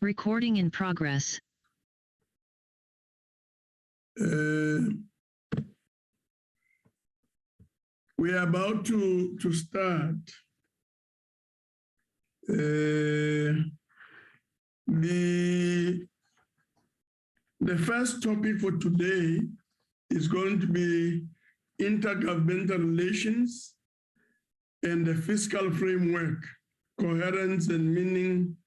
Recording in progress. We are about to start. The first topic for today is going to be intergovernmental relations and the fiscal framework, coherence and meaning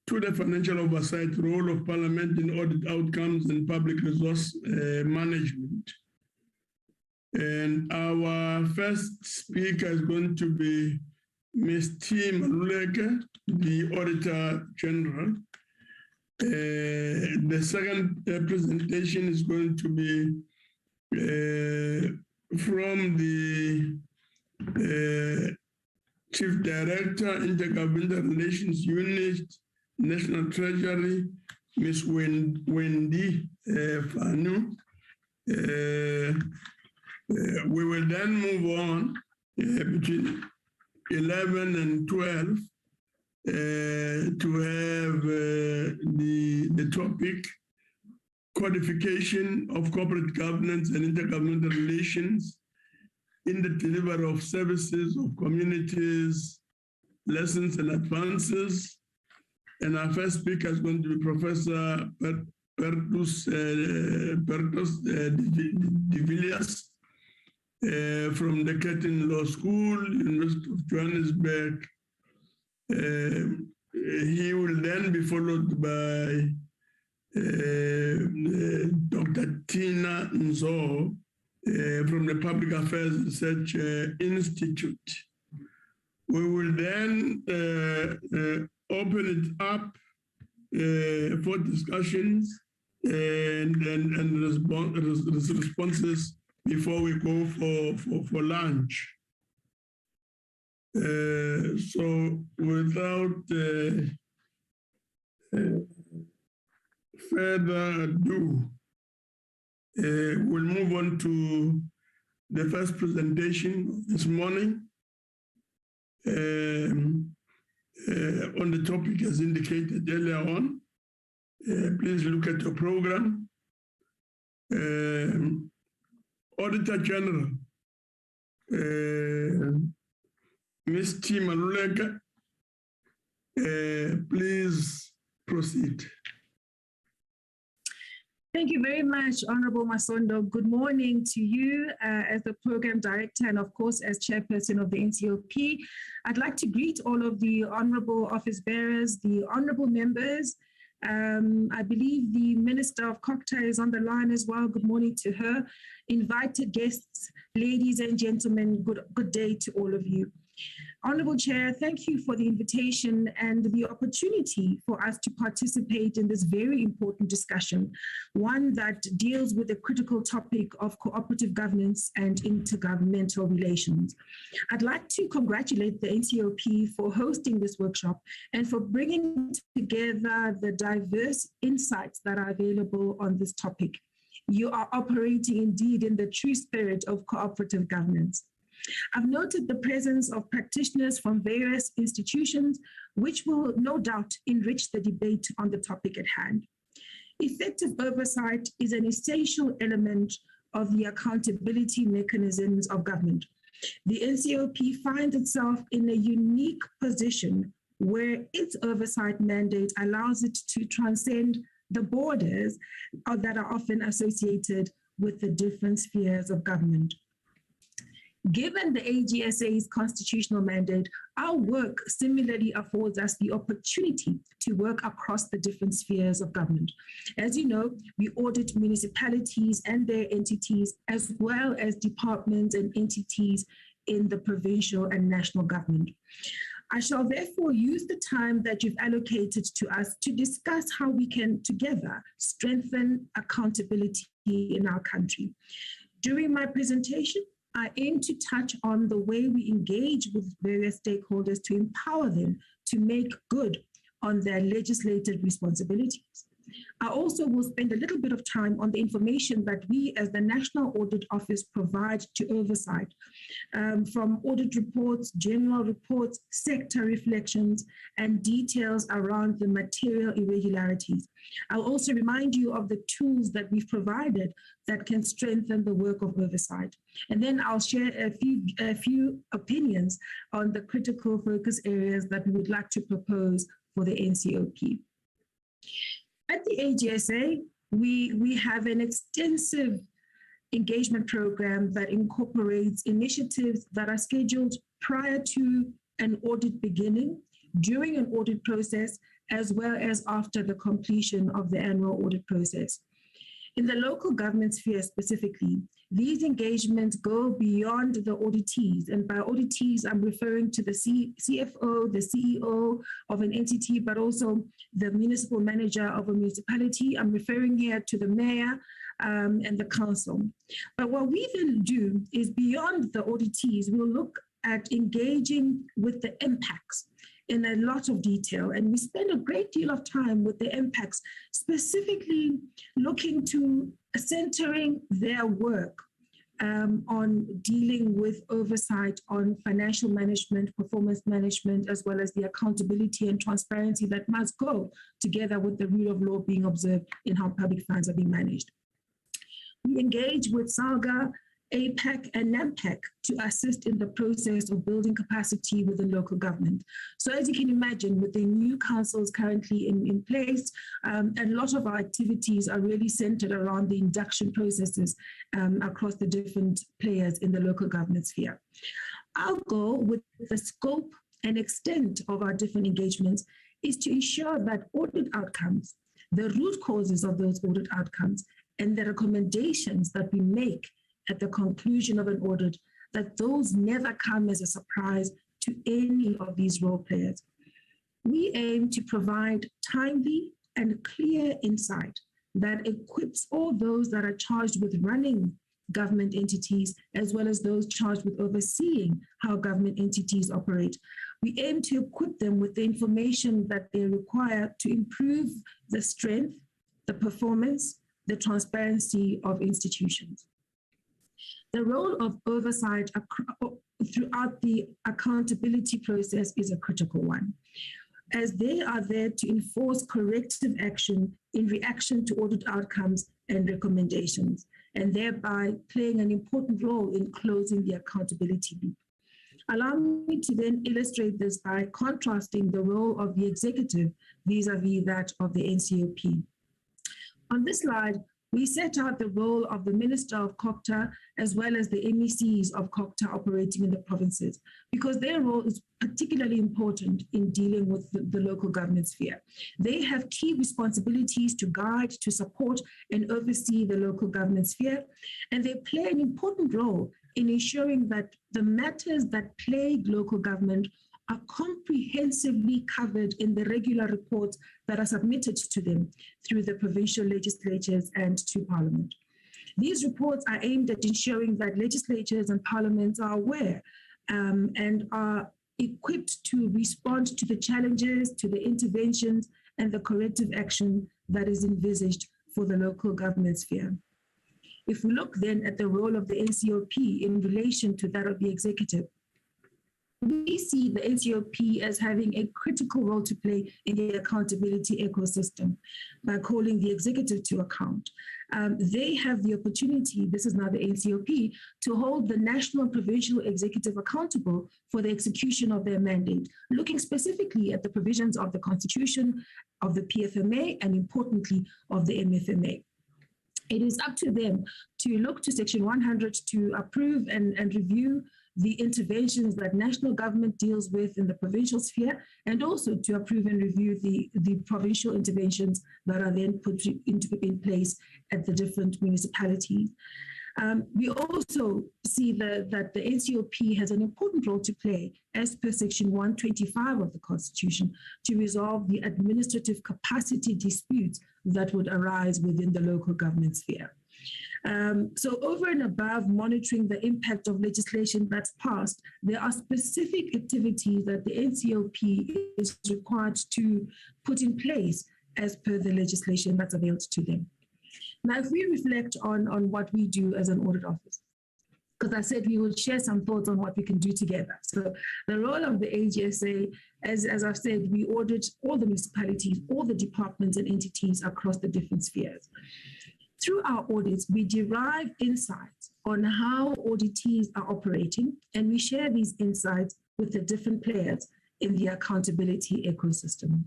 to the financial oversight role of Parliament in audit outcomes and public resource management. And our first speaker is going to be Ms. T. Maluleke, the Auditor General. The second presentation is going to be from the Chief Director, Intergovernmental Relations Unit, National Treasury, Ms. Wendy Fanu. We will then move on between 11 and 12 to have the topic codification of corporate governance and intergovernmental relations in the delivery of services of communities, lessons and advances. And our first speaker is going to be Professor Bertus de Villiers from the Curtin Law School, University of Johannesburg. He will then be followed by Dr. Tina Nzo from the Public Affairs Research Institute. We will then open it up for discussions and responses before we go for lunch. So without further ado, we'll move on to the first presentation this morning on the topic as indicated earlier on. Please look at your program. Auditor General, Ms. T. Maluleke, please proceed. Thank you very much, Honorable Masondo. Good morning to you as the Program Director and of course as Chairperson of the Ncop. I'd like to greet all of the Honorable Office Bearers, the Honorable Members. I believe the Minister of Cocta is on the line as well. Good morning to her. Invited guests, ladies and gentlemen, good day to all of you. Honorable Chair, thank you for the invitation and the opportunity for us to participate in this very important discussion, one that deals with the critical topic of cooperative governance and intergovernmental relations. I'd like to congratulate the Ncop for hosting this workshop and for bringing together the diverse insights that are available on this topic. You are operating indeed in the true spirit of cooperative governance. I've noted the presence of practitioners from various institutions, which will no doubt enrich the debate on the topic at hand. Effective oversight is an essential element of the accountability mechanisms of government. The Ncop finds itself in a unique position where its oversight mandate allows it to transcend the borders that are often associated with the different spheres of government. Given the AGSA's constitutional mandate, our work similarly affords us the opportunity to work across the different spheres of government. As you know, we audit municipalities and their entities, as well as departments and entities in the provincial and national government. I shall therefore use the time that you've allocated to us to discuss how we can together strengthen accountability in our country. During my presentation, I aim to touch on the way we engage with various stakeholders to empower them to make good on their legislated responsibilities. I also will spend a little bit of time on the information that we as the National Audit Office provide to oversight, from audit reports, general reports, sector reflections, and details around the material irregularities. I'll also remind you of the tools that we've provided that can strengthen the work of oversight. And then I'll share a few opinions on the critical focus areas that we would like to propose for the Ncop. At the AGSA, we have an extensive engagement program that incorporates initiatives that are scheduled prior to an audit beginning, during an audit process, as well as after the completion of the annual audit process. In the local government sphere specifically, these engagements go beyond the auditees. And by auditees, I'm referring to the CFO, the CEO of an entity, but also the municipal manager of a municipality. I'm referring here to the mayor and the council. But what we then do is beyond the auditees, we'll look at engaging with the impacts in a lot of detail. And we spend a great deal of time with the impacts, specifically looking to centering their work on dealing with oversight on financial management, performance management, as well as the accountability and transparency that must go together with the rule of law being observed in how public funds are being managed. We engage with SALGA, APAC, and NAMPAC to assist in the process of building capacity within local government. So as you can imagine, with the new councils currently in place, a lot of our activities are really centered around the induction processes across the different players in the local government sphere. Our goal with the scope and extent of our different engagements is to ensure that audit outcomes, the root causes of those audit outcomes, and the recommendations that we make at the conclusion of an audit, that those never come as a surprise to any of these role players. We aim to provide timely and clear insight that equips all those that are charged with running government entities, as well as those charged with overseeing how government entities operate. We aim to equip them with the information that they require to improve the strength, the performance, the transparency of institutions. The role of oversight throughout the accountability process is a critical one, as they are there to enforce corrective action in reaction to audit outcomes and recommendations, and thereby playing an important role in closing the accountability loop. Allow me to then illustrate this by contrasting the role of the executive vis-a-vis that of the Ncop. On this slide, we set out the role of the Minister of COCTA as well as the MECs of COCTA operating in the provinces, because their role is particularly important in dealing with the local government sphere. They have key responsibilities to guide, to support, and oversee the local government sphere, and they play an important role in ensuring that the matters that plague local government are comprehensively covered in the regular reports that are submitted to them through the provincial legislatures and to Parliament. These reports are aimed at ensuring that legislatures and parliaments are aware and are equipped to respond to the challenges, to the interventions, and the corrective action that is envisaged for the local government sphere. If we look then at the role of the Ncop in relation to that of the executive, we see the Ncop as having a critical role to play in the accountability ecosystem by calling the executive to account. They have the opportunity, this is now the Ncop, to hold the national and provincial executive accountable for the execution of their mandate, looking specifically at the provisions of the Constitution, of the PFMA, and importantly, of the MFMA. It is up to them to look to Section 100 to approve and review the interventions that national government deals with in the provincial sphere, and also to approve and review the provincial interventions that are then put in place at the different municipalities. We also see that the Ncop has an important role to play as per Section 125 of the Constitution to resolve the administrative capacity disputes that would arise within the local government sphere. So over and above monitoring the impact of legislation that's passed, there are specific activities that the Ncop is required to put in place as per the legislation that's available to them. Now, if we reflect on what we do as an audit office, because I said we will share some thoughts on what we can do together. So the role of the AGSA, as I've said, we audit all the municipalities, all the departments and entities across the different spheres. Through our audits, we derive insights on how auditees are operating, and we share these insights with the different players in the accountability ecosystem.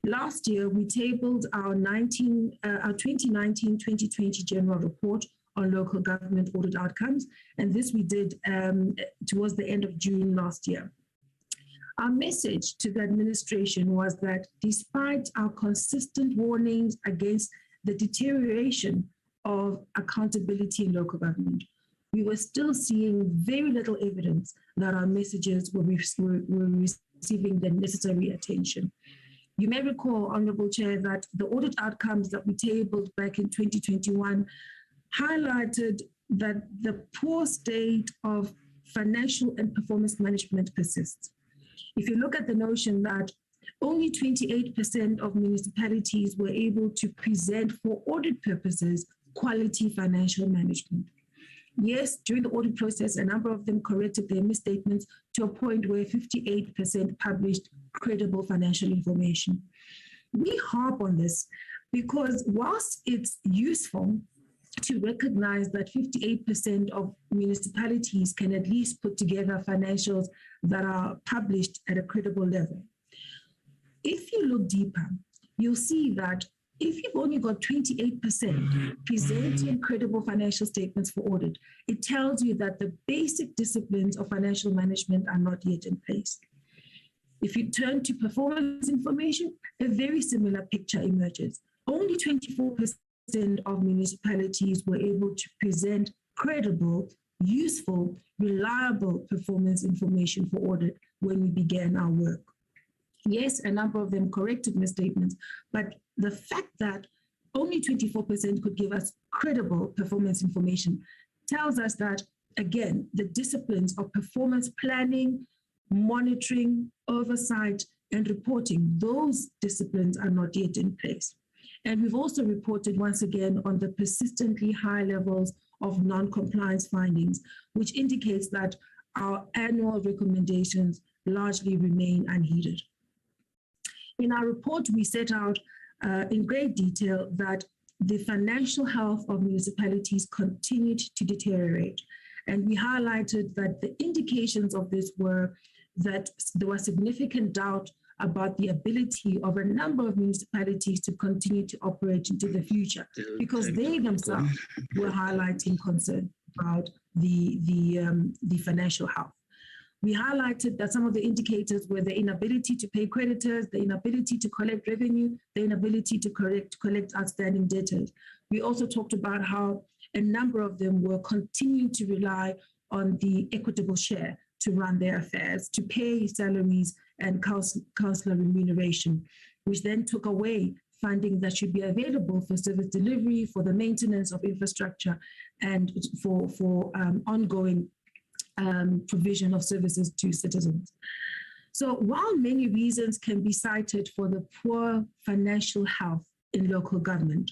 Last year, we tabled our 2019-2020 general report on local government audit outcomes, and this we did towards the end of June last year. Our message to the administration was that despite our consistent warnings against the deterioration of accountability in local government, we were still seeing very little evidence that our messages were receiving the necessary attention. You may recall, Honourable Chair, that the audit outcomes that we tabled back in 2021 highlighted that the poor state of financial and performance management persists. If you look at the notion that only 28% of municipalities were able to present for audit purposes quality financial management. Yes, during the audit process, a number of them corrected their misstatements to a point where 58% published credible financial information. We harp on this because whilst it's useful to recognize that 58% of municipalities can at least put together financials that are published at a credible level, if you look deeper, you'll see that if you've only got 28% presenting credible financial statements for audit, it tells you that the basic disciplines of financial management are not yet in place. If you turn to performance information, a very similar picture emerges. Only 24% of municipalities were able to present credible, useful, reliable performance information for audit when we began our work. Yes, a number of them corrected misstatements, but the fact that only 24% could give us credible performance information tells us that, again, the disciplines of performance planning, monitoring, oversight, and reporting, those disciplines are not yet in place. And we've also reported once again on the persistently high levels of non-compliance findings, which indicates that our annual recommendations largely remain unheeded. In our report, we set out in great detail that the financial health of municipalities continued to deteriorate. And we highlighted that the indications of this were that there was significant doubt about the ability of a number of municipalities to continue to operate into the future, because they themselves were highlighting concern about the financial health. We highlighted that some of the indicators were the inability to pay creditors, the inability to collect revenue, the inability to collect outstanding debtors. We also talked about how a number of them were continuing to rely on the equitable share to run their affairs, to pay salaries and councillor remuneration, which then took away funding that should be available for service delivery, for the maintenance of infrastructure, and for ongoing provision of services to citizens. So while many reasons can be cited for the poor financial health in local government,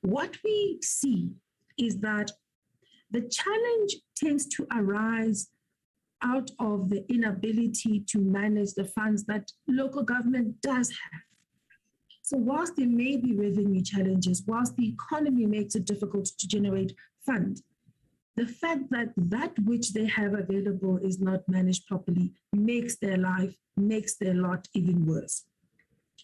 what we see is that the challenge tends to arise out of the inability to manage the funds that local government does have. So whilst there may be revenue challenges, whilst the economy makes it difficult to generate funds, the fact that that which they have available is not managed properly makes their life, makes their lot even worse.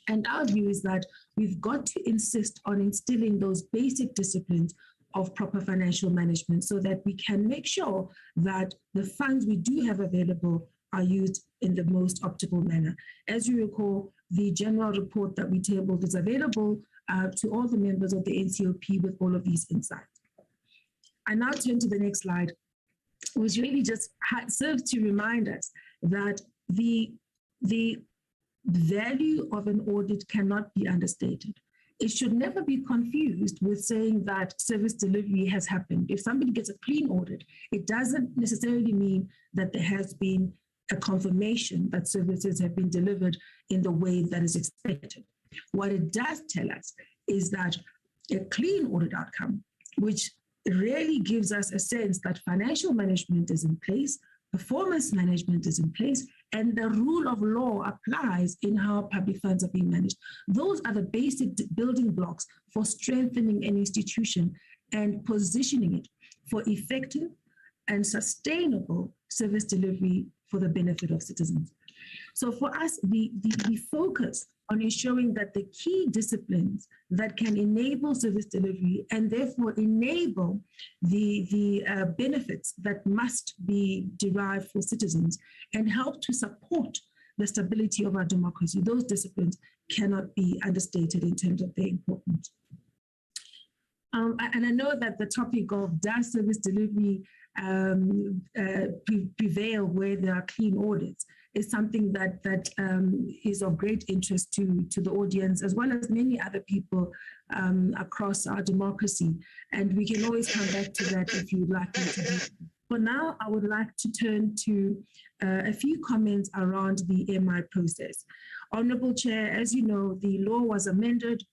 And our view is that we've got to insist on instilling those basic disciplines of proper financial management so that we can make sure that the funds we do have available are used in the most optimal manner. As you recall, the general report that we tabled is available to all the members of the Ncop with all of these insights. I now turn to the next slide, which really just serves to remind us that the value of an audit cannot be understated. It should never be confused with saying that service delivery has happened. If somebody gets a clean audit, it doesn't necessarily mean that there has been a confirmation that services have been delivered in the way that is expected. What it does tell us is that a clean audit outcome, which really gives us a sense that financial management is in place, performance management is in place, and the rule of law applies in how public funds are being managed. Those are the basic building blocks for strengthening an institution and positioning it for effective and sustainable service delivery for the benefit of citizens. So for us, we focus on ensuring that the key disciplines that can enable service delivery and therefore enable the benefits that must be derived for citizens and help to support the stability of our democracy, those disciplines cannot be understated in terms of their importance. And I know that the topic of does service delivery prevail where there are clean audits is something that is of great interest to the audience, as well as many other people across our democracy. And we can always come back to that if you'd like me to do. For now, I would like to turn to a few comments around the MI process. Honorable Chair, as you know, the law was amended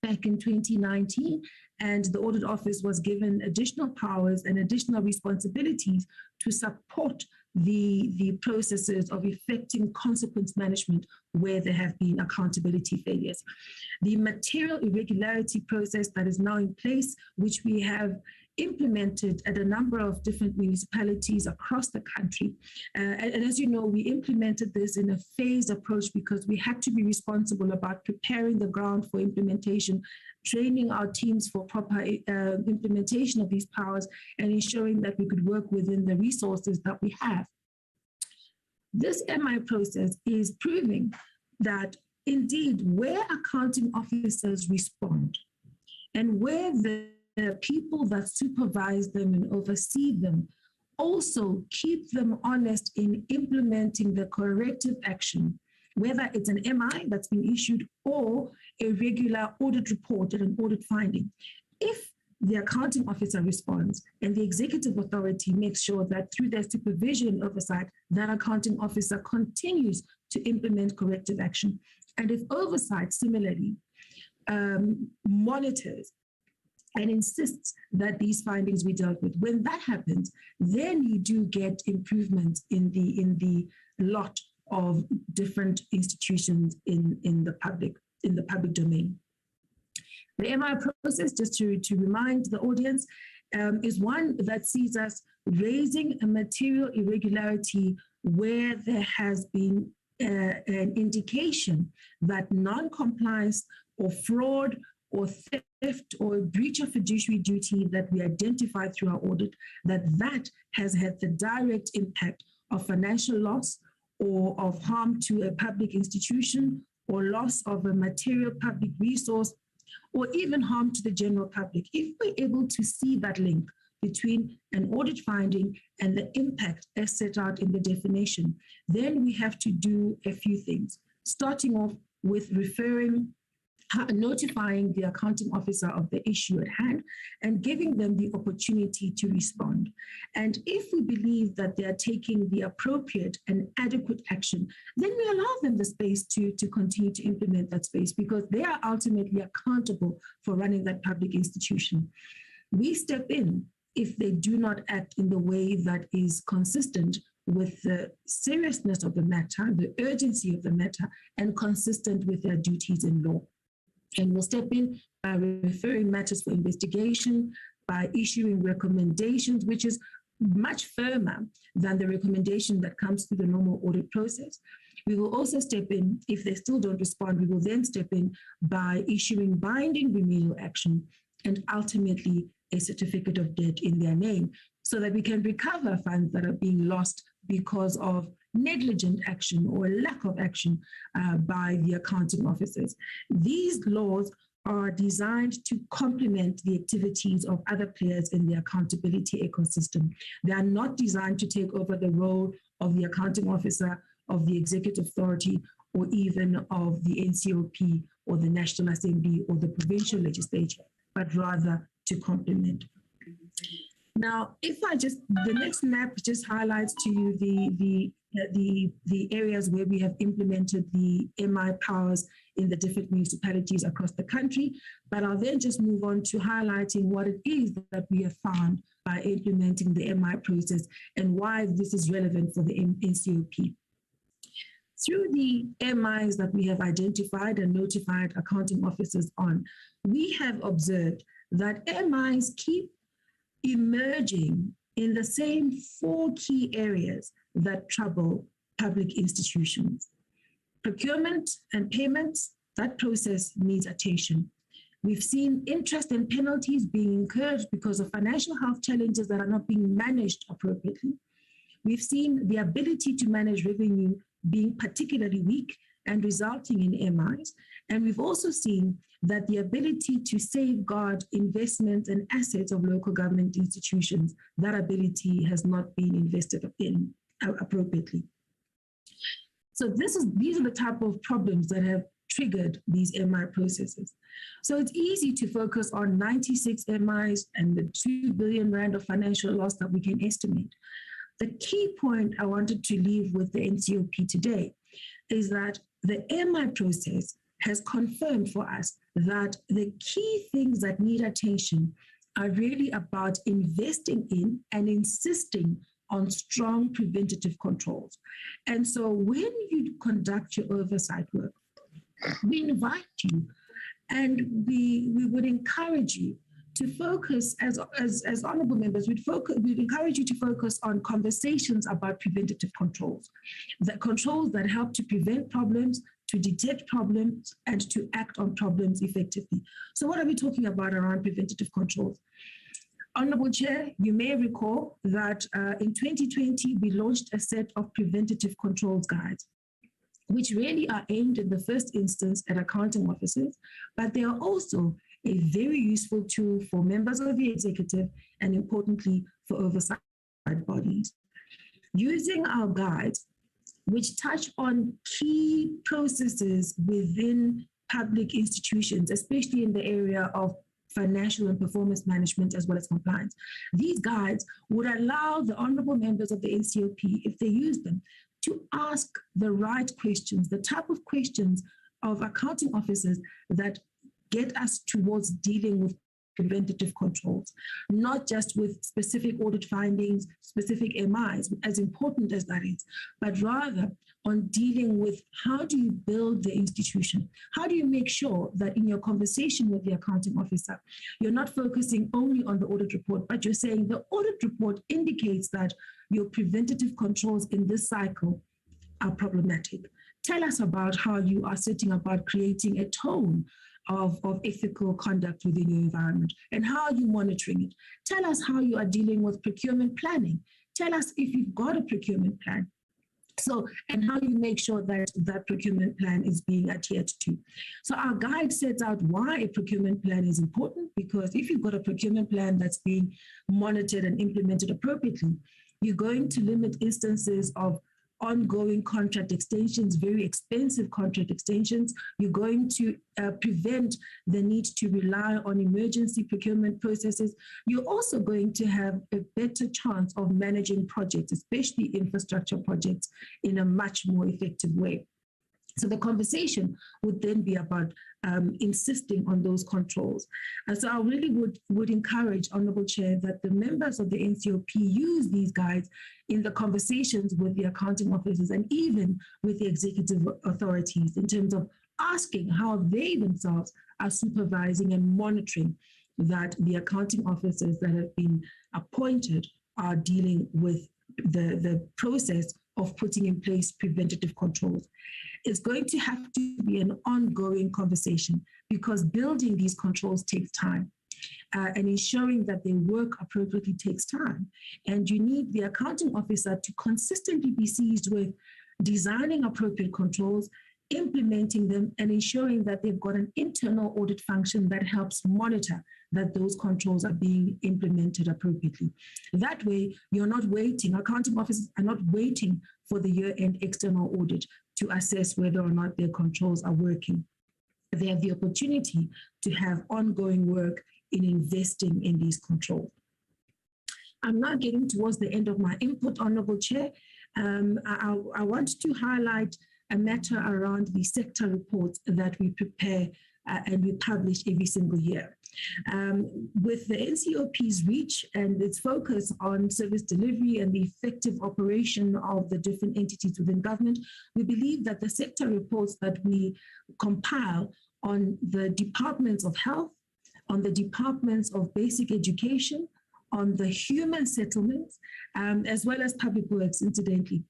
back in 2019, and the Audit Office was given additional powers and additional responsibilities to support the processes of effecting consequence management where there have been accountability failures. The material irregularity process that is now in place, which we have implemented at a number of different municipalities across the country. And as you know, we implemented this in a phased approach because we had to be responsible about preparing the ground for implementation, training our teams for proper implementation of these powers, and ensuring that we could work within the resources that we have. This MI process is proving that indeed where accounting officers respond and where the people that supervise them and oversee them also keep them honest in implementing the corrective action, whether it's an MI that's been issued or a regular audit report and an audit finding. If the accounting officer responds and the executive authority makes sure that through their supervision and oversight, that accounting officer continues to implement corrective action. And if oversight similarly monitors and insists that these findings be dealt with, when that happens, then you do get improvements in the lot of different institutions in the public domain. The MI process, just to remind the audience, is one that sees us raising a material irregularity where there has been an indication that non-compliance or fraud or theft or breach of fiduciary duty that we identified through our audit, that has had the direct impact of financial loss or of harm to a public institution or loss of a material public resource or even harm to the general public. If we're able to see that link between an audit finding and the impact as set out in the definition, then we have to do a few things, starting off with notifying the accounting officer of the issue at hand and giving them the opportunity to respond. And if we believe that they are taking the appropriate and adequate action, then we allow them the space to continue to implement that space because they are ultimately accountable for running that public institution. We step in if they do not act in the way that is consistent with the seriousness of the matter, the urgency of the matter, and consistent with their duties in law. And we'll step in by referring matters for investigation, by issuing recommendations, which is much firmer than the recommendation that comes through the normal audit process. We will also step in, if they still don't respond, we will then step in by issuing binding remedial action and ultimately a certificate of debt in their name so that we can recover funds that are being lost because of negligent action or lack of action by the accounting officers. These laws are designed to complement the activities of other players in the accountability ecosystem. They are not designed to take over the role of the accounting officer, of the executive authority, or even of the Ncrp or the National Assembly or the provincial legislature, but rather to complement. Now, if the next map just highlights to you the the areas where we have implemented the MI powers in the different municipalities across the country, but I'll then just move on to highlighting what it is that we have found by implementing the MI process and why this is relevant for the NCOP. Through the MIs that we have identified and notified accounting officers on, we have observed that MIs keep emerging in the same 4 key areas that trouble public institutions. Procurement and payments, that process needs attention. We've seen interest and penalties being incurred because of financial health challenges that are not being managed appropriately. We've seen the ability to manage revenue being particularly weak and resulting in MIs. And we've also seen that the ability to safeguard investments and assets of local government institutions, that ability has not been invested in appropriately. So these are the type of problems that have triggered these MI processes. So it's easy to focus on 96 MIs and the 2 billion rand of financial loss that we can estimate. The key point I wanted to leave with the NCOP today is that the MI process has confirmed for us that the key things that need attention are really about investing in and insisting on strong preventative controls. And so when you conduct your oversight work, we invite you and we would encourage you to focus, as honorable members, we'd encourage you to focus on conversations about preventative controls, the controls that help to prevent problems, to detect problems, and to act on problems effectively. So what are we talking about around preventative controls? Honorable Chair, you may recall that in 2020, we launched a set of preventative controls guides, which really are aimed in the first instance at accounting officers, but they are also a very useful tool for members of the executive and importantly for oversight bodies. Using our guides, which touch on key processes within public institutions, especially in the area of financial and performance management as well as compliance. These guides would allow the honorable members of the NCOP, if they use them, to ask the right questions, the type of questions of accounting officers that get us towards dealing with preventative controls, not just with specific audit findings, specific MIs, as important as that is, but rather on dealing with how do you build the institution? How do you make sure that in your conversation with the accounting officer, you're not focusing only on the audit report, but you're saying the audit report indicates that your preventative controls in this cycle are problematic. Tell us about how you are setting about creating a tone of ethical conduct within your environment and how are you monitoring it. Tell us how you are dealing with procurement planning. Tell us if you've got a procurement plan. So, and how you make sure that that procurement plan is being adhered to. So our guide sets out why a procurement plan is important, because if you've got a procurement plan that's being monitored and implemented appropriately, you're going to limit instances of ongoing contract extensions, very expensive contract extensions. You're going to prevent the need to rely on emergency procurement processes. You're also going to have a better chance of managing projects, especially infrastructure projects, in a much more effective way. So the conversation would then be about insisting on those controls. And so I really would encourage, Honorable Chair, that the members of the NCOP use these guides in the conversations with the accounting officers and even with the executive authorities in terms of asking how they themselves are supervising and monitoring that the accounting officers that have been appointed are dealing with the process of putting in place preventative controls. It's going to have to be an ongoing conversation because building these controls takes time and ensuring that they work appropriately takes time. And you need the accounting officer to consistently be seized with designing appropriate controls, implementing them, and ensuring that they've got an internal audit function that helps monitor that those controls are being implemented appropriately. That way, you're not waiting, accounting officers are not waiting for the year-end external audit to assess whether or not their controls are working. They have the opportunity to have ongoing work in investing in these controls. I'm now getting towards the end of my input, Honorable Chair. I want to highlight a matter around the sector reports that we prepare and we publish every single year. With the Ncop's reach and its focus on service delivery and the effective operation of the different entities within government, we believe that the sector reports that we compile on the departments of health, on the departments of basic education, on the human settlements, as well as public works, incidentally.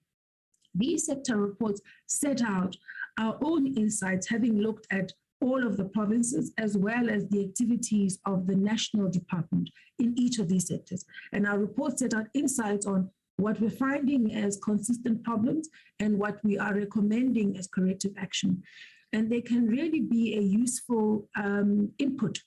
These sector reports set out our own insights, having looked at all of the provinces, as well as the activities of the national department in each of these sectors. And our report set out insights on what we're finding as consistent problems and what we are recommending as corrective action. And they can really be a useful input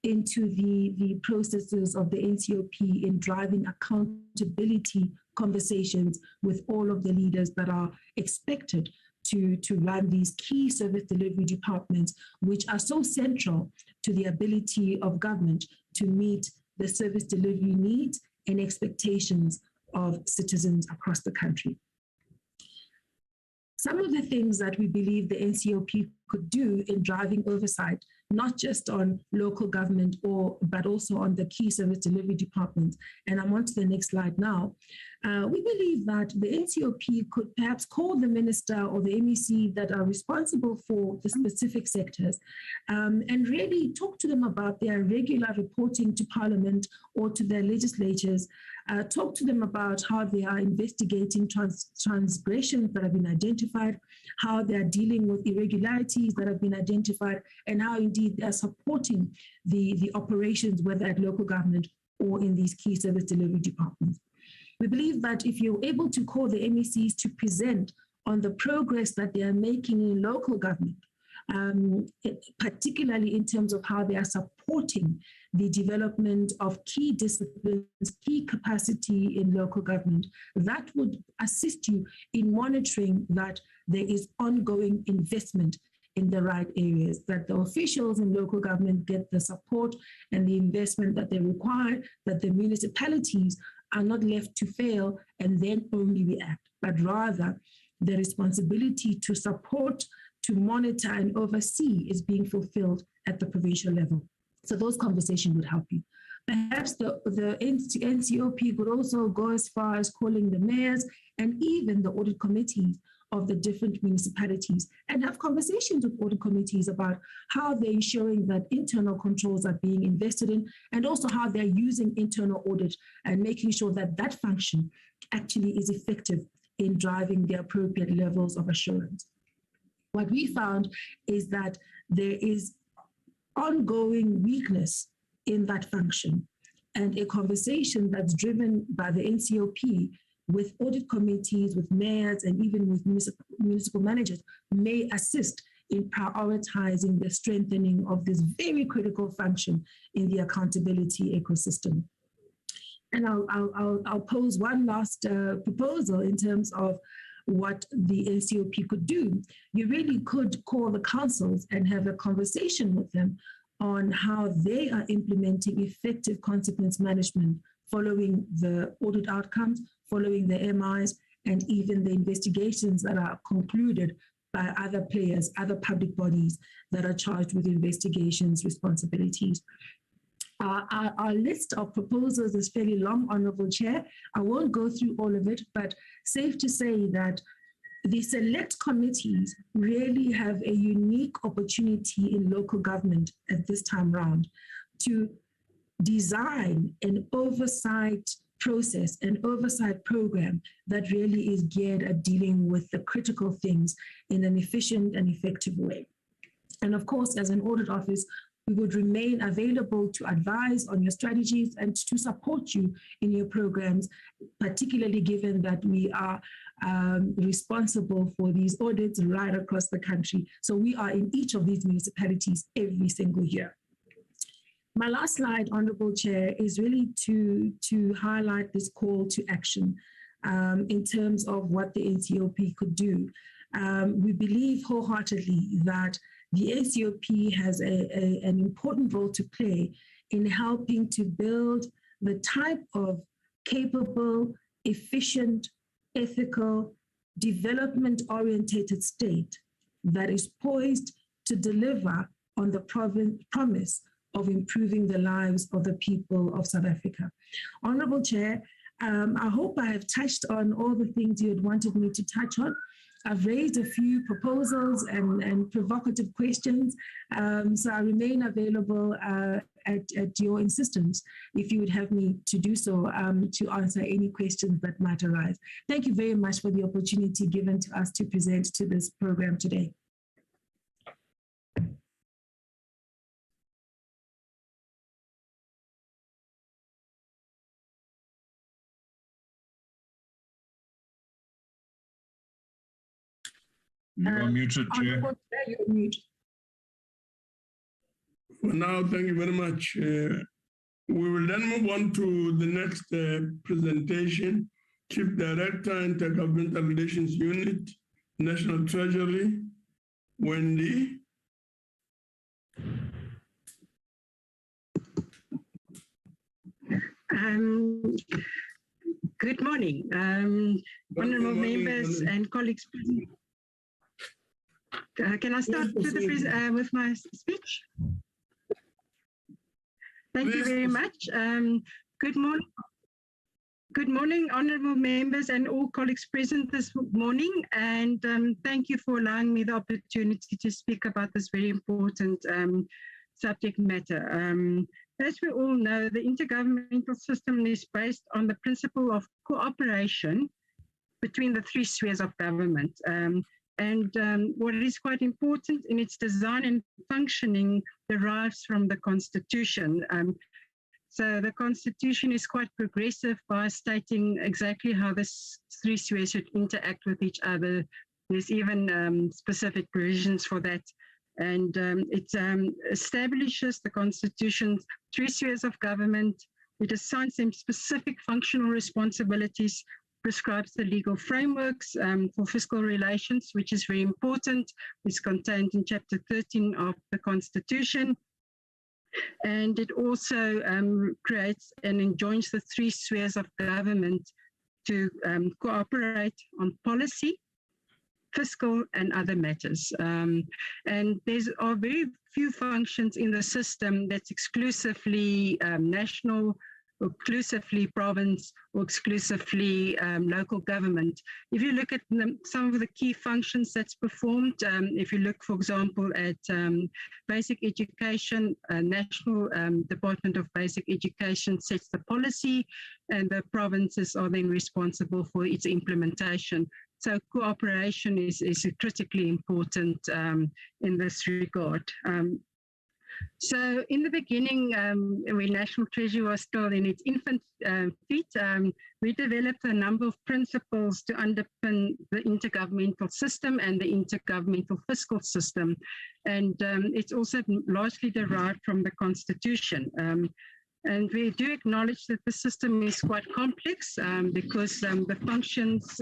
into the processes of the Ncop in driving accountability conversations with all of the leaders that are expected to run these key service delivery departments, which are so central to the ability of government to meet the service delivery needs and expectations of citizens across the country. Some of the things that we believe the Ncop could do in driving oversight, not just on local government, but also on the key service delivery departments. And I'm on to the next slide now. We believe that the Ncop could perhaps call the minister or the MEC that are responsible for the specific sectors and really talk to them about their regular reporting to Parliament or to their legislatures, talk to them about how they are investigating transgressions that have been identified, how they are dealing with irregularities that have been identified, and how indeed they are supporting the operations, whether at local government or in these key service delivery departments. We believe that if you're able to call the MECs to present on the progress that they are making in local government, particularly in terms of how they are supporting the development of key disciplines, key capacity in local government, that would assist you in monitoring that there is ongoing investment in the right areas, that the officials in local government get the support and the investment that they require, that the municipalities are not left to fail and then only react, but rather the responsibility to support, to monitor and oversee is being fulfilled at the provincial level. So those conversations would help you. Perhaps the Ncop could also go as far as calling the mayors and even the audit committees of the different municipalities and have conversations with audit committees about how they're ensuring that internal controls are being invested in and also how they're using internal audit and making sure that that function actually is effective in driving the appropriate levels of assurance. What we found is that there is ongoing weakness in that function, and a conversation that's driven by the Ncop with audit committees, with mayors, and even with municipal managers may assist in prioritizing the strengthening of this very critical function in the accountability ecosystem. And I'll pose one last proposal in terms of what the Ncop could do. You really could call the councils and have a conversation with them on how they are implementing effective consequence management following the audit outcomes, following the MIs, and even the investigations that are concluded by other players, other public bodies that are charged with investigations responsibilities. Our list of proposals is fairly long, Honourable Chair. I won't go through all of it, but safe to say that the select committees really have a unique opportunity in local government at this time round to design an oversight process, an oversight program that really is geared at dealing with the critical things in an efficient and effective way. And of course, as an audit office, we would remain available to advise on your strategies and to support you in your programs, particularly given that we are responsible for these audits right across the country. So we are in each of these municipalities every single year. My last slide, Honourable Chair, is really to highlight this call to action in terms of what the Ncop could do. We believe wholeheartedly that the Ncop has an important role to play in helping to build the type of capable, efficient ethical, development-oriented state that is poised to deliver on the promise of improving the lives of the people of South Africa. Honorable Chair, I hope I have touched on all the things you had wanted me to touch on. I've raised a few proposals and provocative questions, so I remain available at your insistence if you would have me to do so, to answer any questions that might arise. Thank you very much for the opportunity given to us to present to this program today. You are muted, Chair. You're muted. For now, thank you very much. We will then move on to the next presentation. Chief Director, Intergovernmental Relations Unit, National Treasury, Wendy. Good morning, honorable members and colleagues. Can I start with my speech? Thank you very much. Good morning. Good morning, honorable members and all colleagues present this morning. And thank you for allowing me the opportunity to speak about this very important subject matter. As we all know, the intergovernmental system is based on the principle of cooperation between the three spheres of government. What is quite important in its design and functioning derives from the Constitution. So the Constitution is quite progressive by stating exactly how the three spheres should interact with each other. There's even specific provisions for that. And it establishes the Constitution's three spheres of government. It assigns them specific functional responsibilities, prescribes the legal frameworks for fiscal relations, which is very important. It's contained in Chapter 13 of the Constitution. And it also creates and enjoins the three spheres of government to cooperate on policy, fiscal and other matters. And there are very few functions in the system that's exclusively national, or exclusively province, or exclusively local government. If you look at some of the key functions that's performed, if you look, for example, at basic education, National Department of Basic Education sets the policy, and the provinces are then responsible for its implementation. So cooperation is critically important in this regard. So in the beginning, when National Treasury was still in its infant feet, we developed a number of principles to underpin the intergovernmental system and the intergovernmental fiscal system. And it's also largely derived from the Constitution. And we do acknowledge that the system is quite complex because the functions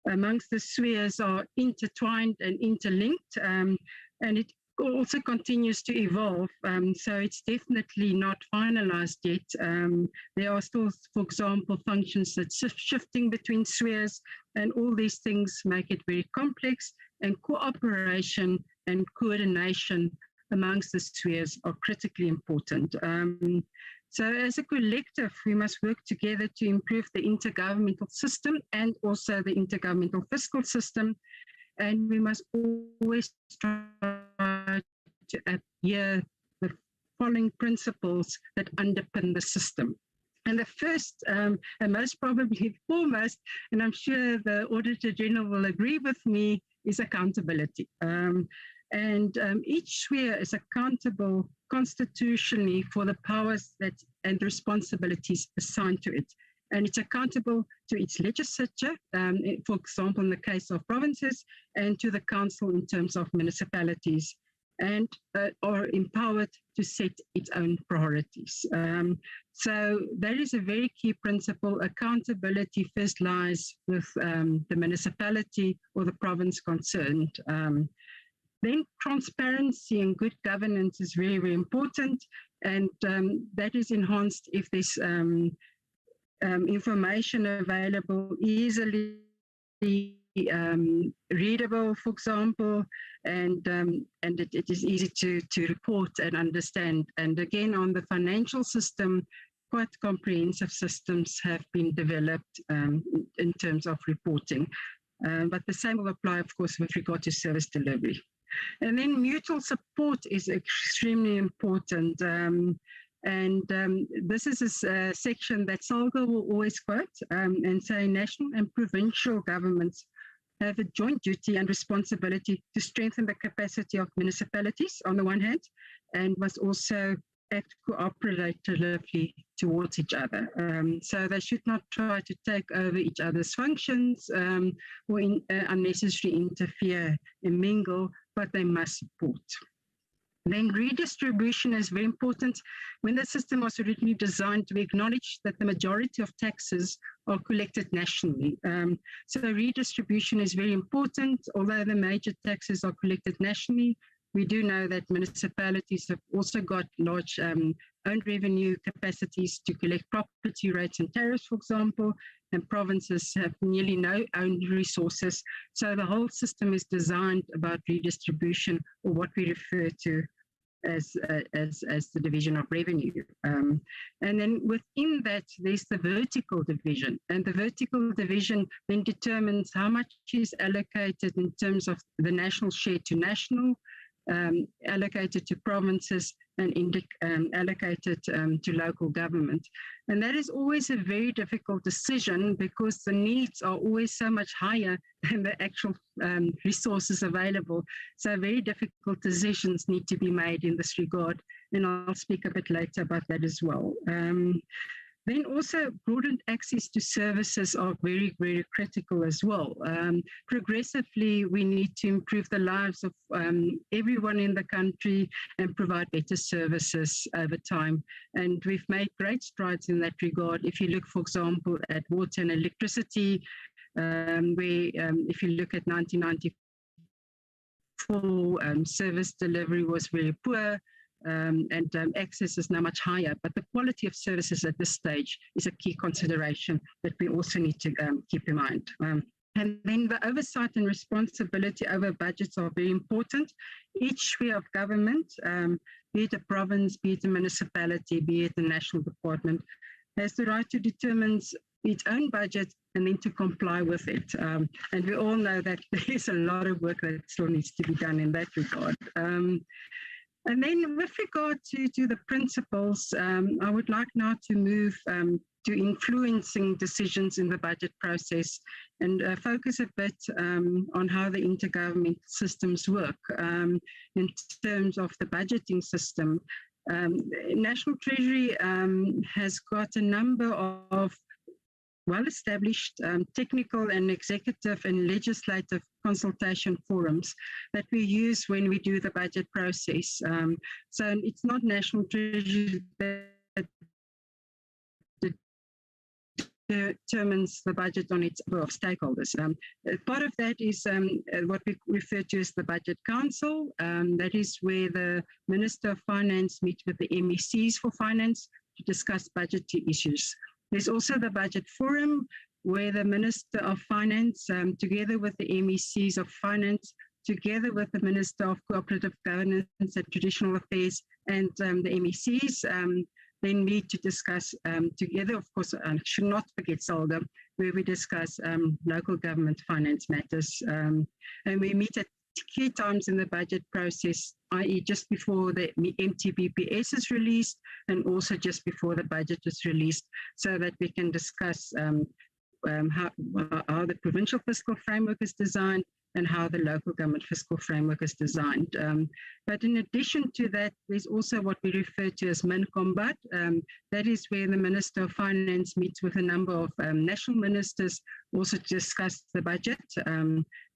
amongst the spheres are intertwined and interlinked, and it also continues to evolve. So it's definitely not finalized yet. There are still, for example, functions that shifting between spheres, and all these things make it very complex, and cooperation and coordination amongst the spheres are critically important. So as a collective, we must work together to improve the intergovernmental system and also the intergovernmental fiscal system. And we must always try to adhere the following principles that underpin the system. And the first, and most probably foremost, and I'm sure the Auditor General will agree with me, is accountability. Each sphere is accountable constitutionally for the powers and responsibilities assigned to it. And it's accountable to its legislature, for example, in the case of provinces, and to the council in terms of municipalities, and are empowered to set its own priorities. So that is a very key principle. Accountability first lies with the municipality or the province concerned. Then transparency and good governance is very, very important, and that is enhanced if there's information available easily readable, for example, and it is easy to report and understand. And again, on the financial system, quite comprehensive systems have been developed in terms of reporting. But the same will apply, of course, with regard to service delivery. And then mutual support is extremely important. This is a section that SALGA will always quote and say national and provincial governments have a joint duty and responsibility to strengthen the capacity of municipalities on the one hand, and must also act cooperatively towards each other. So they should not try to take over each other's functions or unnecessarily interfere and mingle, but they must support. Then redistribution is very important. When the system was originally designed, we acknowledge that the majority of taxes are collected nationally. So redistribution is very important. Although the major taxes are collected nationally, we do know that municipalities have also got large own revenue capacities to collect property rates and tariffs, for example, and provinces have nearly no own resources. So the whole system is designed about redistribution, or what we refer to as the division of revenue. And then within that, there's the vertical division. And the vertical division then determines how much is allocated in terms of the national share to national, allocated to provinces, and allocated to local government. And that is always a very difficult decision, because the needs are always so much higher than the actual resources available. So very difficult decisions need to be made in this regard. And I'll speak a bit later about that as well. Then also broadened access to services are very, very critical as well. Progressively, we need to improve the lives of everyone in the country and provide better services over time. And we've made great strides in that regard. If you look, for example, at water and electricity, where if you look at 1994, service delivery was very poor. And access is now much higher, but the quality of services at this stage is a key consideration that we also need to keep in mind. And then the oversight and responsibility over budgets are very important. Each sphere of government, be it a province, be it a municipality, be it a national department, has the right to determine its own budget and then to comply with it. And we all know that there is a lot of work that still needs to be done in that regard. And then with regard to the principles, I would like now to move to influencing decisions in the budget process and focus a bit on how the intergovernmental systems work in terms of the budgeting system. National Treasury has got a number of well-established technical and executive and legislative consultation forums that we use when we do the budget process. So it's not National Treasury that determines the budget on its own of stakeholders. Part of that is what we refer to as the Budget Council. That is where the Minister of Finance meets with the MECs for finance to discuss budgetary issues. There's also the Budget Forum, where the Minister of Finance, together with the MECs of Finance, together with the Minister of Cooperative Governance and Traditional Affairs and the MECs, then meet to discuss together, of course, should not forget SALGA, where we discuss local government finance matters. And we meet at key times in the budget process, i.e. just before the MTBPS is released and also just before the budget is released, so that we can discuss how the provincial fiscal framework is designed and how the local government fiscal framework is designed. But in addition to that, there's also what we refer to as Ncop. That is where the Minister of Finance meets with a number of national ministers, also to discuss the budget.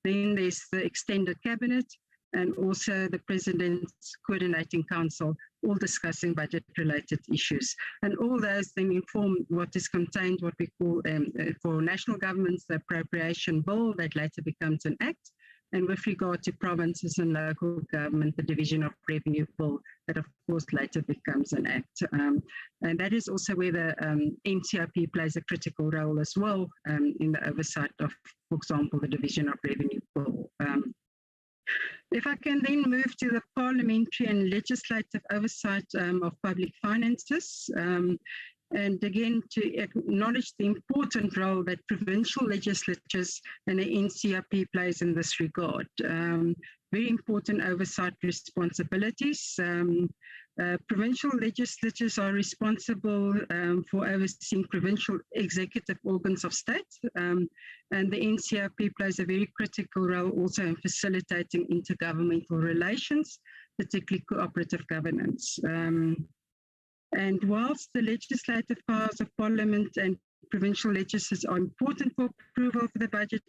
Then there's the extended cabinet and also the President's Coordinating Council, all discussing budget-related issues. And all those then inform what is contained, what we call, for national governments, the appropriation bill that later becomes an act, and with regard to provinces and local government, the Division of Revenue Bill, that of course later becomes an act. And that is also where the Ncrp plays a critical role as well in the oversight of, for example, the Division of Revenue Bill. If I can then move to the parliamentary and legislative oversight of public finances, and again to acknowledge the important role that provincial legislatures and the Ncrp plays in this regard. Very important oversight responsibilities. Provincial legislatures are responsible for overseeing provincial executive organs of state, and the Ncrp plays a very critical role also in facilitating intergovernmental relations, particularly cooperative governance. And whilst the legislative powers of Parliament and provincial legislatures are important for approval of the budget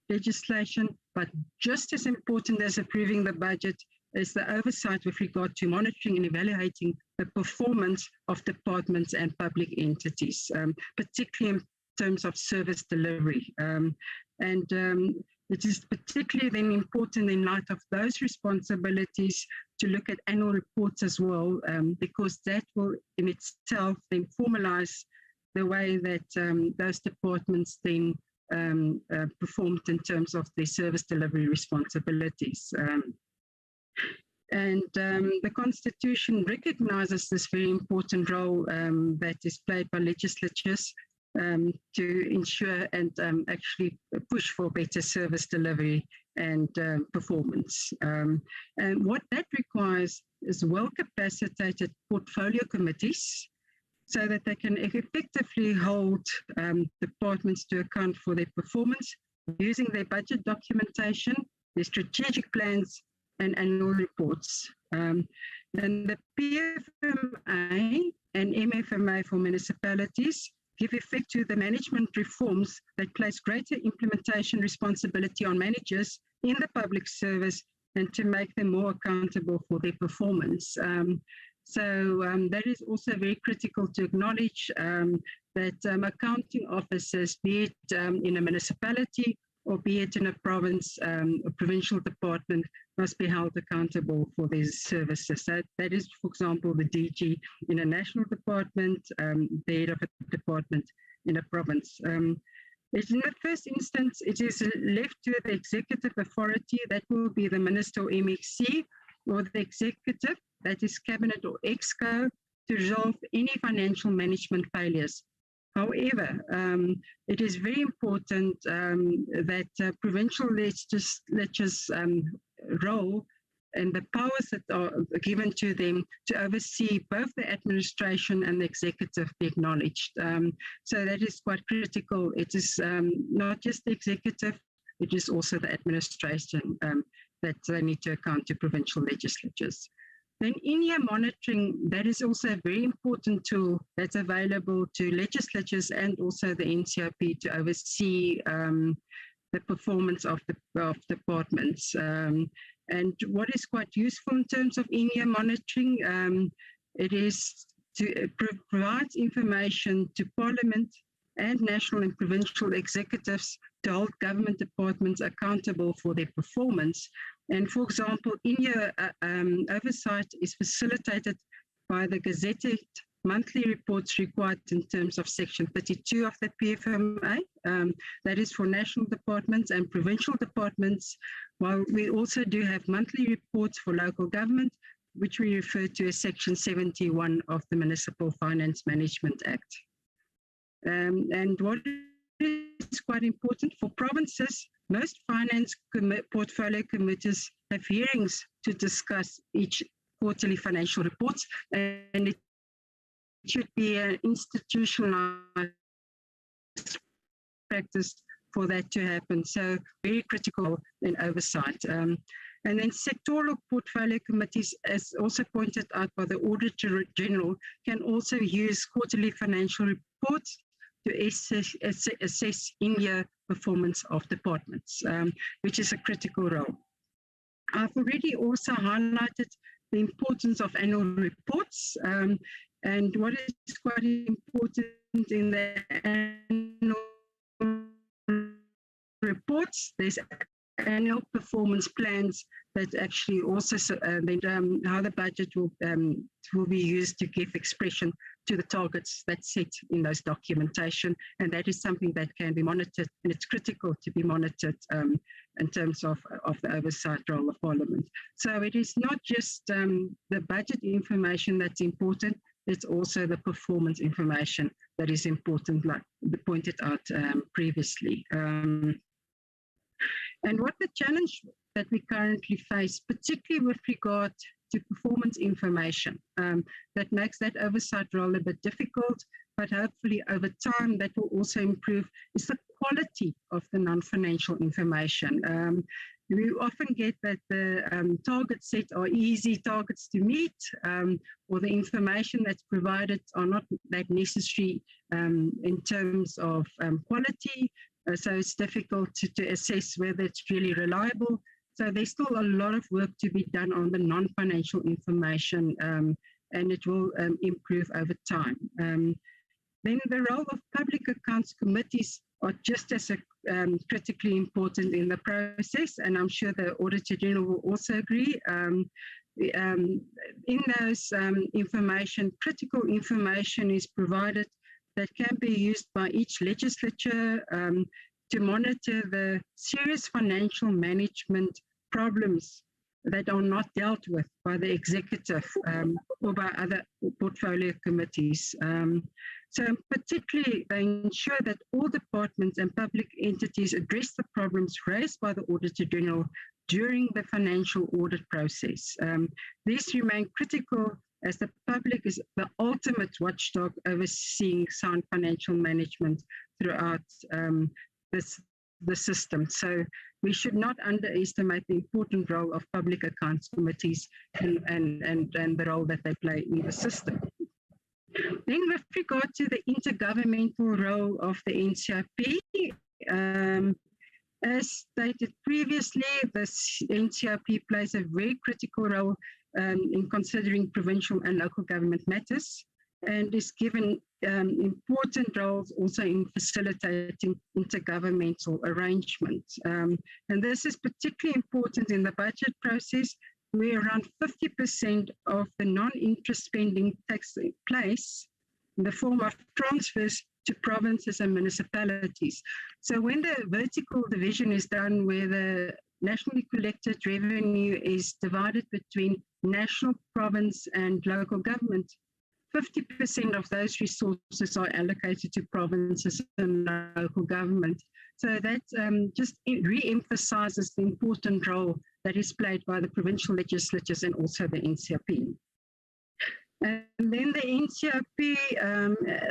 legislation, but just as important as approving the budget is the oversight with regard to monitoring and evaluating the performance of departments and public entities, particularly in terms of service delivery. It is particularly then important in light of those responsibilities to look at annual reports as well, because that will in itself then formalize the way that those departments then performed in terms of their service delivery responsibilities. The Constitution recognizes this very important role that is played by legislatures to ensure and actually push for better service delivery and performance. And what that requires is well-capacitated portfolio committees so that they can effectively hold departments to account for their performance using their budget documentation, their strategic plans, and annual reports. And the PFMA and MFMA for municipalities give effect to the management reforms that place greater implementation responsibility on managers in the public service and to make them more accountable for their performance. That is also very critical to acknowledge that accounting officers, be it in a municipality or be it in a province, a provincial department, must be held accountable for these services. That is, for example, the DG in a national department, the head of a department in a province. In the first instance, it is left to the executive authority, that will be the Minister or MXC, or the executive, that is Cabinet or EXCO, to resolve any financial management failures. However, it is very important that provincial legislatures' role and the powers that are given to them to oversee both the administration and the executive be acknowledged. So that is quite critical. It is not just the executive, it is also the administration that they need to account to provincial legislatures. Then in-year monitoring, that is also a very important tool that's available to legislatures and also the Ncrp to oversee the performance of departments. And what is quite useful in terms of in-year monitoring, it is to provide information to Parliament and national and provincial executives to hold government departments accountable for their performance. And for example, in-year oversight is facilitated by the gazetted monthly reports required in terms of Section 32 of the PFMA. That is for national departments and provincial departments, while we also do have monthly reports for local government, which we refer to as Section 71 of the Municipal Finance Management Act. And what is quite important for provinces, most finance portfolio committees have hearings to discuss each quarterly financial reports, and it should be an institutionalized practice for that to happen. So very critical in oversight. And then sectoral portfolio committees, as also pointed out by the Auditor General, can also use quarterly financial reports to assess in-year performance of departments, which is a critical role. I've already also highlighted the importance of annual reports, and what is quite important in the annual reports, there's annual performance plans that actually also how the budget will be used to give expression to the targets that's set in those documentation, and that is something that can be monitored, and it's critical to be monitored in terms of the oversight role of Parliament. So it is not just the budget information that's important, it's also the performance information that is important, like pointed out previously. And what the challenge that we currently face, particularly with regard to performance information, that makes that oversight role a bit difficult, but hopefully over time that will also improve, is the quality of the non-financial information. We often get that the targets set are easy targets to meet, or the information that's provided are not that necessary in terms of quality. So it's difficult to assess whether it's really reliable. So there's still a lot of work to be done on the non-financial information, and it will improve over time. Then the role of public accounts committees are just as critically important in the process, and I'm sure the Auditor General will also agree. In those critical information is provided that can be used by each legislature to monitor the serious financial management problems that are not dealt with by the executive or by other portfolio committees. So particularly, they ensure that all departments and public entities address the problems raised by the Auditor General during the financial audit process. These remain critical as the public is the ultimate watchdog overseeing sound financial management throughout the system. So we should not underestimate the important role of public accounts committees and the role that they play in the system. Then with regard to the intergovernmental role of the Ncrp, as stated previously, the Ncrp plays a very critical role in considering provincial and local government matters, and is given important roles also in facilitating intergovernmental arrangements. And this is particularly important in the budget process, where around 50% of the non-interest spending takes place in the form of transfers to provinces and municipalities. So when the vertical division is done, where the nationally collected revenue is divided between national, province and local government, 50% of those resources are allocated to provinces and local government. So that just re-emphasizes the important role that is played by the provincial legislatures and also the Ncrp. And then the Ncrp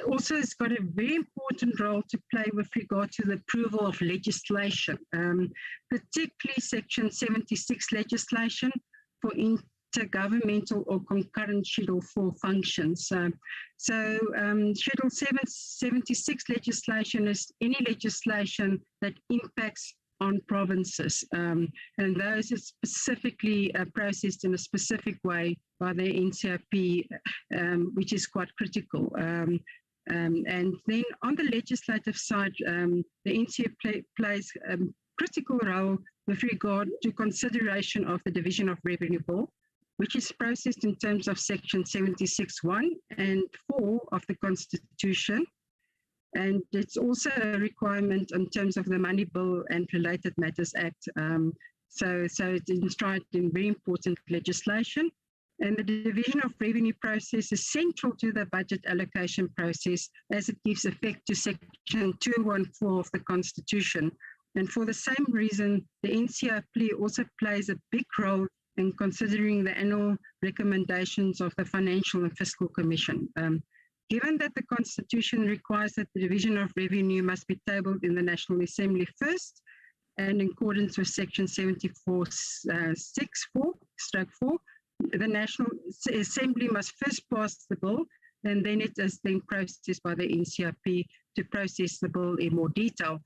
also has got a very important role to play with regard to the approval of legislation, particularly Section 76 legislation for intergovernmental or concurrent Schedule 4 functions. Schedule 76 legislation is any legislation that impacts on provinces, and those are specifically processed in a specific way by the Ncrp, which is quite critical. And then on the legislative side, the Ncrp plays a critical role with regard to consideration of the Division of Revenue Bill, which is processed in terms of Section 76(1) and 4 of the Constitution. And it's also a requirement in terms of the Money Bill and Related Matters Act. So it's enshrined in very important legislation. And the Division of Revenue process is central to the budget allocation process, as it gives effect to Section 214 of the Constitution. And for the same reason, the Ncrp also plays a big role in considering the annual recommendations of the Financial and Fiscal Commission. Given that the Constitution requires that the Division of Revenue must be tabled in the National Assembly first, and in accordance with Section 74(6)(4), the National Assembly must first pass the bill, and then it is then processed by the Ncrp to process the bill in more detail.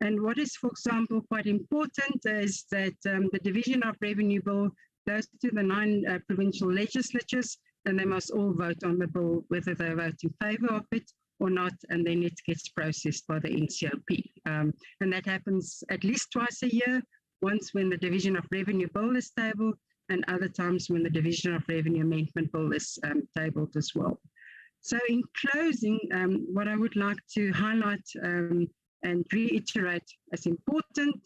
And what is, for example, quite important is that the Division of Revenue Bill goes to the 9 provincial legislatures, and they must all vote on the bill, whether they vote in favour of it or not, and then it gets processed by the Ncrp. And that happens at least twice a year, once when the Division of Revenue Bill is tabled, and other times when the Division of Revenue Amendment Bill is tabled as well. So in closing, what I would like to highlight and reiterate as important,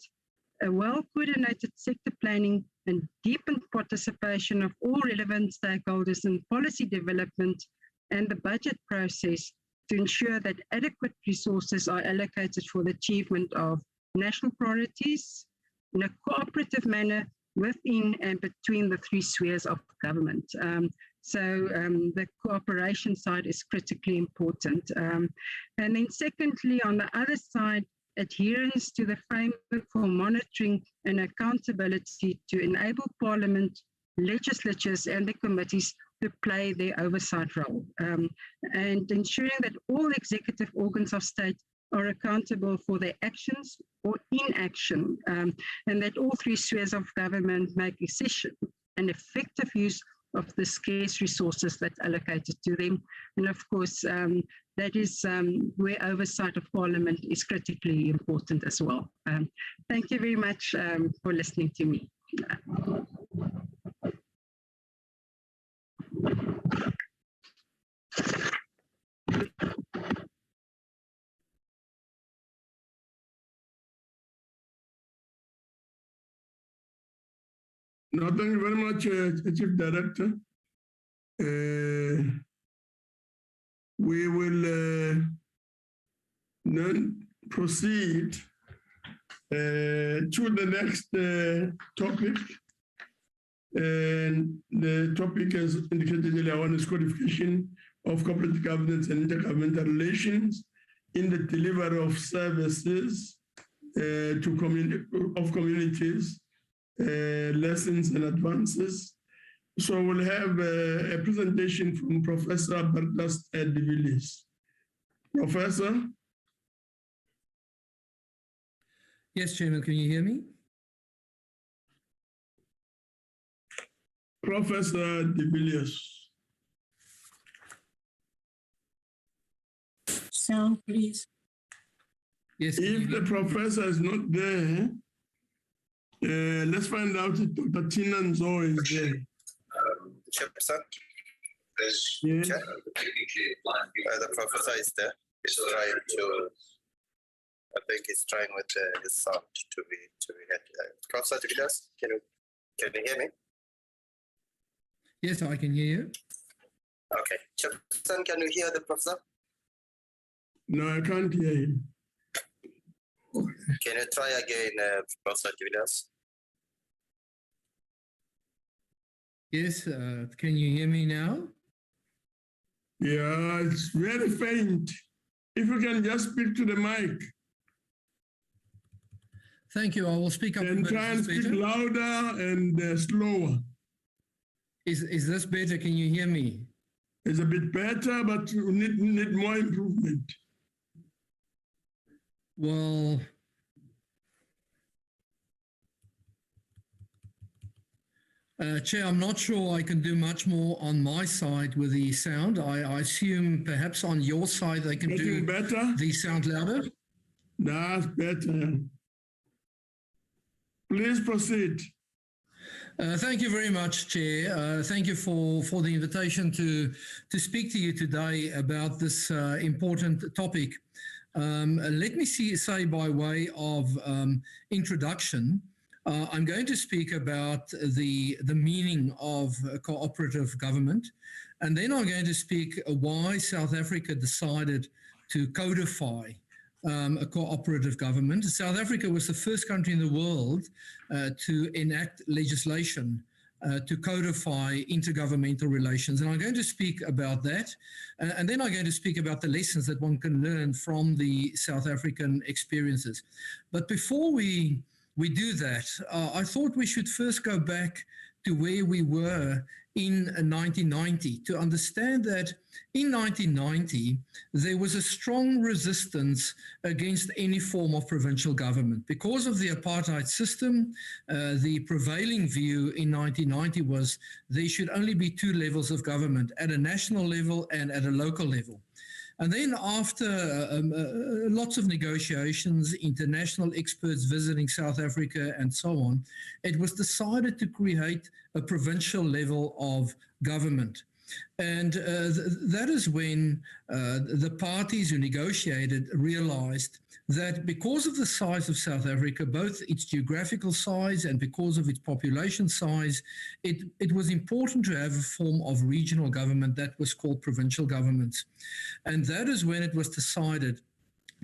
a well-coordinated sector planning and deepened participation of all relevant stakeholders in policy development and the budget process to ensure that adequate resources are allocated for the achievement of national priorities in a cooperative manner within and between the three spheres of government. The cooperation side is critically important. And then secondly, on the other side, adherence to the framework for monitoring and accountability to enable Parliament, legislatures and the committees to play their oversight role, and ensuring that all executive organs of state are accountable for their actions or inaction, and that all three spheres of government make efficient and effective use of the scarce resources that's allocated to them. And of course, that is where oversight of Parliament is critically important as well. Thank you very much for listening to me. No, thank you very much, Chief Director. We will then proceed to the next topic. And the topic, as indicated earlier on, is codification of corporate governance and intergovernmental relations in the delivery of services to communities, lessons and advances. So we'll have a presentation from Professor Bertas de Villiers. Professor? Yes, Chairman, can you hear me? Professor de Villiers. Sound, please. Yes. If the professor is not there, let's find out if Dr. Tina Nzo is there. Chairperson, Yes. the professor is there. He's trying to, I think he's trying with his sound to be heard. Professor de Villiers, can you hear me? Yes, I can hear you. Okay. Chairperson, can you hear the professor? No, I can't hear him. Can you try again, Professor de Villiers? Yes, can you hear me now? Yeah, it's very faint. If you can just speak to the mic Thank you. I will speak up a and bit. try and Is this speak better? louder and slower. Is this better? Can you hear me? It's a bit better, but you need more improvement. Well, Chair, I'm not sure I can do much more on my side with the sound. I assume perhaps on your side they can Getting do better? the sound louder. That's better. Please proceed. Thank you very much, Chair. Thank you for the invitation to speak to you today about this important topic. Let me say by way of introduction, I'm going to speak about the meaning of cooperative government, and then I'm going to speak why South Africa decided to codify a cooperative government. South Africa was the first country in the world to enact legislation to codify intergovernmental relations. And I'm going to speak about that. And then I'm going to speak about the lessons that one can learn from the South African experiences. But before we do that, I thought we should first go back to where we were in 1990 to understand that in 1990, there was a strong resistance against any form of provincial government. Because of the apartheid system, the prevailing view in 1990 was there should only be two levels of government, at a national level and at a local level. And then after lots of negotiations, international experts visiting South Africa and so on, it was decided to create a provincial level of government. And that is when the parties who negotiated realized that because of the size of South Africa, both its geographical size and because of its population size, it was important to have a form of regional government that was called provincial governments. And that is when it was decided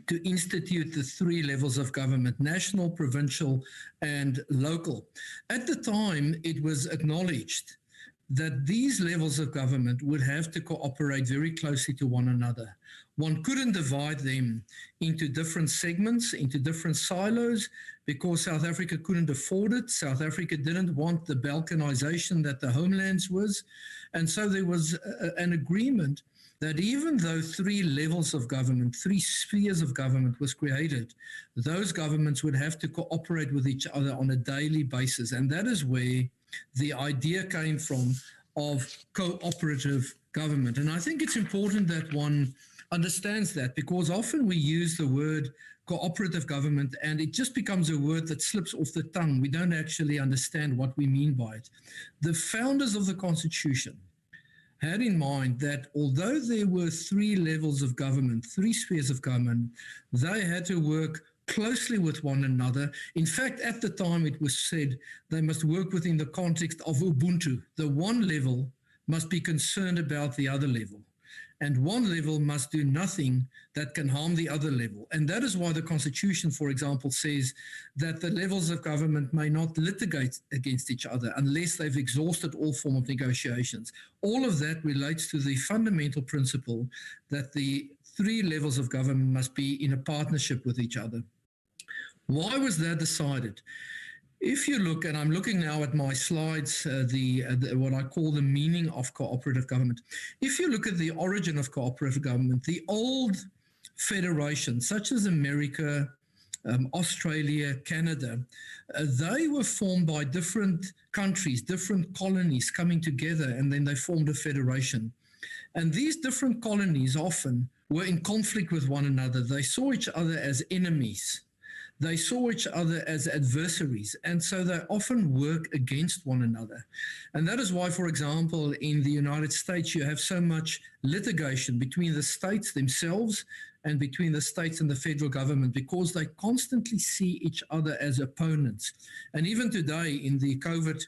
to institute the three levels of government: national, provincial, and local. At the time, it was acknowledged that these levels of government would have to cooperate very closely to one another. One couldn't divide them into different segments, into different silos, because South Africa couldn't afford it. South Africa didn't want the balkanization that the homelands was. And so there was an agreement that even though three levels of government, three spheres of government was created, those governments would have to cooperate with each other on a daily basis. And that is where the idea came from of cooperative government. And I think it's important that one understands that, because often we use the word cooperative government and it just becomes a word that slips off the tongue. We don't actually understand what we mean by it. The founders of the Constitution had in mind that although there were three levels of government, three spheres of government, they had to work closely with one another. In fact, at the time it was said they must work within the context of Ubuntu. The one level must be concerned about the other level, and one level must do nothing that can harm the other level. And that is why the Constitution, for example, says that the levels of government may not litigate against each other unless they've exhausted all form of negotiations. All of that relates to the fundamental principle that the three levels of government must be in a partnership with each other. Why was that decided? If you look, and I'm looking now at my slides, what I call the meaning of cooperative government. If you look at the origin of cooperative government, the old federations, such as America, Australia, Canada, they were formed by different countries, different colonies coming together, and then they formed a federation. And these different colonies often were in conflict with one another. They saw each other as enemies. They saw each other as adversaries, and so they often work against one another. And that is why, for example, in the United States, you have so much litigation between the states themselves and between the states and the federal government, because they constantly see each other as opponents. And even today, in the COVID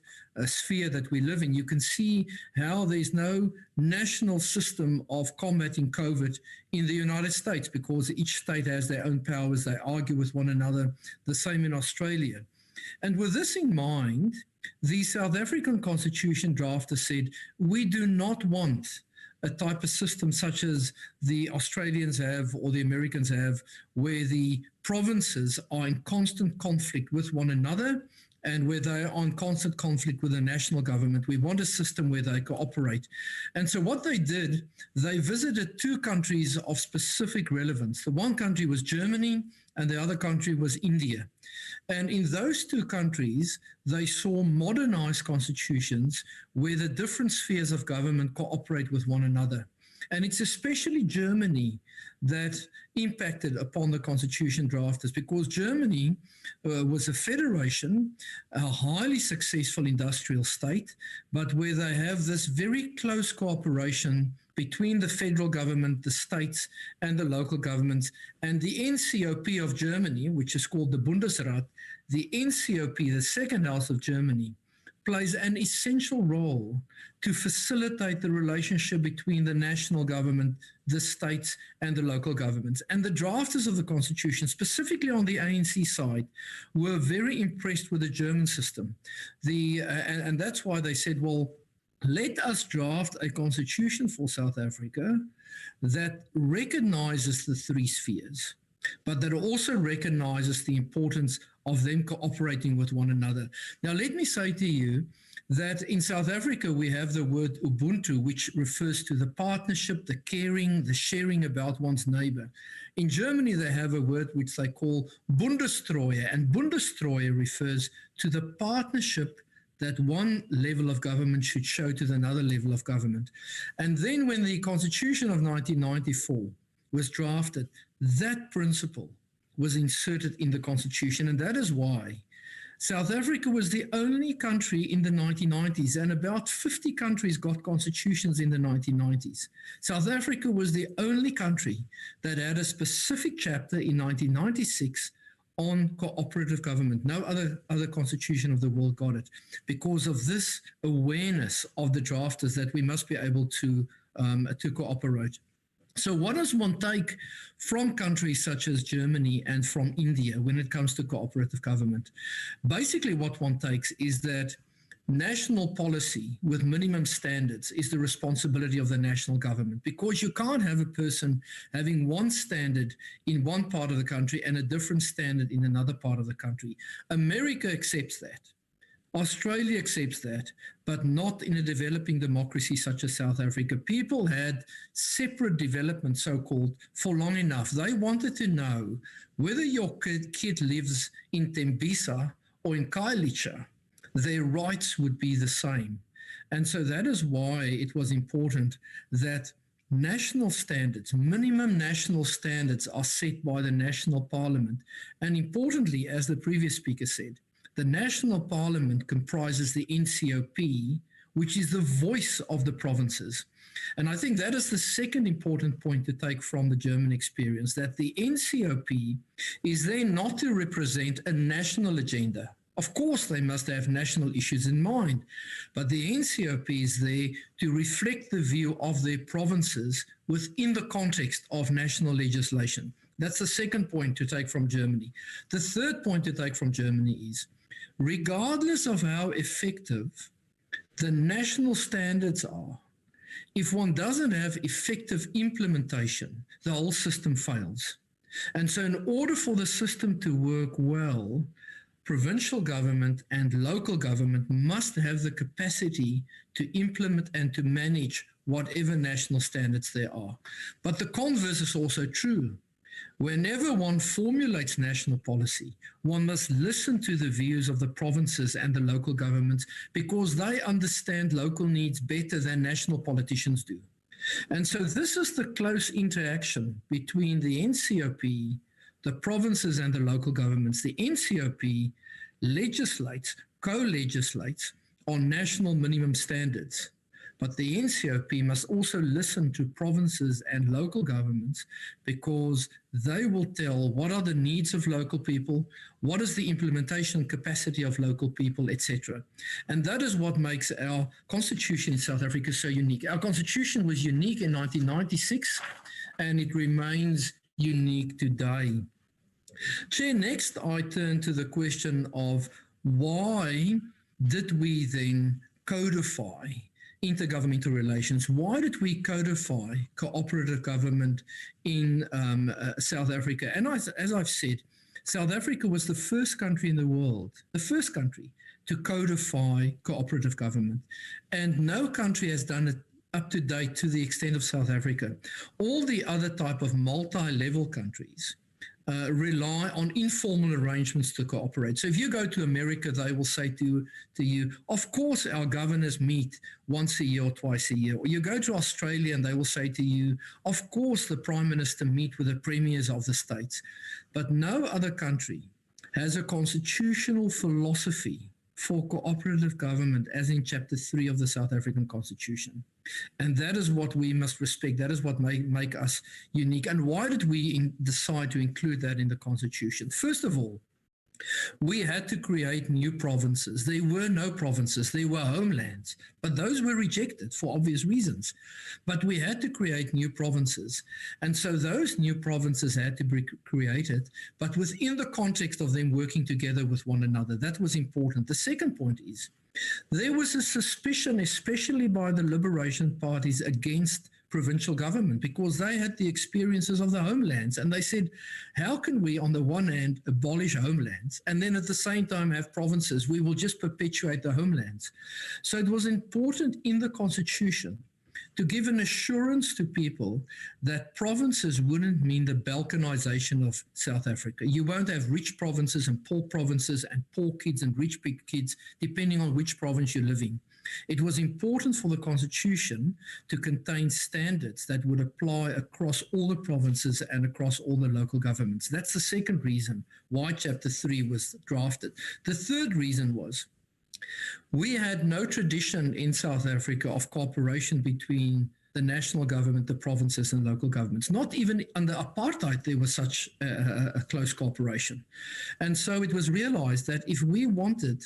sphere that we live in, you can see how there's no national system of combating COVID in the United States, because each state has their own powers. They argue with one another. The same in Australia. And with this in mind, the South African Constitution drafter said, we do not want a type of system such as the Australians have or the Americans have, where the provinces are in constant conflict with one another and where they are in constant conflict with the national government. We want a system where they cooperate. And so what they did, they visited two countries of specific relevance. The one country was Germany and the other country was India. And in those two countries, they saw modernized constitutions where the different spheres of government cooperate with one another. And it's especially Germany that impacted upon the constitution drafters, because Germany was a federation, a highly successful industrial state, but where they have this very close cooperation between the federal government, the states, and the local governments. And the Ncop of Germany, which is called the Bundesrat, the Ncop, the second house of Germany, plays an essential role to facilitate the relationship between the national government, the states, and the local governments. And the drafters of the Constitution, specifically on the ANC side, were very impressed with the German system. And that's why they said, well, let us draft a constitution for South Africa that recognizes the three spheres, but that also recognizes the importance of them cooperating with one another. Now, let me say to you that in South Africa, we have the word Ubuntu, which refers to the partnership, the caring, the sharing about one's neighbor. In Germany, they have a word which they call Bundestreue, and Bundestreue refers to the partnership that one level of government should show to another level of government. And then when the Constitution of 1994 was drafted, that principle was inserted in the Constitution. And that is why South Africa was the only country in the 1990s, and about 50 countries got constitutions in the 1990s. South Africa was the only country that had a specific chapter in 1996 on cooperative government. No other constitution of the world got it, because of this awareness of the drafters that we must be able to cooperate. So what does one take from countries such as Germany and from India when it comes to cooperative government? Basically, what one takes is that national policy with minimum standards is the responsibility of the national government, because you can't have a person having one standard in one part of the country and a different standard in another part of the country. America accepts that. Australia accepts that, but not in a developing democracy such as South Africa. People had separate development, so-called, for long enough. They wanted to know whether your kid lives in Tembisa or in Khayelitsha, their rights would be the same. And so that is why it was important that national standards, minimum national standards, are set by the national parliament. And importantly, as the previous speaker said, the national parliament comprises the Ncop, which is the voice of the provinces. And I think that is the second important point to take from the German experience, that the Ncop is there not to represent a national agenda. Of course, they must have national issues in mind, but the Ncop is there to reflect the view of their provinces within the context of national legislation. That's the second point to take from Germany. The third point to take from Germany is, regardless of how effective the national standards are, if one doesn't have effective implementation, the whole system fails. And so in order for the system to work well, provincial government and local government must have the capacity to implement and to manage whatever national standards there are. But the converse is also true. Whenever one formulates national policy, one must listen to the views of the provinces and the local governments, because they understand local needs better than national politicians do. And so this is the close interaction between the Ncop, the provinces and the local governments. The Ncop legislates, co-legislates on national minimum standards. But the Ncop must also listen to provinces and local governments, because they will tell what are the needs of local people, what is the implementation capacity of local people, etc. And that is what makes our constitution in South Africa so unique. Our constitution was unique in 1996, and it remains unique today. Chair, next I turn to the question of why did we then codify intergovernmental relations? Why did we codify cooperative government in South Africa? And as I've said, South Africa was the first country in the world, the first country to codify cooperative government. And no country has done it up to date to the extent of South Africa. All the other type of multi-level countries rely on informal arrangements to cooperate. So if you go to America, they will say to you, of course, our governors meet once a year or twice a year. Or you go to Australia and they will say to you, of course, the Prime Minister meet with the premiers of the states. But no other country has a constitutional philosophy for cooperative government as in Chapter 3 of the South African Constitution. And that is what we must respect. That is what make us unique. And why did we decide to include that in the Constitution? First of all, we had to create new provinces. There were no provinces, there were homelands, but those were rejected for obvious reasons. But we had to create new provinces. And so those new provinces had to be created, but within the context of them working together with one another. That was important. The second point is, there was a suspicion, especially by the liberation parties, against provincial government, because they had the experiences of the homelands. And they said, how can we on the one hand abolish homelands and then at the same time have provinces? We will just perpetuate the homelands. So it was important in the Constitution to give an assurance to people that provinces wouldn't mean the balkanization of South Africa. You won't have rich provinces and poor kids and rich big kids, depending on which province you live in. It was important for the Constitution to contain standards that would apply across all the provinces and across all the local governments. That's the second reason why Chapter 3 was drafted. The third reason was we had no tradition in South Africa of cooperation between the national government, the provinces and local governments. Not even under apartheid there was such a close cooperation. And so it was realized that if we wanted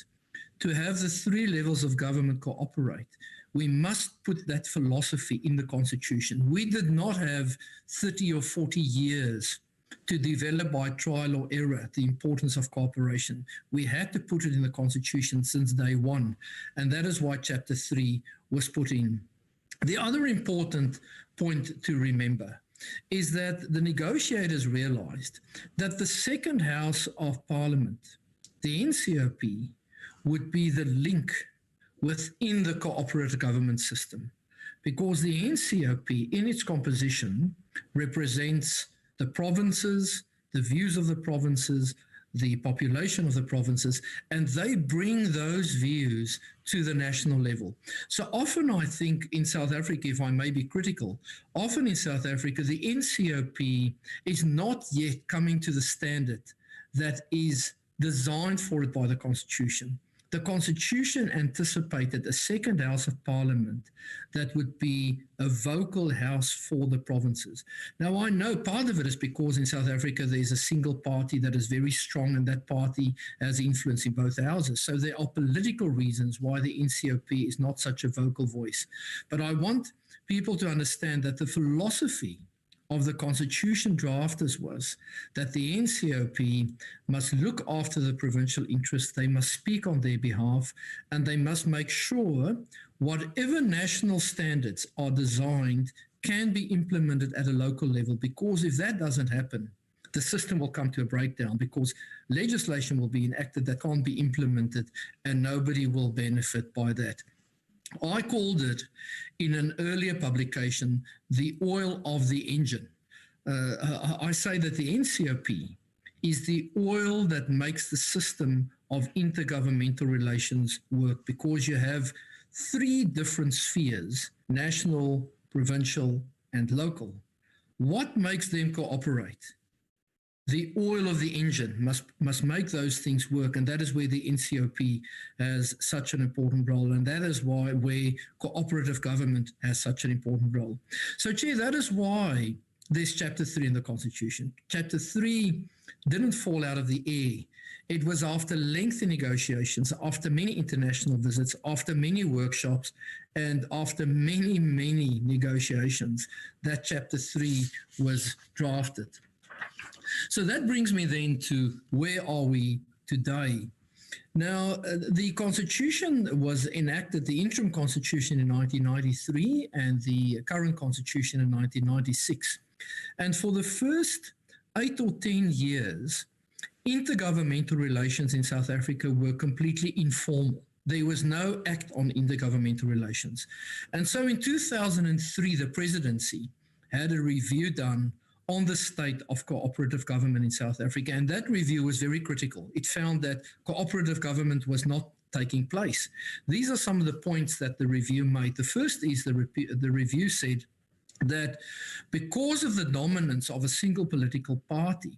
to have the three levels of government cooperate, we must put that philosophy in the Constitution. We did not have 30 or 40 years to develop by trial or error the importance of cooperation. We had to put it in the Constitution since day one, and that is why Chapter 3 was put in. The other important point to remember is that the negotiators realized that the second house of Parliament, the Ncrp, would be the link within the cooperative government system, because the Ncrp in its composition represents the provinces, the views of the provinces, the population of the provinces, and they bring those views to the national level. So often I think in South Africa, if I may be critical, often in South Africa, the Ncrp is not yet coming to the standard that is designed for it by the Constitution. The Constitution anticipated a second house of Parliament that would be a vocal house for the provinces. Now, I know part of it is because in South Africa there's a single party that is very strong, and that party has influence in both houses. So there are political reasons why the Ncrp is not such a vocal voice. But I want people to understand that the philosophy of the Constitution drafters was that the Ncrp must look after the provincial interests, they must speak on their behalf, and they must make sure whatever national standards are designed can be implemented at a local level, because if that doesn't happen, the system will come to a breakdown, because legislation will be enacted that can't be implemented and nobody will benefit by that. I called it, in an earlier publication, the oil of the engine. I say that the Ncrp is the oil that makes the system of intergovernmental relations work, because you have three different spheres: national, provincial, and local. What makes them cooperate? The oil of the engine must make those things work, and that is where the Ncrp has such an important role, and that is why where cooperative government has such an important role. So, Chair, that is why there's Chapter 3 in the Constitution. Chapter 3 didn't fall out of the air. It was after lengthy negotiations, after many international visits, after many workshops, and after many, many negotiations that Chapter 3 was drafted. So that brings me then to where are we today? Now, the Constitution was enacted, the interim Constitution in 1993 and the current Constitution in 1996. And for the first 8 or 10 years, intergovernmental relations in South Africa were completely informal. There was no act on intergovernmental relations. And so in 2003, the presidency had a review done on the state of cooperative government in South Africa, and that review was very critical. It found that cooperative government was not taking place. These are some of the points that the review made. The first is the review said that because of the dominance of a single political party,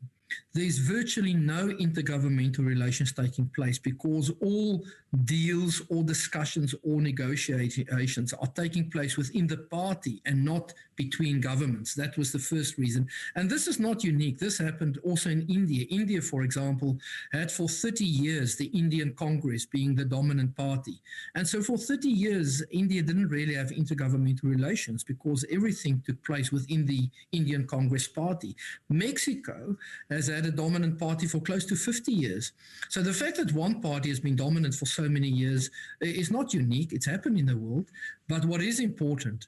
there's virtually no intergovernmental relations taking place, because all deals or discussions or negotiations are taking place within the party and not between governments. That was the first reason. And this is not unique. This happened also in India. India, for example, had for 30 years the Indian Congress being the dominant party. And so for 30 years, India didn't really have intergovernmental relations because everything took place within the Indian Congress party. Mexico has had a dominant party for close to 50 years. So the fact that one party has been dominant for so many years is not unique. It's happened in the world. But what is important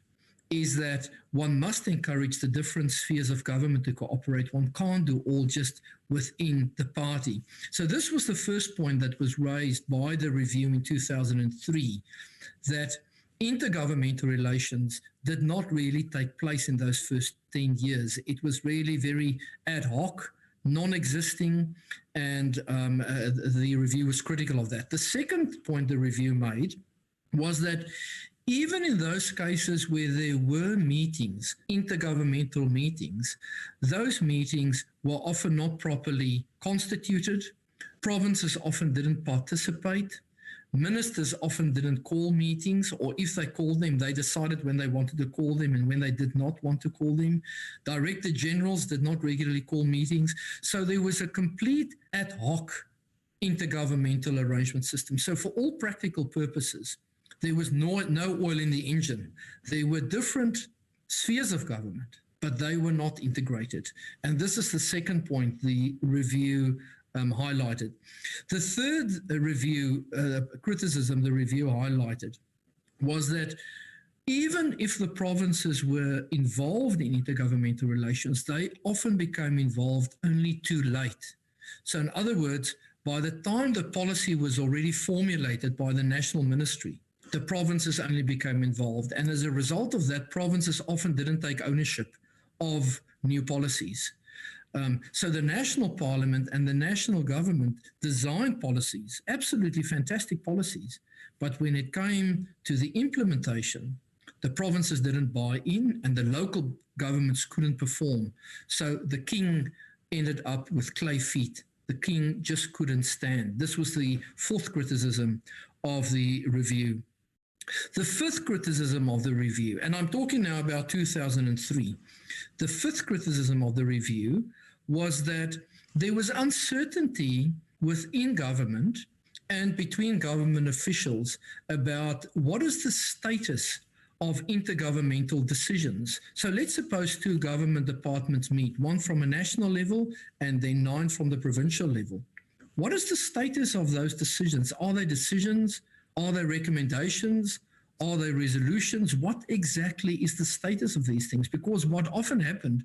is that one must encourage the different spheres of government to cooperate. One can't do all just within the party. So this was the first point that was raised by the review in 2003, that intergovernmental relations did not really take place in those first 10 years. It was really very ad hoc, non-existing, and the review was critical of that. The second point the review made was that even in those cases where there were meetings, intergovernmental meetings, those meetings were often not properly constituted. Provinces often didn't participate. Ministers often didn't call meetings, or if they called them, they decided when they wanted to call them and when they did not want to call them. Director generals did not regularly call meetings. So there was a complete ad hoc intergovernmental arrangement system. So for all practical purposes, there was no oil in the engine. There were different spheres of government, but they were not integrated. And this is the second point the review highlighted. The third criticism the review highlighted was that even if the provinces were involved in intergovernmental relations, they often became involved only too late. So in other words, by the time the policy was already formulated by the national ministry, the provinces only became involved. And as a result of that, provinces often didn't take ownership of new policies. So the national parliament and the national government designed policies, absolutely fantastic policies, but when it came to the implementation, the provinces didn't buy in and the local governments couldn't perform. So the king ended up with clay feet. The king just couldn't stand. This was the fourth criticism of the review. The fifth criticism of the review, and I'm talking now about 2003, the fifth criticism of the review was that there was uncertainty within government and between government officials about what is the status of intergovernmental decisions. So let's suppose two government departments meet, one from a national level and then 9 from the provincial level. What is the status of those decisions? Are they decisions? Are they recommendations? Are they resolutions? What exactly is the status of these things? Because what often happened,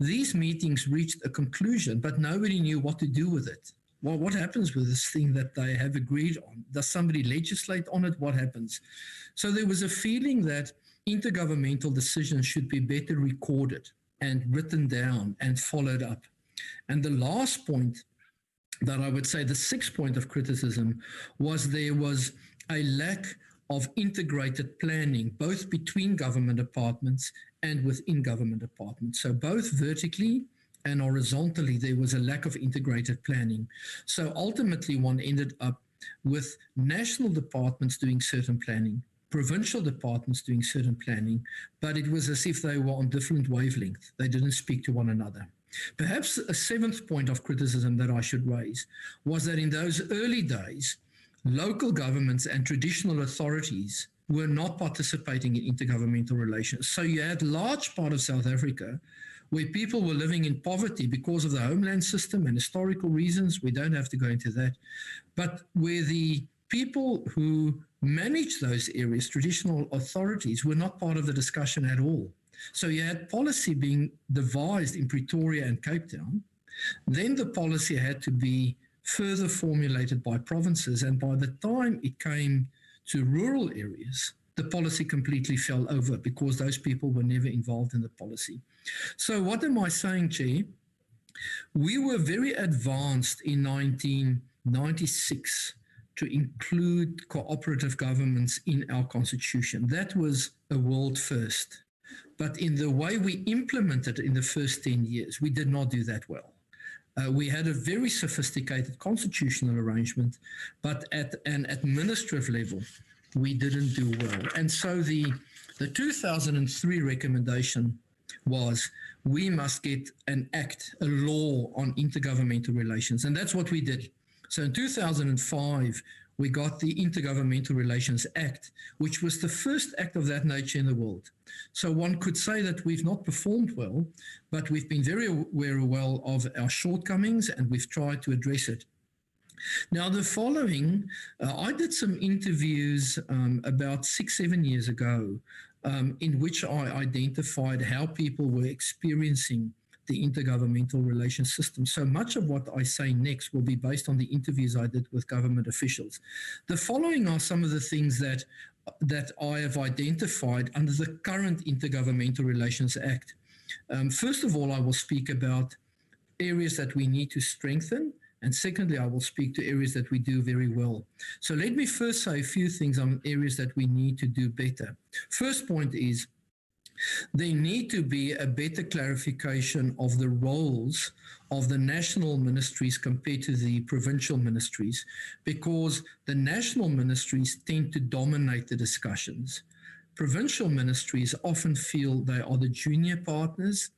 these meetings reached a conclusion, but nobody knew what to do with it. Well, what happens with this thing that they have agreed on? Does somebody legislate on it? What happens? So there was a feeling that intergovernmental decisions should be better recorded and written down and followed up. And the last point that I would say, the sixth point of criticism, was there was a lack of integrated planning, both between government departments and within government departments. So both vertically and horizontally, there was a lack of integrated planning. So ultimately, one ended up with national departments doing certain planning, provincial departments doing certain planning, but it was as if they were on different wavelengths. They didn't speak to one another. Perhaps a seventh point of criticism that I should raise was that in those early days, local governments and traditional authorities were not participating in intergovernmental relations. So you had a large part of South Africa where people were living in poverty because of the homeland system and historical reasons. We don't have to go into that. But where the people who managed those areas, traditional authorities, were not part of the discussion at all. So you had policy being devised in Pretoria and Cape Town. Then the policy had to be further formulated by provinces. And by the time it came to rural areas, the policy completely fell over because those people were never involved in the policy. So what am I saying, Chair? We were very advanced in 1996 to include cooperative governments in our constitution. That was a world first. But in the way we implemented in the first 10 years, we did not do that well. We had a very sophisticated constitutional arrangement, but at an administrative level, we didn't do well. And so the 2003 recommendation was we must get an act, a law on intergovernmental relations. And that's what we did. So in 2005, we got the Intergovernmental Relations Act, which was the first act of that nature in the world. So one could say that we've not performed well, but we've been very aware well of our shortcomings and we've tried to address it. Now, the following, I did some interviews about 6-7 years ago in which I identified how people were experiencing the intergovernmental relations system. So much of what I say next will be based on the interviews I did with government officials. The following are some of the things that I have identified under the current Intergovernmental Relations Act. First of all, I will speak about areas that we need to strengthen And secondly, I will speak to areas that we do very well. So let me first say a few things on areas that we need to do better. First point is there need to be a better clarification of the roles of the national ministries compared to the provincial ministries, because the national ministries tend to dominate the discussions. Provincial ministries often feel they are the junior partners.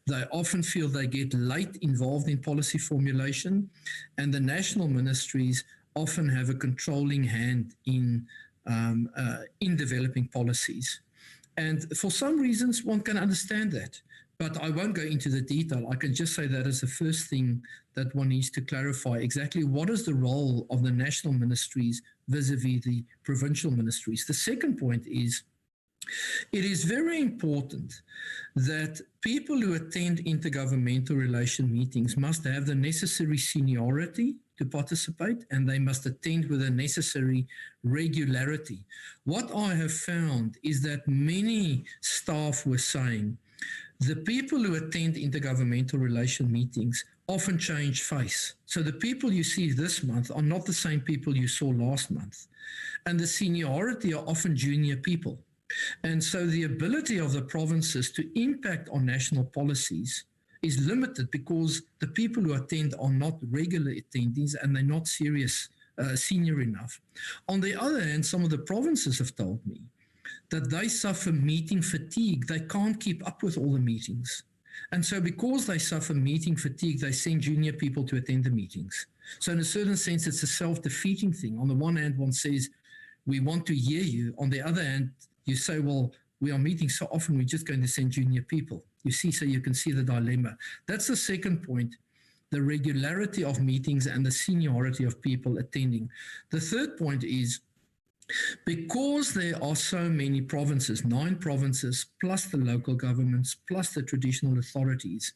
They often feel they get late involved in policy formulation, and the national ministries often have a controlling hand in developing policies. And for some reasons, one can understand that, but I won't go into the detail. I can just say that is the first thing that one needs to clarify exactly what is the role of the national ministries vis-a-vis the provincial ministries. The second point is, it is very important that people who attend intergovernmental relation meetings must have the necessary seniority to participate, and they must attend with the necessary regularity. What I have found is that many staff were saying the people who attend intergovernmental relation meetings often change face. So the people you see this month are not the same people you saw last month. And the seniority are often junior people. And so the ability of the provinces to impact on national policies is limited because the people who attend are not regular attendees and they're not senior enough. On the other hand, some of the provinces have told me that they suffer meeting fatigue. They can't keep up with all the meetings. And so because they suffer meeting fatigue, they send junior people to attend the meetings. So in a certain sense, it's a self-defeating thing. On the one hand, one says, we want to hear you. On the other hand, you say, well, we are meeting so often, we're just going to send junior people. You see, so you can see the dilemma. That's the second point, the regularity of meetings and the seniority of people attending. The third point is, because there are so many provinces, 9 provinces, plus the local governments, plus the traditional authorities,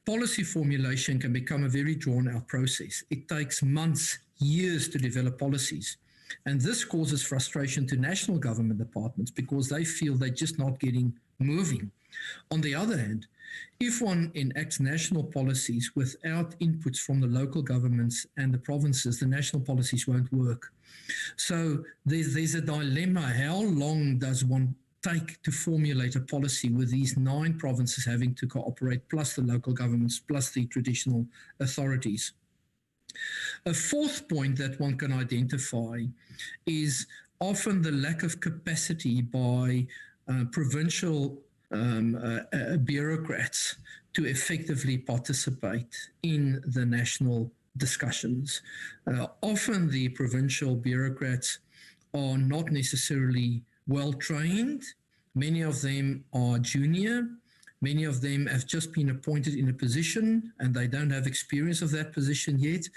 policy formulation can become a very drawn-out process. It takes months, years to develop policies. And this causes frustration to national government departments because they feel they're just not getting moving. On the other hand, if one enacts national policies without inputs from the local governments and the provinces, the national policies won't work. So there's a dilemma. How long does one take to formulate a policy with these 9 provinces having to cooperate, plus the local governments, plus the traditional authorities? A fourth point that one can identify is often the lack of capacity by provincial bureaucrats to effectively participate in the national discussions. Often the provincial bureaucrats are not necessarily well trained. Many of them are junior. Many of them have just been appointed in a position and they don't have experience of that position yet.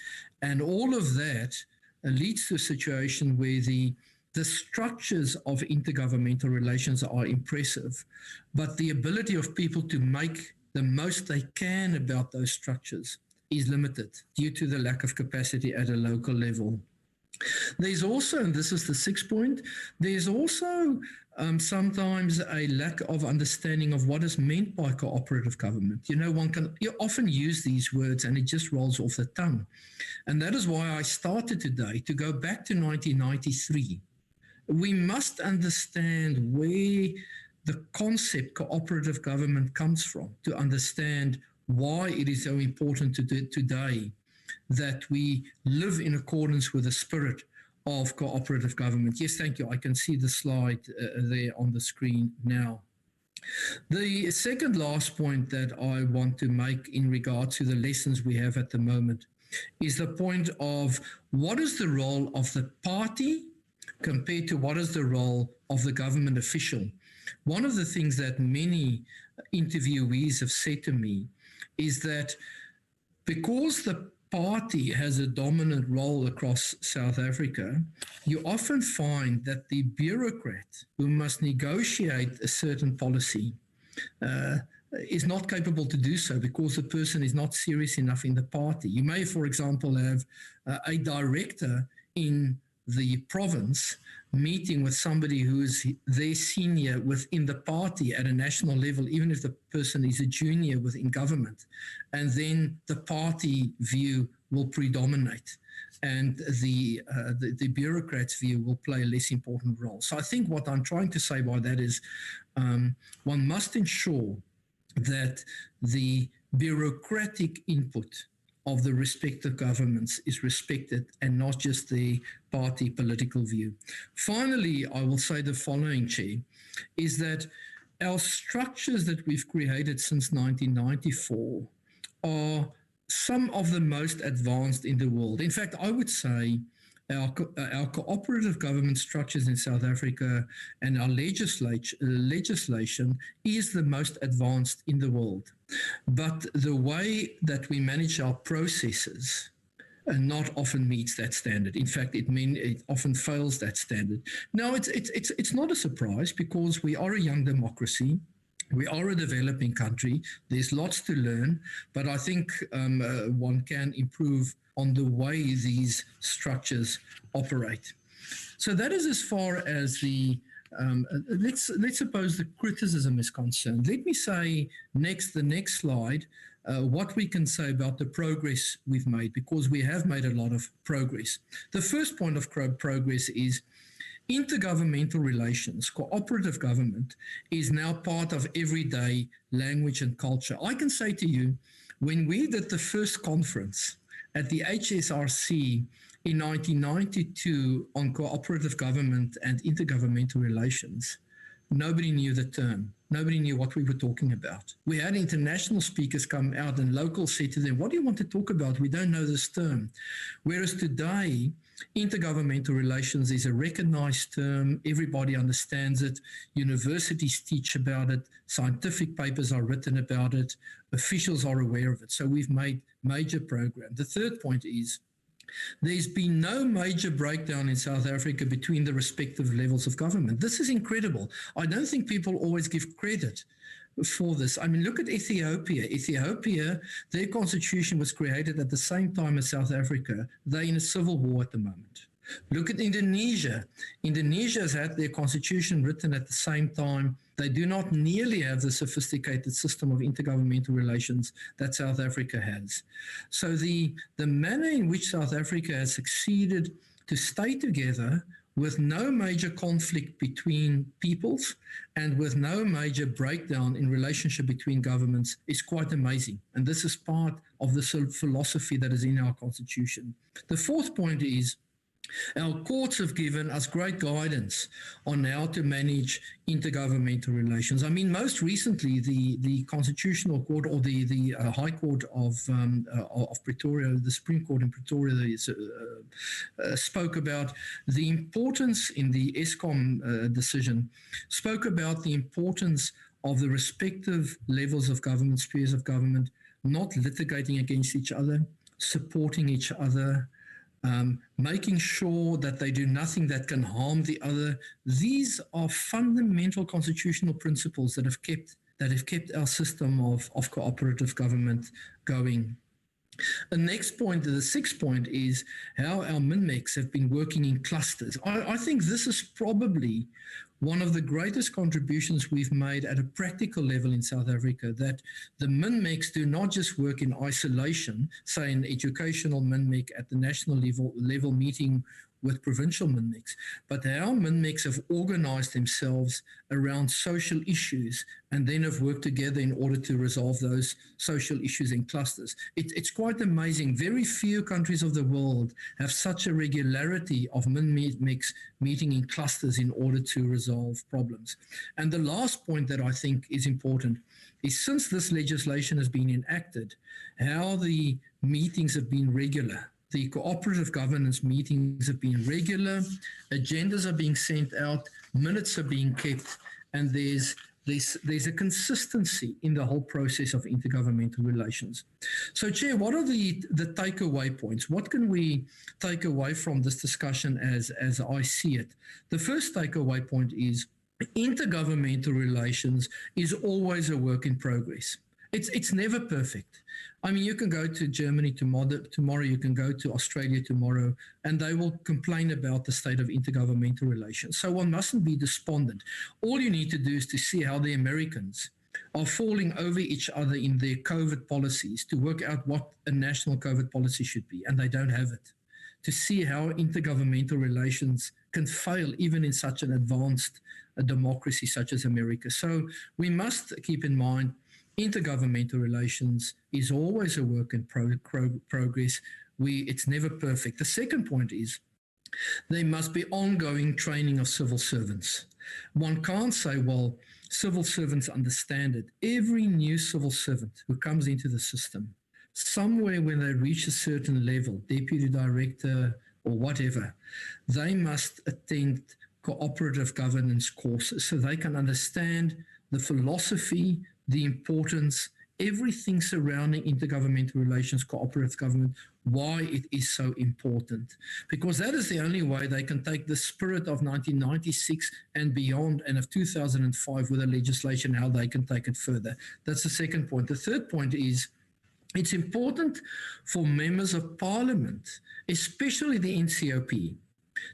And all of that leads to a situation where the structures of intergovernmental relations are impressive, but the ability of people to make the most they can about those structures is limited due to the lack of capacity at a local level. There's also, and this is the 6th point, there's also sometimes a lack of understanding of what is meant by cooperative government. You know, you often use these words and it just rolls off the tongue. And that is why I started today to go back to 1993. We must understand where the concept cooperative government comes from to understand why it is so important today that we live in accordance with the spirit of cooperative government. Yes, thank you. I can see the slide there on the screen now. The second last point that I want to make in regard to the lessons we have at the moment is the point of what is the role of the party compared to what is the role of the government official. One of the things that many interviewees have said to me is that because the party has a dominant role across South Africa, you often find that the bureaucrat who must negotiate a certain policy is not capable to do so because the person is not serious enough in the party. You may, for example, have a director in the province meeting with somebody who is their senior within the party at a national level, even if the person is a junior within government. And then the party view will predominate, and the bureaucrat's view will play a less important role. So I think what I'm trying to say by that is one must ensure that the bureaucratic input of the respective governments is respected and not just the party political view. Finally, I will say the following, Chair, is that our structures that we've created since 1994 are some of the most advanced in the world. In fact, I would say our cooperative government structures in South Africa and our legislation is the most advanced in the world. But the way that we manage our processes not often meets that standard. In fact, it often fails that standard. Now, it's not a surprise because we are a young democracy. We are a developing country. There's lots to learn, but I think one can improve on the way these structures operate. So that is as far as the let's suppose the criticism is concerned. Let me say the next slide, what we can say about the progress we've made, because we have made a lot of progress. The first point of progress is intergovernmental relations. Cooperative government is now part of everyday language and culture. I can say to you, when we did the first conference at the HSRC in 1992 on cooperative government and intergovernmental relations, nobody knew the term. Nobody knew what we were talking about. We had international speakers come out and locals said to them, what do you want to talk about? We don't know this term. Whereas today, intergovernmental relations is a recognized term. Everybody understands it. Universities teach about it. Scientific papers are written about it. Officials are aware of it. So we've made major progress. The third point is there's been no major breakdown in South Africa between the respective levels of government. This is incredible. I don't think people always give credit for this. I mean, look at Ethiopia. Ethiopia, their constitution was created at the same time as South Africa. They're in a civil war at the moment. Look at Indonesia. Indonesia has had their constitution written at the same time. They do not nearly have the sophisticated system of intergovernmental relations that South Africa has. So the manner in which South Africa has succeeded to stay together with no major conflict between peoples and with no major breakdown in relationship between governments is quite amazing. And this is part of the philosophy that is in our constitution. The fourth point is, our courts have given us great guidance on how to manage intergovernmental relations. I mean, most recently, the Constitutional Court or the High Court of Pretoria, the Supreme Court in Pretoria, spoke about the importance in the ESCOM decision, spoke about the importance of the respective levels of government, spheres of government, not litigating against each other, supporting each other, making sure that they do nothing that can harm the other. These are fundamental constitutional principles that have kept our system of cooperative government going. The next point, the sixth point, is how our MINMECs have been working in clusters. I think this is probably one of the greatest contributions we've made at a practical level in South Africa, that the MINMECs do not just work in isolation, say an educational MINMEC at the national level meeting with provincial MINMECs, but our MINMECs have organized themselves around social issues and then have worked together in order to resolve those social issues in clusters. It's quite amazing. Very few countries of the world have such a regularity of MINMECs meeting in clusters in order to resolve problems. And the last point that I think is important is, since this legislation has been enacted, how the meetings have been regular. The cooperative governance meetings have been regular, agendas are being sent out, minutes are being kept, and there's a consistency in the whole process of intergovernmental relations. So, Chair, what are the takeaway points? What can we take away from this discussion as I see it? The first takeaway point is intergovernmental relations is always a work in progress. It's never perfect. I mean, you can go to Germany tomorrow, you can go to Australia tomorrow, and they will complain about the state of intergovernmental relations. So one mustn't be despondent. All you need to do is to see how the Americans are falling over each other in their COVID policies to work out what a national COVID policy should be, and they don't have it. To see how intergovernmental relations can fail even in such an advanced democracy such as America. So we must keep in mind intergovernmental relations is always a work in progress. It's never perfect. The second point is there must be ongoing training of civil servants. One can't say, well, civil servants understand it. Every new civil servant who comes into the system, somewhere when they reach a certain level, deputy director or whatever, they must attend cooperative governance courses so they can understand the philosophy, the importance, everything surrounding intergovernmental relations, cooperative government, why it is so important. Because that is the only way they can take the spirit of 1996 and beyond and of 2005 with the legislation, how they can take it further. That's the second point. The third point is it's important for members of parliament, especially the Ncop,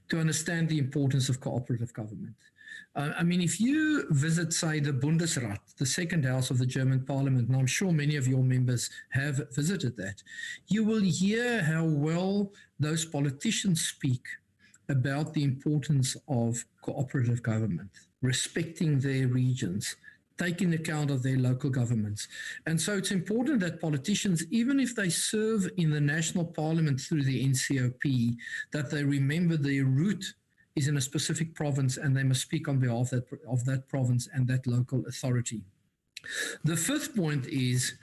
to understand the importance of cooperative government. I mean, if you visit, say, the Bundesrat, the second house of the German parliament, and I'm sure many of your members have visited that, you will hear how well those politicians speak about the importance of cooperative government, respecting their regions, taking account of their local governments. And so it's important that politicians, even if they serve in the national parliament through the Ncop, that they remember their root is in a specific province and they must speak on behalf of that province and that local authority. The fifth point is,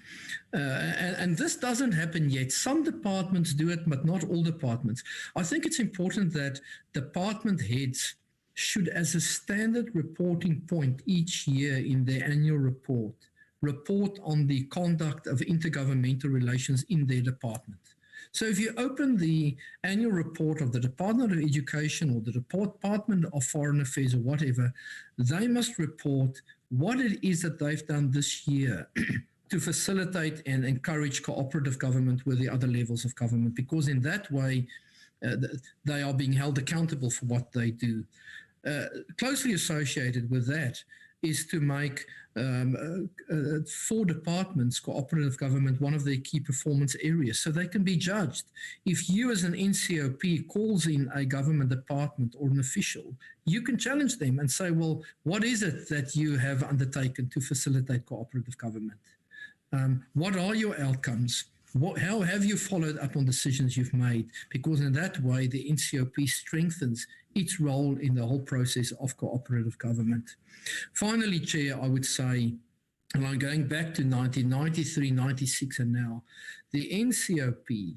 and this doesn't happen yet, some departments do it, but not all departments. I think it's important that department heads should, as a standard reporting point each year in their annual report on the conduct of intergovernmental relations in their department. So if you open the annual report of the Department of Education or the Department of Foreign Affairs or whatever, they must report what it is that they've done this year to facilitate and encourage cooperative government with the other levels of government, because in that way they are being held accountable for what they do. Closely associated with that is to make for departments, cooperative government, one of their key performance areas, so they can be judged. If you as an Ncop calls in a government department or an official, you can challenge them and say, well, what is it that you have undertaken to facilitate cooperative government? What are your outcomes? How have you followed up on decisions you've made? Because in that way, the Ncop strengthens its role in the whole process of cooperative government. Finally, Chair, I would say, and I'm going back to 1993, 96 and now, the Ncop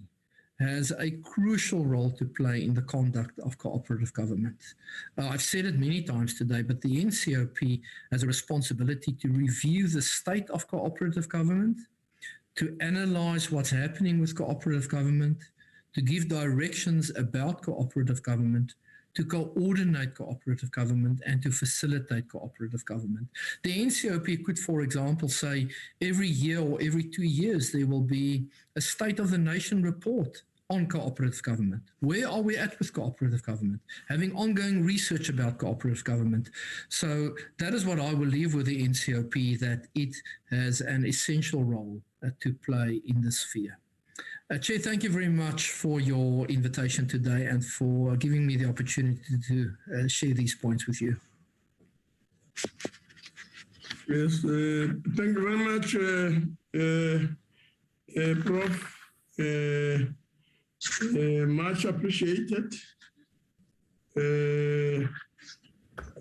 has a crucial role to play in the conduct of cooperative government. I've said it many times today, but the Ncop has a responsibility to review the state of cooperative government, to analyze what's happening with cooperative government, to give directions about cooperative government, to coordinate cooperative government, and to facilitate cooperative government. The Ncop could, for example, say every year or every 2 years there will be a State of the Nation report on cooperative government. Where are we at with cooperative government? Having ongoing research about cooperative government. So that is what I will leave with the Ncop, that it has an essential role to play in this sphere. Chair, thank you very much for your invitation today and for giving me the opportunity to share these points with you. Yes, thank you very much, Prof. Much appreciated.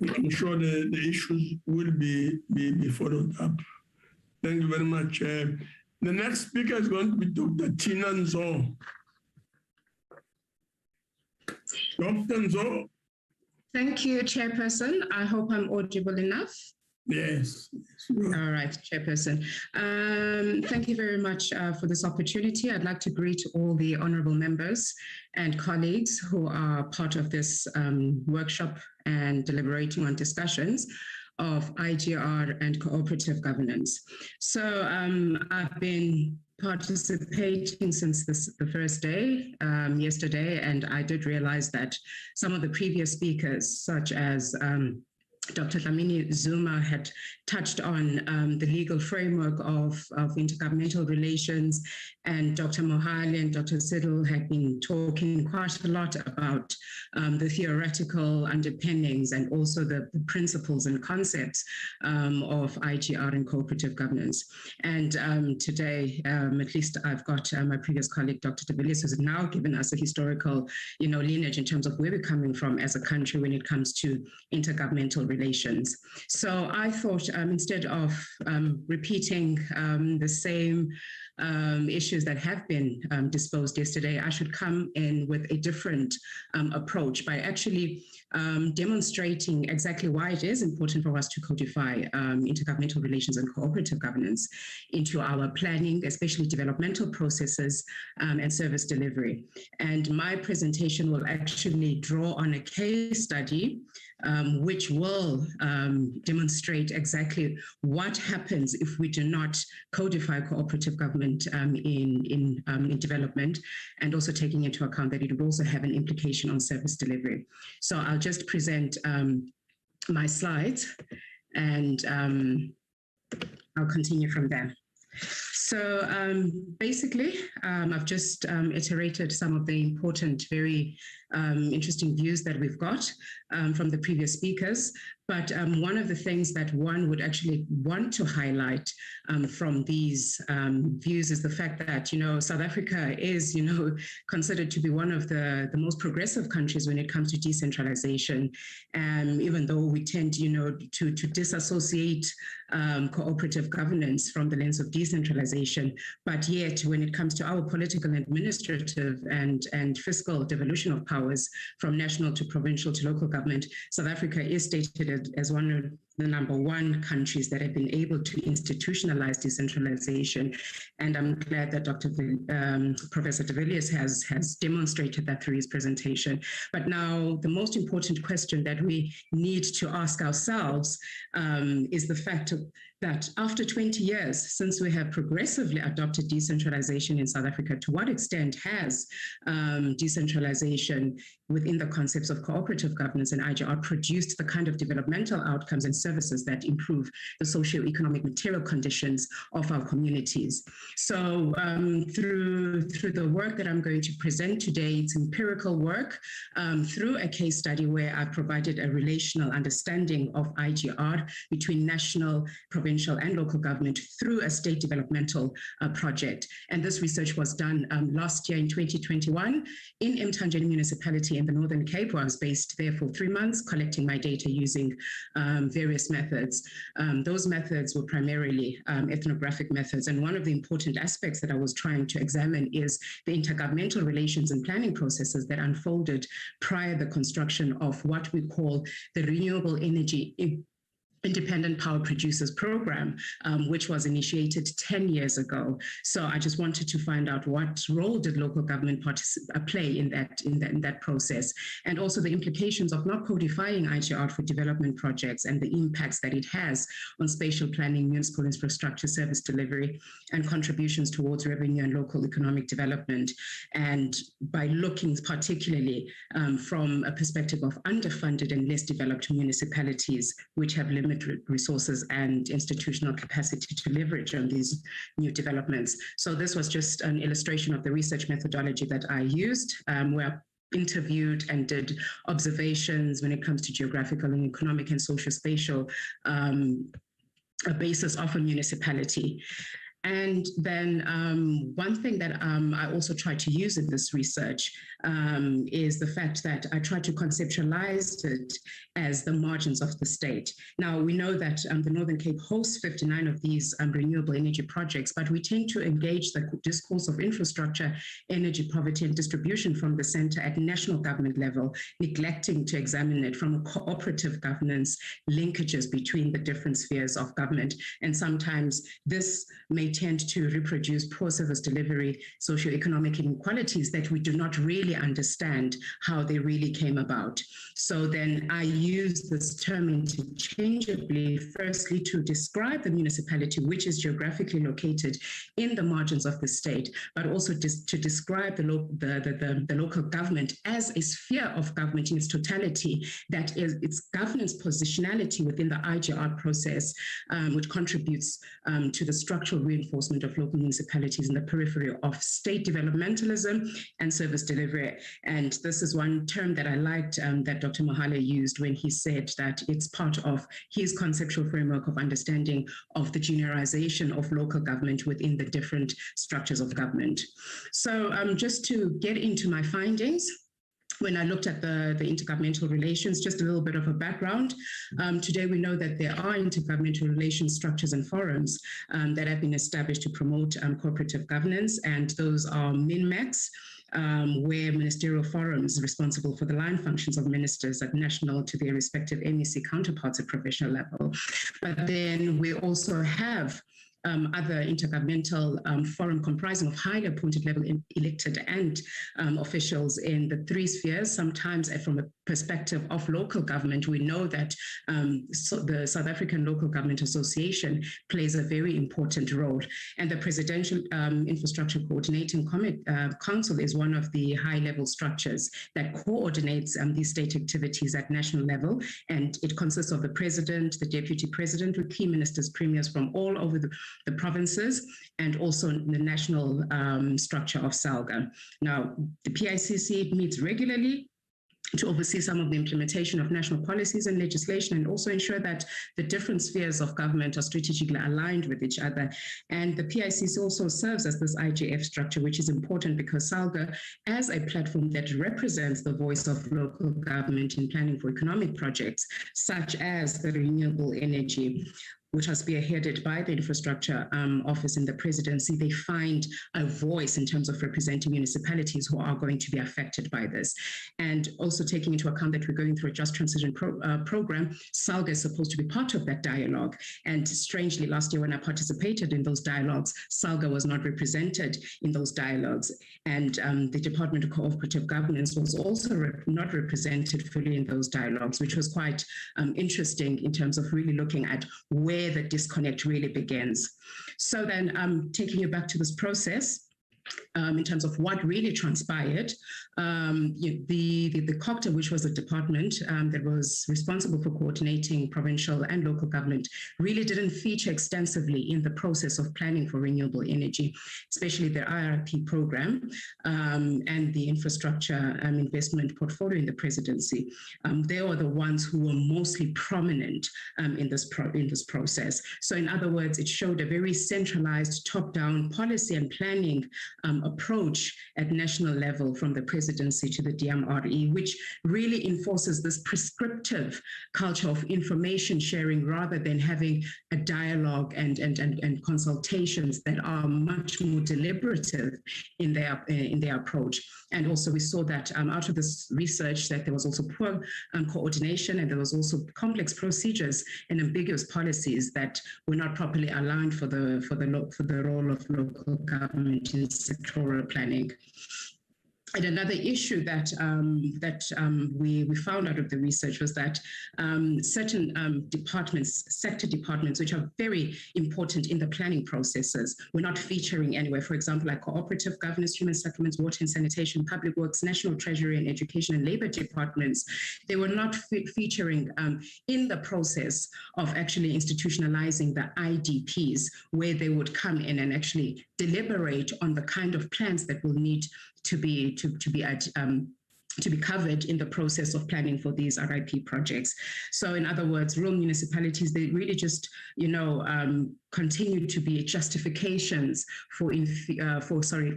I'm sure the issues will be followed up. Thank you very much. The next speaker is going to be Dr. Tina Nzo. Dr. Nzo. Thank you, Chairperson. I hope I'm audible enough. Yes. All right, Chairperson. Thank you very much for this opportunity. I'd like to greet all the honorable members and colleagues who are part of this workshop and deliberating on discussions of IGR and cooperative governance. So I've been participating since the first day, yesterday, and I did realize that some of the previous speakers, such as Dr. Dlamini Zuma had touched on the legal framework of intergovernmental relations, and Dr. Mohale and Dr. Siddle had been talking quite a lot about the theoretical underpinnings and also the principles and concepts of IGR and cooperative governance. And today, at least I've got my previous colleague, Dr. de Villiers, who's now given us a historical, lineage in terms of where we're coming from as a country when it comes to intergovernmental relations. So I thought instead of repeating the same issues that have been disposed yesterday, I should come in with a different approach by actually demonstrating exactly why it is important for us to codify intergovernmental relations and cooperative governance into our planning, especially developmental processes and service delivery. And my presentation will actually draw on a case study which will demonstrate exactly what happens if we do not codify cooperative government in development, and also taking into account that it would also have an implication on service delivery. So I'll just present my slides, and I'll continue from there. So basically, I've just iterated some of the important, very interesting views that we've got from the previous speakers. But one of the things that one would actually want to highlight from these views is the fact that, South Africa is, considered to be one of the most progressive countries when it comes to decentralization. And even though we tend, to disassociate cooperative governance from the lens of decentralization, but yet when it comes to our political, administrative, and fiscal devolution of powers from national to provincial to local government, South Africa is stated as one of the #1 countries that have been able to institutionalize decentralization. And I'm glad that Professor de Villiers has demonstrated that through his presentation. But now the most important question that we need to ask ourselves is the fact that after 20 years since we have progressively adopted decentralization in South Africa, to what extent has decentralization within the concepts of cooperative governance and IGR produced the kind of developmental outcomes and services that improve the socio-economic material conditions of our communities? So through the work that I'm going to present today, it's empirical work through a case study where I provided a relational understanding of IGR between national, provincial, and local government through a state developmental project. And this research was done last year in 2021 in Mthanjeni Municipality in the Northern Cape, where I was based there for 3 months, collecting my data using various methods. Those methods were primarily ethnographic methods. And one of the important aspects that I was trying to examine is the intergovernmental relations and planning processes that unfolded prior to the construction of what we call the Renewable Energy Independent Power Producers Program, which was initiated 10 years ago. So I just wanted to find out what role did local government play in that process, and also the implications of not codifying IGR for development projects and the impacts that it has on spatial planning, municipal infrastructure, service delivery, and contributions towards revenue and local economic development. And by looking particularly from a perspective of underfunded and less developed municipalities, which have limited resources and institutional capacity to leverage on these new developments. So this was just an illustration of the research methodology that I used, where I interviewed and did observations when it comes to geographical and economic and social-spatial a basis of a municipality. And then one thing that I also try to use in this research is the fact that I try to conceptualize it as the margins of the state. Now, we know that the Northern Cape hosts 59 of these renewable energy projects, but we tend to engage the discourse of infrastructure, energy poverty, and distribution from the center at national government level, neglecting to examine it from a cooperative governance linkages between the different spheres of government. And sometimes this may they tend to reproduce poor service delivery, socioeconomic inequalities that we do not really understand how they really came about. So then I use this term interchangeably, firstly to describe the municipality, which is geographically located in the margins of the state, but also to describe the local government as a sphere of government in its totality, that is its governance positionality within the IGR process, which contributes to the structural reinforcement of local municipalities in the periphery of state developmentalism and service delivery. And this is one term that I liked that Dr. Mohale used when he said that it's part of his conceptual framework of understanding of the juniorization of local government within the different structures of government. So just to get into my findings, when I looked at the intergovernmental relations, just a little bit of a background. Today, we know that there are intergovernmental relations structures and forums that have been established to promote cooperative governance, and those are MINMACs, where ministerial forums responsible for the line functions of ministers at national to their respective MEC counterparts at provincial level. But then we also have other intergovernmental forum comprising of highly appointed level elected and officials in the three spheres. Sometimes from a perspective of local government, we know that the South African Local Government Association plays a very important role. And the Presidential Infrastructure Coordinating Council is one of the high-level structures that coordinates these state activities at national level. And it consists of the president, the deputy president, with key ministers, premiers from all over the provinces, and also the national structure of SALGA. Now, the PICC meets regularly to oversee some of the implementation of national policies and legislation, and also ensure that the different spheres of government are strategically aligned with each other. And the PICC also serves as this IGF structure, which is important because SALGA, as a platform that represents the voice of local government in planning for economic projects, such as the renewable energy, which are spearheaded by the infrastructure office in the presidency, they find a voice in terms of representing municipalities who are going to be affected by this. And also taking into account that we're going through a just transition program, SALGA is supposed to be part of that dialogue. And strangely, last year when I participated in those dialogues, SALGA was not represented in those dialogues. And the Department of Cooperative Governance was also not represented fully in those dialogues, which was quite interesting in terms of really looking at where the disconnect really begins. So then taking you back to this process, in terms of what really transpired, the COPTA, which was a department that was responsible for coordinating provincial and local government, really didn't feature extensively in the process of planning for renewable energy, especially the Ncrp program and the infrastructure investment portfolio in the presidency. They were the ones who were mostly prominent in this process. So in other words, it showed a very centralized top-down policy and planning approach at national level from the presidency to the DMRE, which really enforces this prescriptive culture of information sharing rather than having a dialogue and consultations that are much more deliberative in their approach. And also we saw that out of this research that there was also poor coordination, and there was also complex procedures and ambiguous policies that were not properly aligned for the role of local government in sectoral planning. And another issue that we found out of the research was that certain departments, sector departments, which are very important in the planning processes, were not featuring anywhere. For example, like cooperative governance, human settlements, water and sanitation, public works, national treasury, and education and labor departments. They were not featuring in the process of actually institutionalizing the IDPs, where they would come in and actually deliberate on the kind of plans that will need to be covered in the process of planning for these RIP projects. So in other words, rural municipalities, they really just, continue to be justifications for reinforcing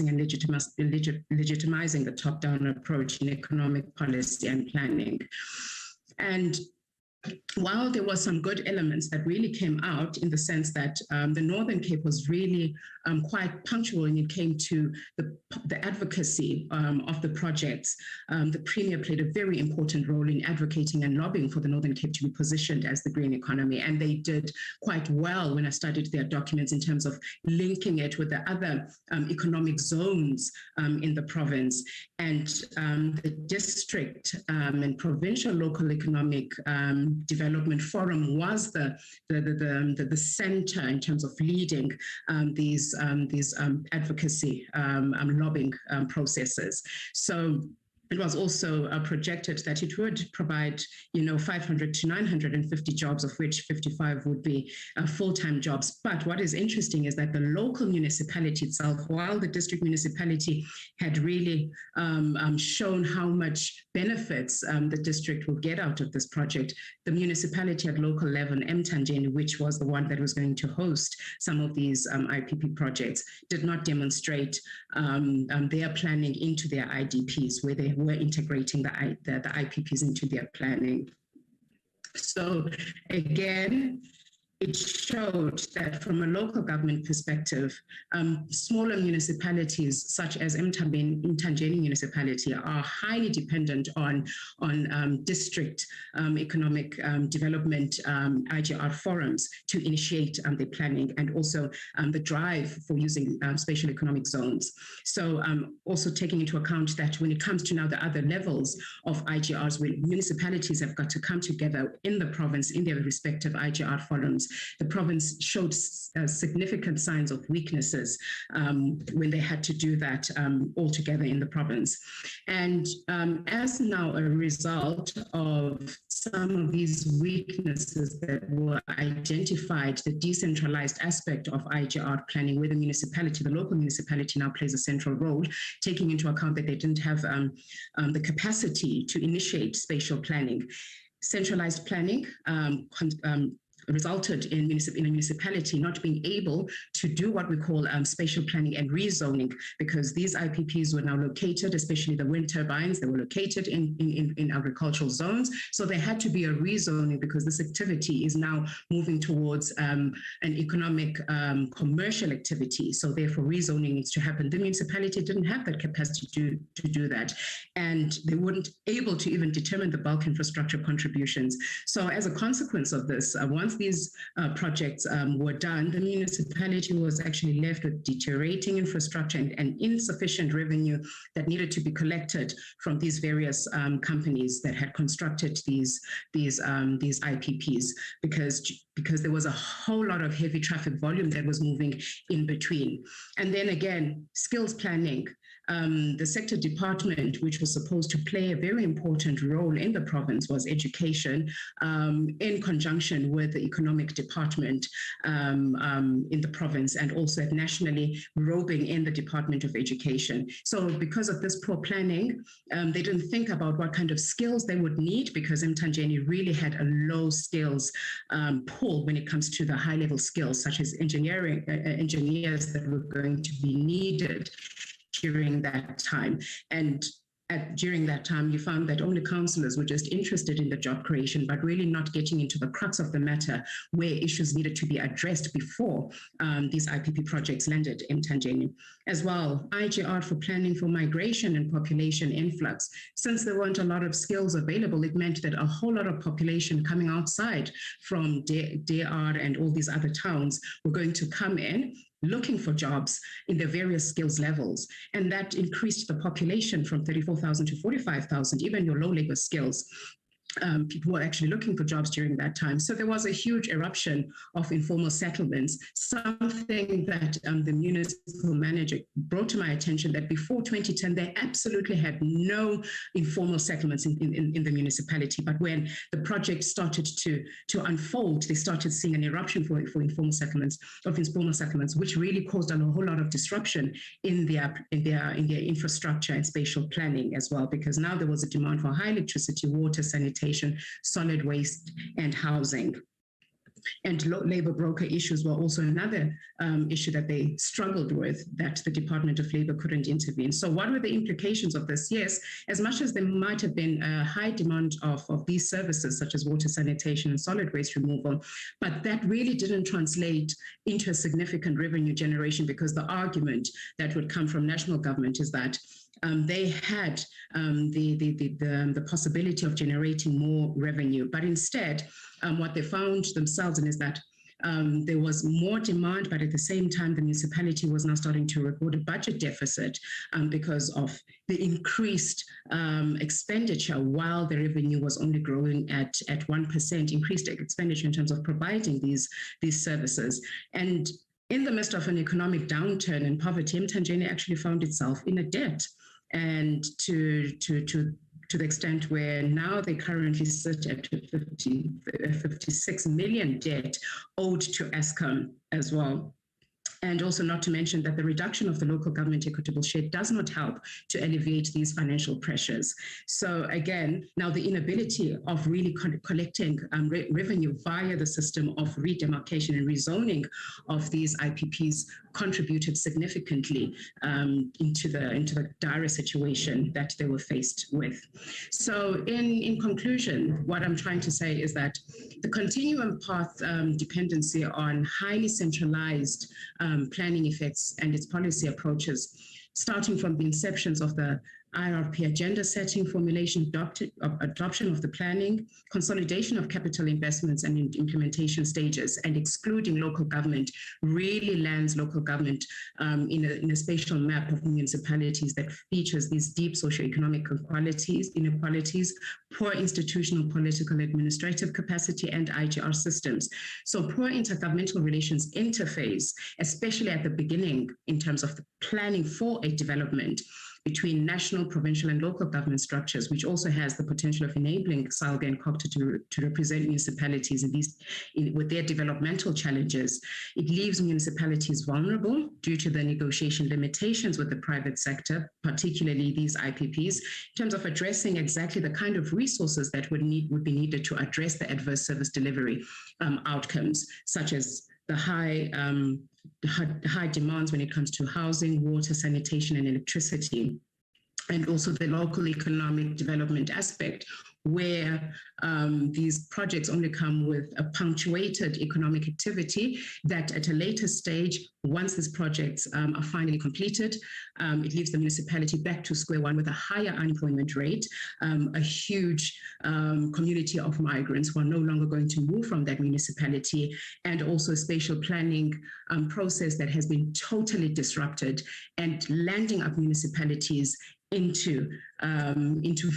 and legitimizing the top-down approach in economic policy and planning. And while there were some good elements that really came out in the sense that the Northern Cape was really quite punctual when it came to the advocacy of the projects. The Premier played a very important role in advocating and lobbying for the Northern Cape to be positioned as the green economy. And they did quite well when I studied their documents in terms of linking it with the other economic zones in the province. And the district and provincial local economic development forum was the center in terms of leading these advocacy lobbying processes. So it was also projected that it would provide, 500 to 950 jobs, of which 55 would be full-time jobs. But what is interesting is that the local municipality itself, while the district municipality had really shown how much benefits the district will get out of this project, the municipality at local level, Mthanjeni, which was the one that was going to host some of these IPP projects, did not demonstrate their planning into their IDPs, where they were integrating the IPPs into their planning. So again, it showed that from a local government perspective, smaller municipalities such as Mthanjeni municipality are highly dependent on district economic development IGR forums to initiate the planning and also the drive for using spatial economic zones. So also taking into account that when it comes to now the other levels of IGRs, where municipalities have got to come together in the province in their respective IGR forums, the province showed significant signs of weaknesses when they had to do that all together in the province. And as now a result of some of these weaknesses that were identified, the decentralized aspect of IGR planning, where the municipality, the local municipality now plays a central role, taking into account that they didn't have the capacity to initiate spatial planning. Centralized planning resulted in a municipality not being able to do what we call spatial planning and rezoning, because these IPPs were now located, especially the wind turbines, they were located in agricultural zones. So there had to be a rezoning because this activity is now moving towards an economic commercial activity. So therefore rezoning needs to happen. The municipality didn't have that capacity to do that. And they weren't able to even determine the bulk infrastructure contributions. So as a consequence of this, once these projects were done, the municipality was actually left with deteriorating infrastructure and insufficient revenue that needed to be collected from these various companies that had constructed these IPPs, because there was a whole lot of heavy traffic volume that was moving in between. And then again, skills planning. The sector department, which was supposed to play a very important role in the province, was education, in conjunction with the economic department in the province, and also nationally roping in the Department of Education. So because of this poor planning, they didn't think about what kind of skills they would need, because Mthanjeni really had a low skills pool when it comes to the high level skills, such as engineers that were going to be needed during that time. And during that time, you found that only councillors were just interested in the job creation, but really not getting into the crux of the matter, where issues needed to be addressed before these IPP projects landed in Mthanjeni. As well, IGR for planning for migration and population influx. Since there weren't a lot of skills available, it meant that a whole lot of population coming outside from DR and all these other towns were going to come in, looking for jobs in the various skills levels. And that increased the population from 34,000 to 45,000, even your low labor skills. People were actually looking for jobs during that time. So there was a huge eruption of informal settlements, something that the municipal manager brought to my attention, that before 2010, they absolutely had no informal settlements in the municipality. But when the project started to unfold, they started seeing an eruption for informal settlements, which really caused a whole lot of disruption in their infrastructure and spatial planning as well, because now there was a demand for high electricity, water, sanitation, solid waste, and housing. And labor broker issues were also another issue that they struggled with, that the Department of Labor couldn't intervene. So what were the implications of this? Yes, as much as there might have been a high demand of these services, such as water sanitation and solid waste removal, but that really didn't translate into a significant revenue generation, because the argument that would come from national government is that they had the possibility of generating more revenue. But instead, what they found themselves in is that there was more demand, but at the same time, the municipality was now starting to record a budget deficit because of the increased expenditure, while the revenue was only growing at 1%, increased expenditure in terms of providing these services. And in the midst of an economic downturn and poverty, Mthanjeni actually found itself in a debt, and to the extent where now they currently sit at 56 million debt owed to Eskom as well. And also not to mention that the reduction of the local government equitable share does not help to alleviate these financial pressures. So again, now the inability of really collecting revenue via the system of redemarcation and rezoning of these IPPs contributed significantly into the dire situation that they were faced with. So in conclusion, what I'm trying to say is that the continuum path dependency on highly centralized planning effects and its policy approaches, starting from the inceptions of the IRP agenda setting, formulation, adoption of the planning, consolidation of capital investments and implementation stages, and excluding local government, really lands local government in a spatial map of municipalities that features these deep socioeconomic inequalities, poor institutional, political, administrative capacity, and IGR systems. So poor intergovernmental relations interface, especially at the beginning in terms of the planning for a development, between national, provincial, and local government structures, which also has the potential of enabling SALGA and Ncop to represent municipalities with their developmental challenges. It leaves municipalities vulnerable due to the negotiation limitations with the private sector, particularly these IPPs, in terms of addressing exactly the kind of resources that would be needed to address the adverse service delivery outcomes, such as the high demands when it comes to housing, water, sanitation, and electricity, and also the local economic development aspect, where these projects only come with a punctuated economic activity that at a later stage, once these projects are finally completed, it leaves the municipality back to square one with a higher unemployment rate, a huge community of migrants who are no longer going to move from that municipality, and also a spatial planning process that has been totally disrupted and landing up municipalities into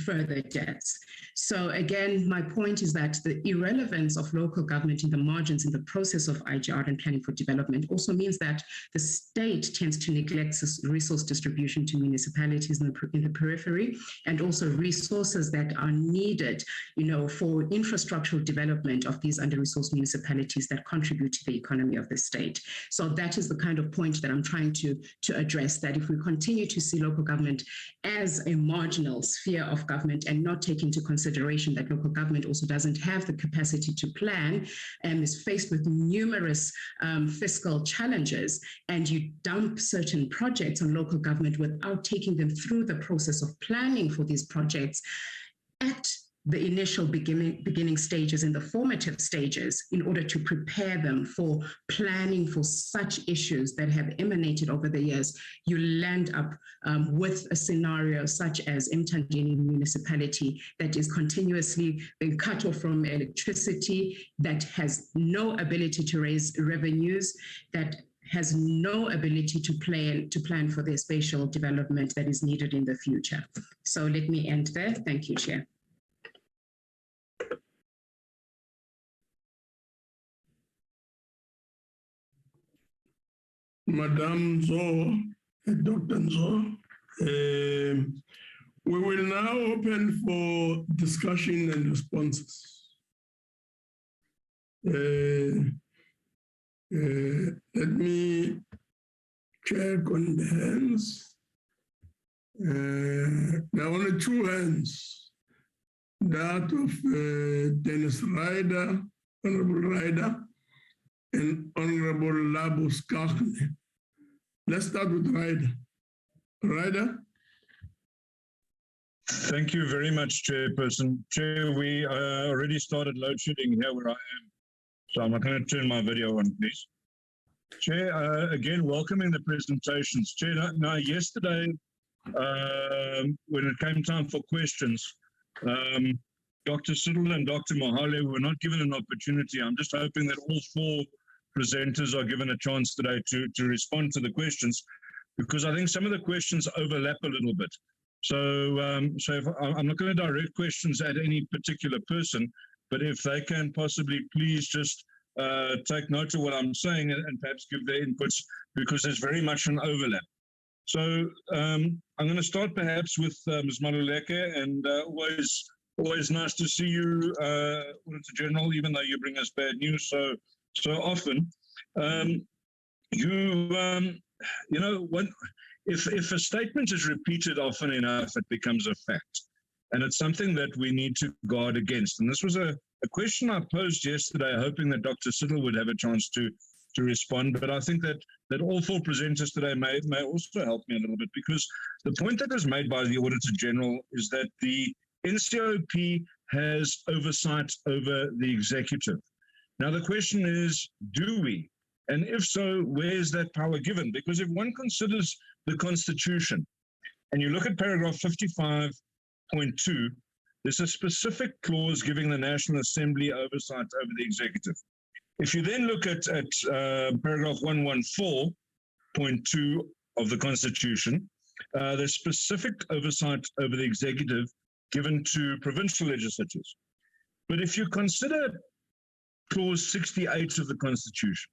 further debts. So again, my point is that the irrelevance of local government in the margins in the process of IGR and planning for development also means that the state tends to neglect resource distribution to municipalities in the periphery, and also resources that are needed, for infrastructural development of these under-resourced municipalities that contribute to the economy of the state. So that is the kind of point that I'm trying to address, that if we continue to see local government as a marginal sphere of government and not take into consideration that local government also doesn't have the capacity to plan and is faced with numerous fiscal challenges, and you dump certain projects on local government without taking them through the process of planning for these projects at the initial beginning stages and the formative stages in order to prepare them for planning for such issues that have emanated over the years, you land up with a scenario such as Mthanjeni municipality that is continuously being cut off from electricity, that has no ability to raise revenues, that has no ability to plan for their spatial development that is needed in the future. So let me end there. Thank you, Chair. Madam Zo, Dr. Zo, we will now open for discussion and responses. Let me check on the hands. There are only two hands, that of Dennis Ryder, Honorable Ryder, and Honorable Labus Kakne. Let's start with Ryder. Ryder? Thank you very much, Chairperson. Chair, we already started load shedding here where I am, so I'm not going to turn my video on, please. Chair, again, welcoming the presentations. Chair, now yesterday, when it came time for questions, Dr. Siddle and Dr. Mohale were not given an opportunity. I'm just hoping that all four presenters are given a chance today to respond to the questions, because I think some of the questions overlap a little bit. So if I'm not going to direct questions at any particular person, but if they can possibly please just take note of what I'm saying and perhaps give their inputs, because there's very much an overlap. So I'm going to start perhaps with Ms. Maluleke, and always nice to see you, Auditor General, even though you bring us bad news so often. You know, if a statement is repeated often enough, it becomes a fact. And it's something that we need to guard against. And this was a question I posed yesterday, hoping that Dr. Siddle would have a chance to respond. But I think that all four presenters today may also help me a little bit, because the point that was made by the Auditor General is that the Ncop has oversight over the executive. Now, the question is, do we? And if so, where is that power given? Because if one considers the Constitution, and you look at paragraph 55.2, there's a specific clause giving the National Assembly oversight over the executive. If you then look at paragraph 114.2 of the Constitution, there's specific oversight over the executive given to provincial legislatures. But if you consider clause 68 of the Constitution,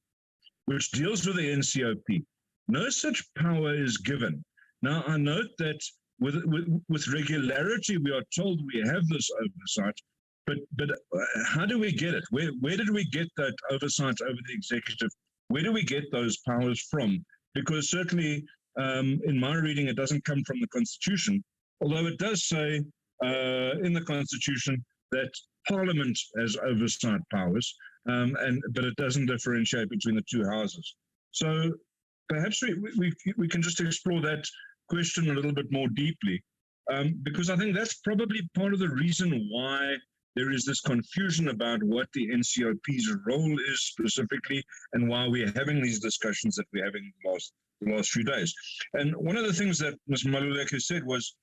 which deals with the Ncop, no such power is given. Now, I note that with regularity, we are told we have this oversight, but how do we get it? Where did we get that oversight over the executive? Where do we get those powers from? Because certainly, in my reading, it doesn't come from the Constitution, although it does say in the Constitution that Parliament has oversight powers, but it doesn't differentiate between the two houses. So perhaps we can just explore that question a little bit more deeply, because I think that's probably part of the reason why there is this confusion about what the Ncop's role is specifically, and why we're having these discussions that we're having the last few days. And one of the things that Ms. Maluleke said was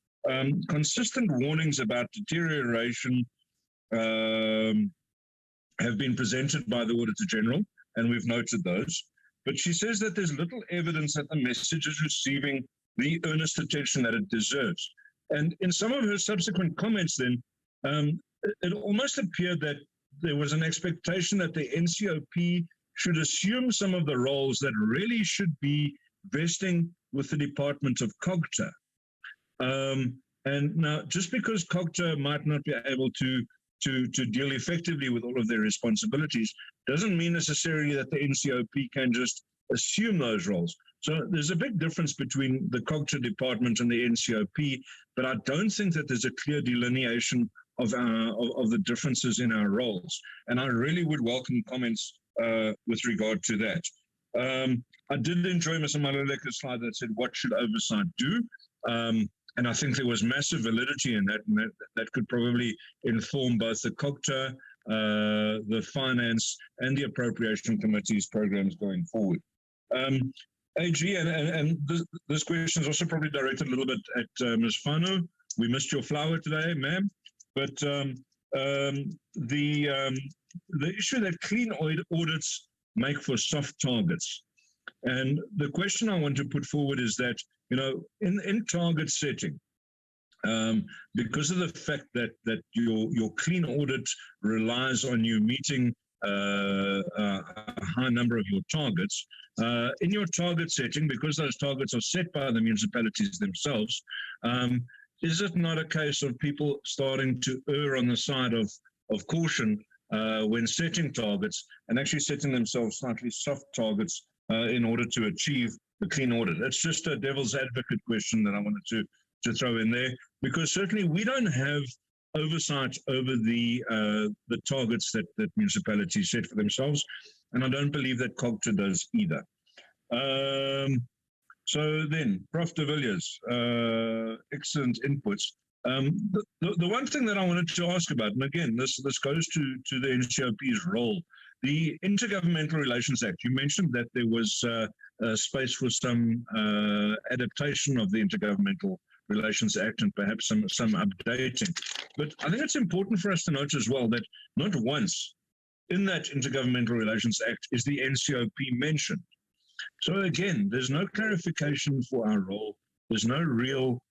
consistent warnings about deterioration have been presented by the Auditor General, and we've noted those. But she says that there's little evidence that the message is receiving the earnest attention that it deserves. And in some of her subsequent comments then, it almost appeared that there was an expectation that the Ncop should assume some of the roles that really should be vesting with the Department of COGTA. And now, just because COGTA might not be able to deal effectively with all of their responsibilities doesn't mean necessarily that the Ncop can just assume those roles. So there's a big difference between the COGTA department and the Ncop, but I don't think that there's a clear delineation of the differences in our roles. And I really would welcome comments with regard to that. I did enjoy Mr. Maluleke's slide that said, what should oversight do? And I think there was massive validity in that, and that could probably inform both the COGTA, the finance, and the appropriation committee's programs going forward. AG, and this question is also probably directed a little bit at Ms. Fano. We missed your flower today, ma'am. But the issue that clean audits make for soft targets. And the question I want to put forward is that, you know, in target setting, because of the fact that your clean audit relies on you meeting a high number of your targets, in your target setting, because those targets are set by the municipalities themselves, is it not a case of people starting to err on the side of caution when setting targets and actually setting themselves slightly soft targets in order to achieve the clean audit? That's just a devil's advocate question that I wanted to throw in there, because certainly we don't have oversight over the targets that municipalities set for themselves. and I don't believe that COGTA does either. So then, Prof. de Villiers, excellent inputs. The one thing that I wanted to ask about, and again, this goes to the Ncop's role, the Intergovernmental Relations Act. You mentioned that there was space for some adaptation of the Intergovernmental Relations Act and perhaps some updating. But I think it's important for us to note as well that not once in that Intergovernmental Relations Act is the Ncop mentioned. So again, there's no clarification for our role. There's no real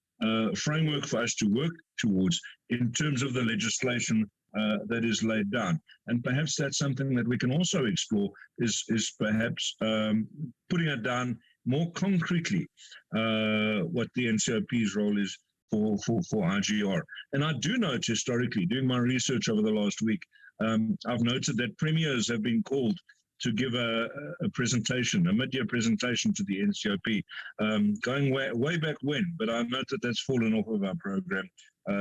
framework for us to work towards in terms of the legislation that is laid down. And perhaps that's something that we can also explore is perhaps putting it down more concretely, what the Ncop's role is for IGR. And I do note historically, doing my research over the last week, I've noted that premiers have been called to give a presentation, a mid-year presentation to the Ncop, going way back when, but I note that that's fallen off of our program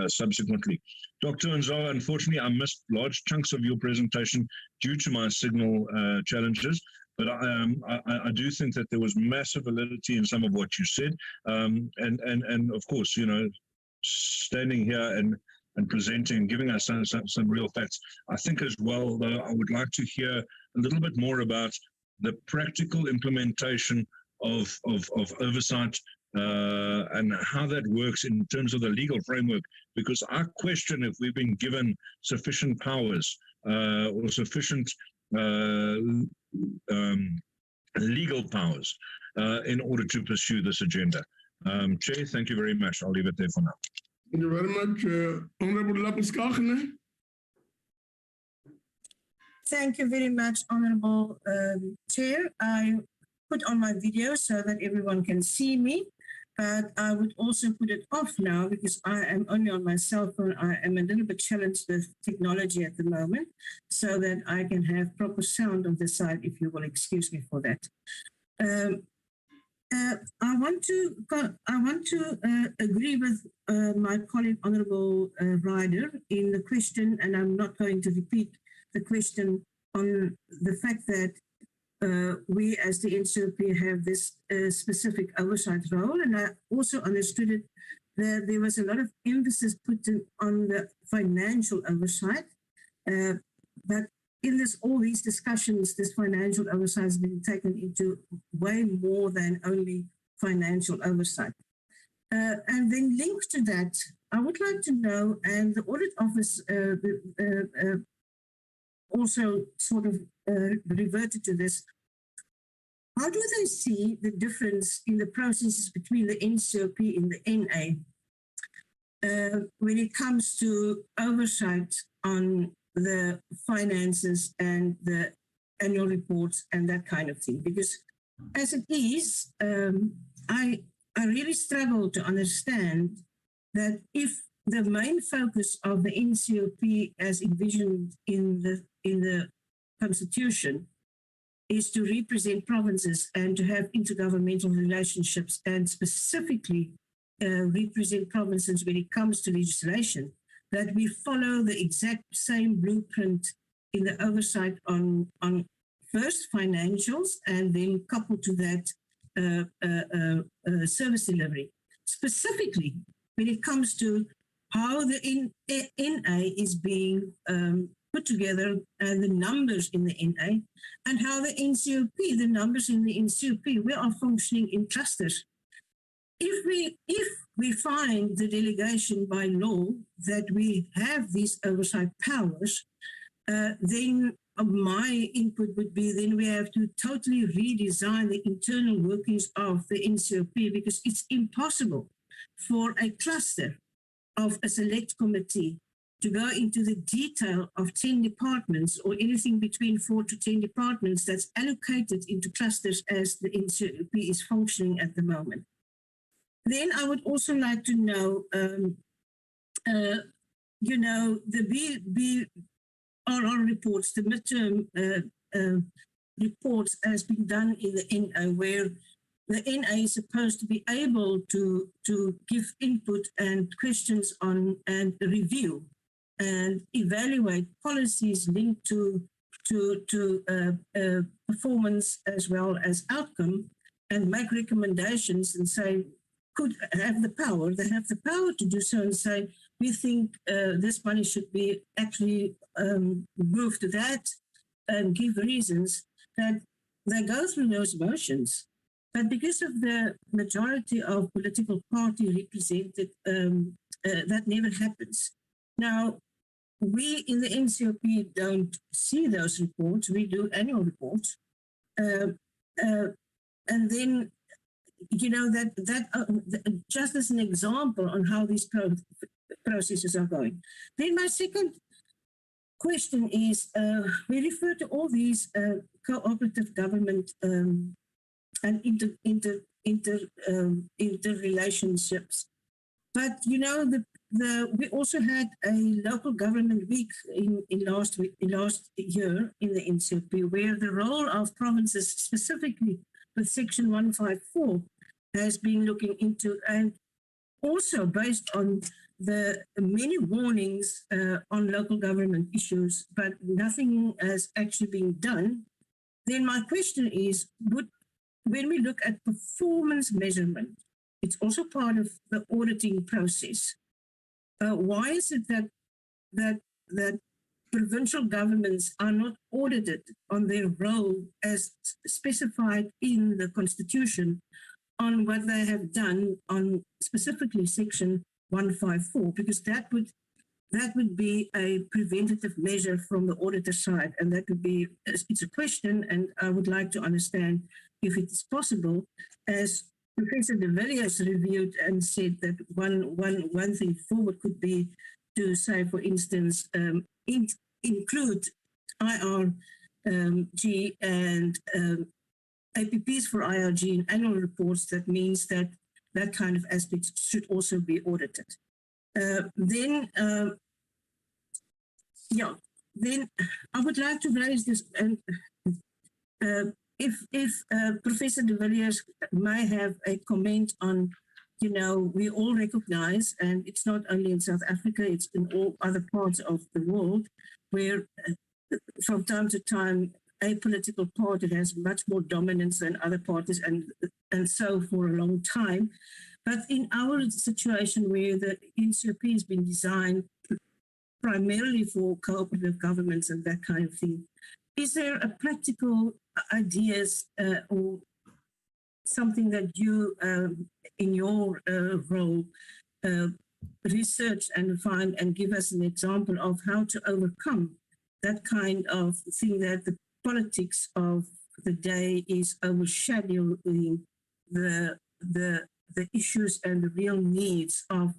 subsequently. Dr. Nzawa, unfortunately, I missed large chunks of your presentation due to my signal challenges, but I do think that there was massive validity in some of what you said, and of course, you know, standing here and presenting, giving us some real facts. I think as well, though, I would like to hear a little bit more about the practical implementation of oversight and how that works in terms of the legal framework, because I question if we've been given sufficient powers or sufficient legal powers in order to pursue this agenda. Chair, thank you very much. I'll leave it there for now. Thank you very much. Honorable Lapus-Kagene. Thank you very much, Honorable Chair. I put on my video so that everyone can see me, but I would also put it off now because I am only on my cell phone. I am a little bit challenged with technology at the moment so that I can have proper sound on the side, if you will excuse me for that. I want to agree with my colleague, Honorable Ryder, in the question, and I'm not going to repeat the question on the fact that we as the Ncop have this specific oversight role, and I also understood it that there was a lot of emphasis put on the financial oversight, but in all these discussions, this financial oversight has been taken into way more than only financial oversight. And then linked to that, I would like to know, and the Audit Office also sort of reverted to this, how do they see the difference in the processes between the Ncop and the NA when it comes to oversight on the finances and the annual reports and that kind of thing? Because as it is, I really struggle to understand that if the main focus of the Ncop as envisioned in the Constitution is to represent provinces and to have intergovernmental relationships and specifically represent provinces when it comes to legislation, that we follow the exact same blueprint in the oversight on first financials and then coupled to that service delivery. Specifically, when it comes to how the NA is being put together and the numbers in the NA, and how the Ncop, the numbers in the Ncop, we are functioning in clusters. If we find the delegation by law that we have these oversight powers, then my input would be then we have to totally redesign the internal workings of the Ncop, because it's impossible for a cluster of a select committee to go into the detail of 10 departments or anything between 4 to 10 departments that's allocated into clusters as the Ncop is functioning at the moment. Then I would also like to know, you know, the BRR reports, the midterm reports has been done in the NA, where the NA is supposed to be able to give input and questions on and review and evaluate policies linked to performance as well as outcome and make recommendations and say, could have the power, they have the power to do so and say, we think this money should be actually moved to that and give reasons that they go through those motions. But because of the majority of political party represented, that never happens. Now, we in the Ncrp don't see those reports. We do annual reports. And then, you know, that just as an example on how these processes are going. Then my second question is, we refer to all these cooperative government and interrelationships. But, you know, we also had a local government week in last year in the Ncrp, where the role of provinces, specifically with Section 154, has been looking into, and also based on the many warnings on local government issues, but nothing has actually been done. Then my question is, when we look at performance measurement, it's also part of the auditing process. Why is it that provincial governments are not audited on their role as specified in the Constitution on what they have done on specifically Section 154? Because that would be a preventative measure from the auditor side, and that would be, it's a question, and I would like to understand if it is possible, as Professor de Villiers reviewed and said that one thing forward could be to say, for instance, include IRG and APPs for IRG in annual reports. That means that that kind of aspect should also be audited. Then I would like to raise this, and if Professor de Villiers may have a comment on, you know, we all recognize, and it's not only in South Africa, it's in all other parts of the world, where from time to time, a political party has much more dominance than other parties, and so for a long time. But in our situation where the Ncrp has been designed primarily for cooperative governments and that kind of thing, is there a practical ideas or something that you, in your role, research and find and give us an example of how to overcome that kind of thing, that the politics of the day is overshadowing the issues and the real needs of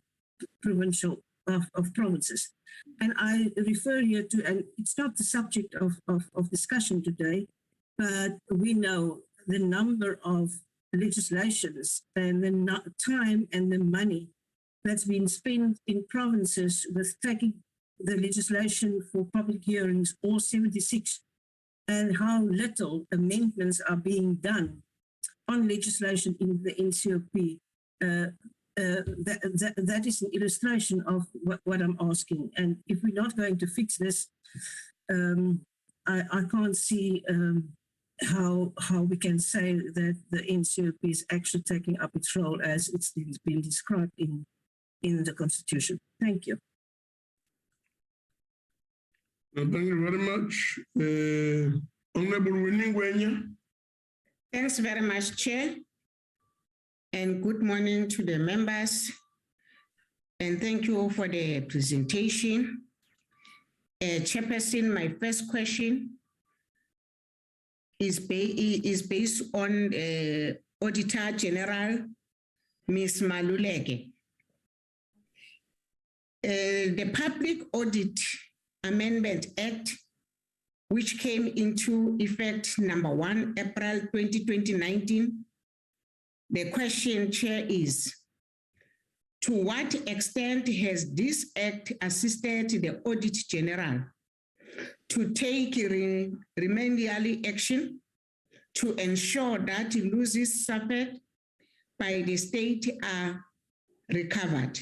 provinces? And I refer here to, and it's not the subject of discussion today, but we know the number of legislations and the time and the money that's been spent in provinces with taking the legislation for public hearings, all 76, and how little amendments are being done on legislation in the Ncrp. That is an illustration of what I'm asking. And if we're not going to fix this, I can't see how we can say that the Ncrp is actually taking up its role as it's been described in the Constitution. Thank you. Thank you very much. Honorable Winnie Wenya. Thanks very much, Chair. And good morning to the members. And thank you for the presentation. Chairperson, my first question is based on Auditor General, Ms. Maluleke. The Public Audit Amendment Act, which came into effect number 1 April 2019. The question, Chair, is, to what extent has this act assisted the Audit General to take remedial action to ensure that losses suffered by the state are recovered?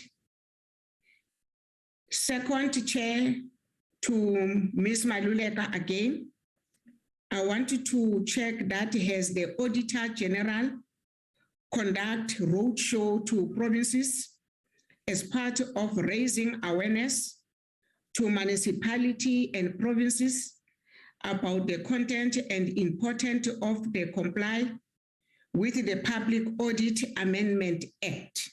Second, Chair, to Ms. Maluleka again, I wanted to check that has the Auditor General conduct roadshow to provinces as part of raising awareness to municipality and provinces about the content and importance of the comply with the Public Audit Amendment Act.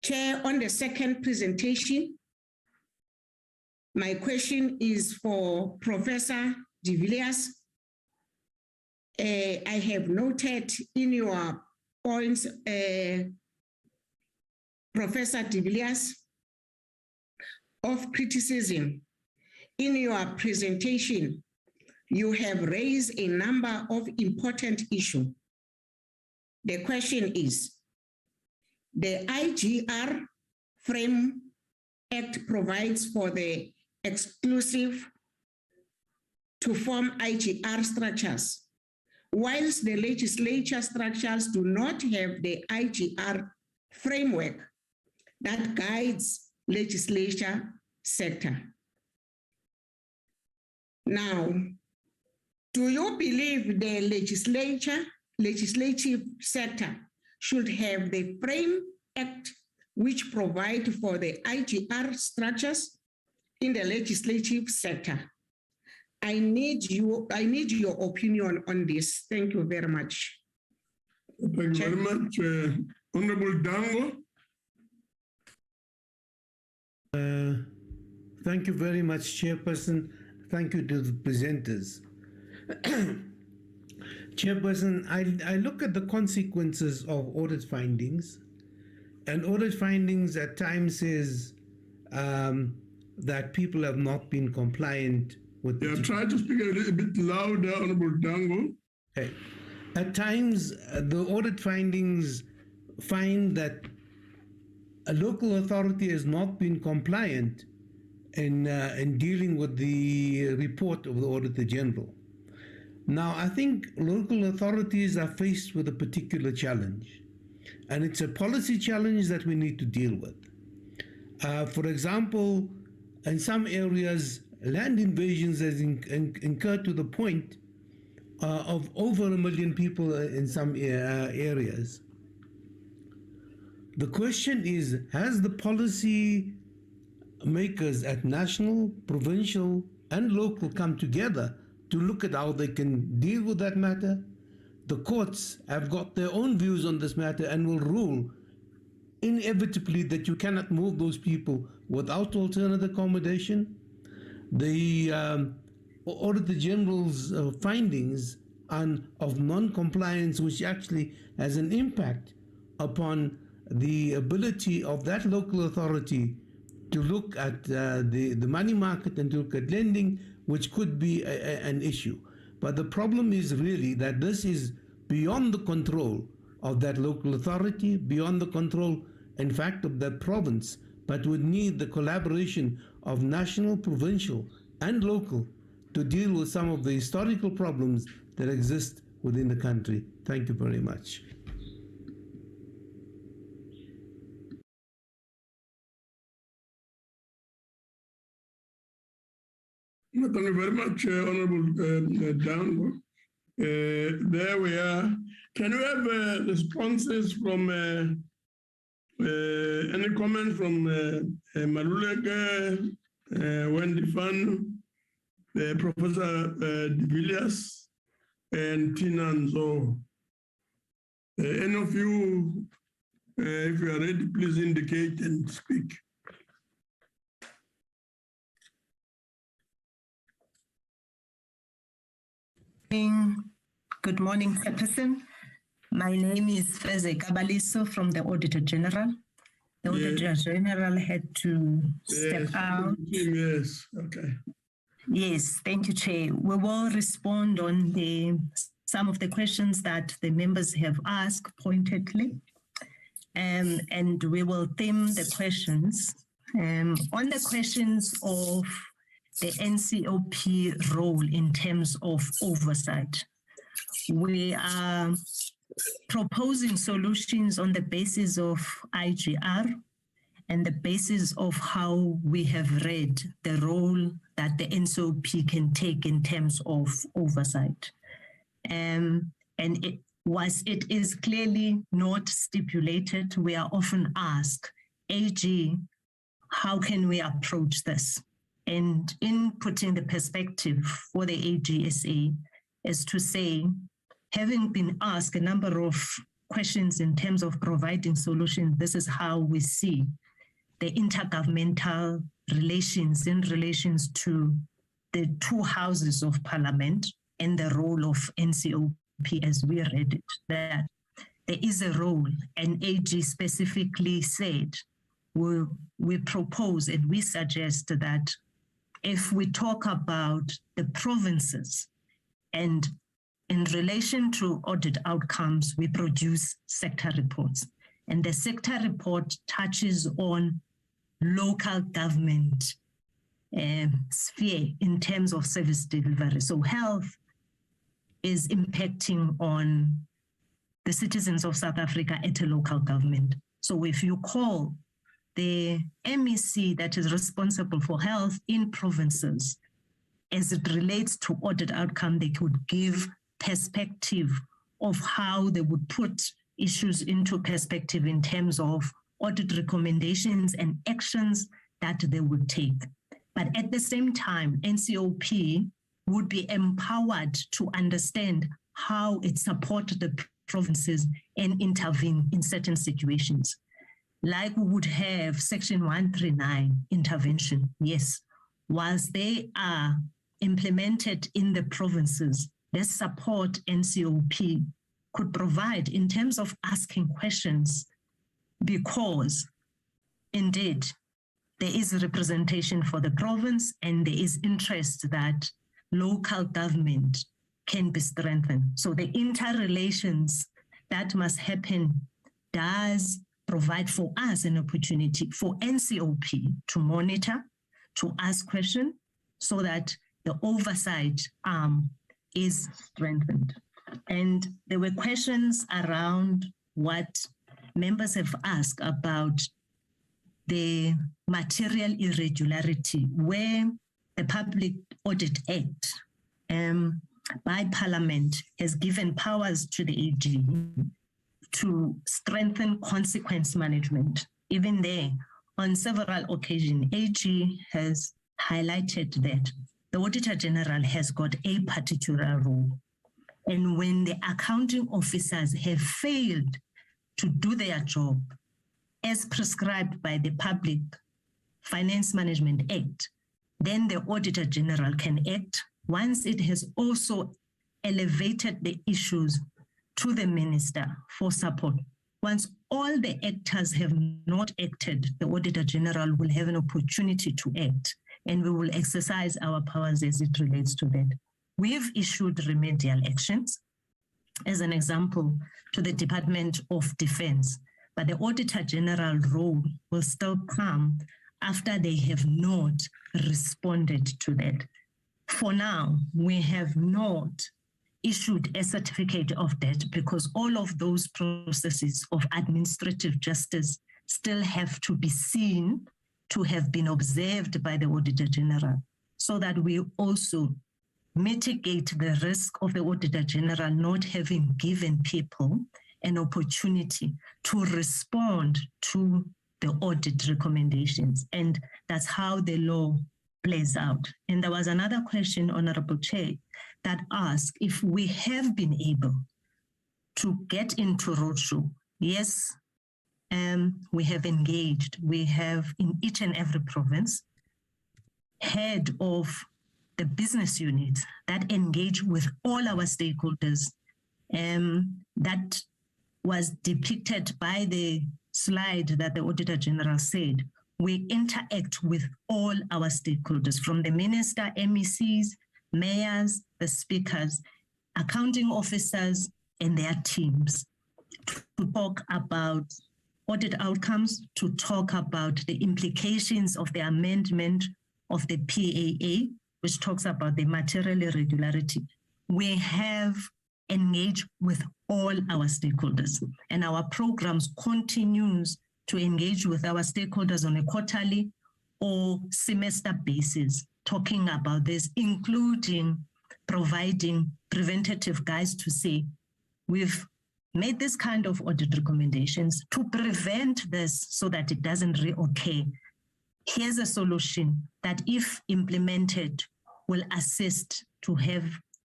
Chair, on the second presentation, my question is for Professor de Villiers. I have noted in your points, Professor de Villiers, of criticism. In your presentation, you have raised a number of important issues. The question is, the IGR Frame Act provides for the exclusive to form IGR structures, whilst the legislature structures do not have the IGR framework that guides legislature sector. Now, do you believe the legislative sector should have the Frame Act which provide for the IGR structures in the legislative sector? I need your opinion on this. Thank you very much. Thank you very much. Honorable Dango. Thank you very much, Chairperson. Thank you to the presenters. Chairperson, I look at the consequences of audit findings, and audit findings at times says that people have not been compliant with. Yeah, try to speak a little bit louder, Honorable Dango. Okay. At times, the audit findings find that a local authority has not been compliant in dealing with the report of the Auditor General. Now, I think local authorities are faced with a particular challenge, and it's a policy challenge that we need to deal with. For example, in some areas, land invasions has incurred to the point of over 1 million people in some areas. The question is, has the policy makers at national, provincial, and local come together to look at how they can deal with that matter? The courts have got their own views on this matter and will rule inevitably that you cannot move those people without alternate accommodation. The Auditor General's findings of non-compliance, which actually has an impact upon the ability of that local authority to look at the money market and to look at lending, which could be an issue. But the problem is really that this is beyond the control of that local authority, beyond the control, in fact, of that province, but would need the collaboration of national, provincial, and local to deal with some of the historical problems that exist within the country. Thank you very much. Thank you very much, Honorable Dango. There we are. Can we have responses from any comment from Malulega, Wendy Fan, Professor de Villiers, and Tina Nzo? Any of you, if you are ready, please indicate and speak. Good morning, Chairperson. My name is Feze Kabaliso from the Auditor General. The Auditor General had to step out. Yes, okay. Yes, thank you, Chair. We will respond on some of the questions that the members have asked pointedly, and we will theme the questions. On the questions of the Ncop role in terms of oversight, we are proposing solutions on the basis of IGR and the basis of how we have read the role that the Ncop can take in terms of oversight. And it is clearly not stipulated. We are often asked, AG, how can we approach this? And in putting the perspective for the AGSA is to say, having been asked a number of questions in terms of providing solutions, this is how we see the intergovernmental relations in relations to the two houses of Parliament and the role of Ncop as we read it, that there is a role, and AG specifically said, we propose and we suggest that if we talk about the provinces and in relation to audit outcomes, we produce sector reports. And the sector report touches on local government sphere in terms of service delivery. So health is impacting on the citizens of South Africa at a local government. So if you call the MEC that is responsible for health in provinces, as it relates to audit outcome, they could give perspective of how they would put issues into perspective in terms of audit recommendations and actions that they would take. But at the same time, Ncop would be empowered to understand how it supports the provinces and intervene in certain situations. Like we would have Section 139 intervention, yes. Whilst they are implemented in the provinces, the support Ncop could provide in terms of asking questions, because indeed there is representation for the province and there is interest that local government can be strengthened. So the interrelations that must happen does provide for us an opportunity for Ncop to monitor, to ask questions, so that the oversight arm is strengthened. And there were questions around what members have asked about the material irregularity, where the Public Audit Act by Parliament has given powers to the AG to strengthen consequence management. Even there, on several occasions, AG has highlighted that the Auditor General has got a particular role. And when the accounting officers have failed to do their job as prescribed by the Public Finance Management Act, then the Auditor General can act once it has also elevated the issues to the Minister for support. Once all the actors have not acted, the Auditor General will have an opportunity to act, and we will exercise our powers as it relates to that. We've issued remedial actions, as an example, to the Department of Defense, but the Auditor General role will still come after they have not responded to that. For now, we have not issued a certificate of debt because all of those processes of administrative justice still have to be seen to have been observed by the Auditor General, so that we also mitigate the risk of the Auditor General not having given people an opportunity to respond to the audit recommendations. And that's how the law plays out. And there was another question, Honorable Chair, that asked if we have been able to get into roadshow. Yes, we have engaged. We have in each and every province head of the business units that engage with all our stakeholders. That was depicted by the slide that the Auditor General said. We interact with all our stakeholders, from the Minister, MECs, mayors, the speakers, accounting officers, and their teams, to talk about audit outcomes, to talk about the implications of the amendment of the PAA, which talks about the material irregularity. We have engaged with all our stakeholders, and our programs continues to engage with our stakeholders on a quarterly or semester basis, talking about this, including providing preventative guides to say, we've made this kind of audit recommendations to prevent this so that it doesn't reoccur. Here's a solution that, if implemented, will assist to have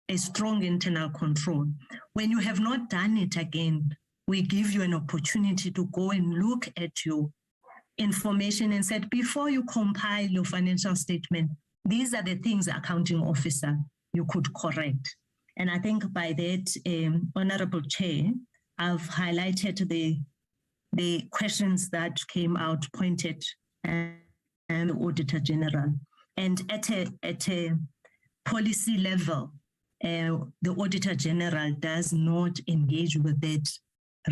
a strong internal control. When you have not done it again, we give you an opportunity to go and look at your information and said, before you compile your financial statement, these are the things, accounting officer, you could correct. And I think by that, Honorable Chair, I've highlighted the questions that came out pointed and the Auditor General. And at a policy level, the Auditor General does not engage with it.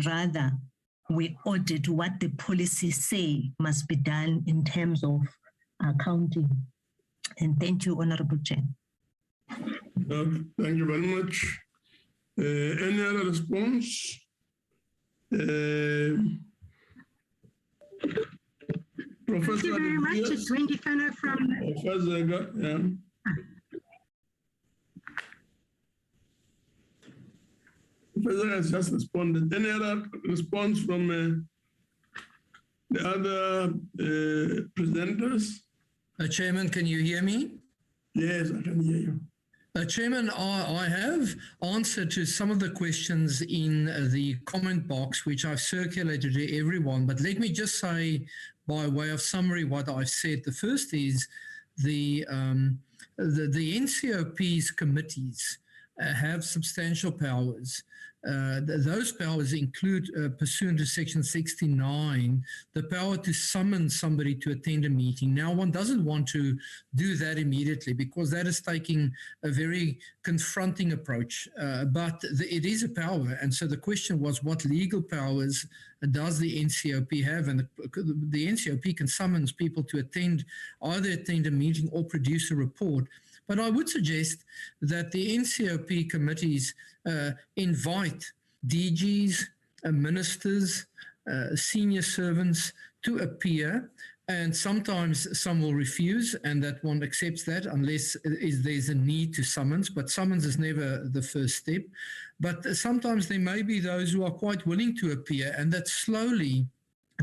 Rather, we audit what the policies say must be done in terms of accounting. And thank you, Honorable Chair. Thank you very much. Any other response? Professor, thank you very much. It's Wendy Fano from... Professor, yeah. Professor has just responded. Any other response from the other presenters? Chairman, can you hear me? Yes, I can hear you. Chairman, I have answered to some of the questions in the comment box, which I've circulated to everyone, but let me just say by way of summary what I've said. The first is the Ncop's committees have substantial powers. Those powers include, pursuant to Section 69, the power to summon somebody to attend a meeting. Now, one doesn't want to do that immediately because that is taking a very confronting approach, but it is a power. And so the question was, what legal powers does the Ncop have? And the Ncop can summon people to either attend a meeting or produce a report. But I would suggest that the Ncop committees invite DGs, ministers, senior servants to appear, and sometimes some will refuse, and that one accepts that unless there's a need to summons, but summons is never the first step. But sometimes there may be those who are quite willing to appear, and that slowly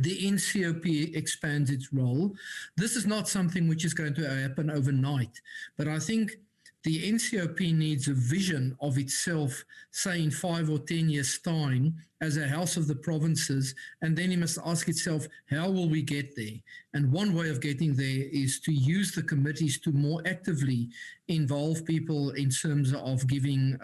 the Ncop expands its role. This is not something which is going to happen overnight, but I think the Ncop needs a vision of itself, say in 5 or 10 years' time, as a house of the provinces, and then it must ask itself, how will we get there? And one way of getting there is to use the committees to more actively involve people in terms of giving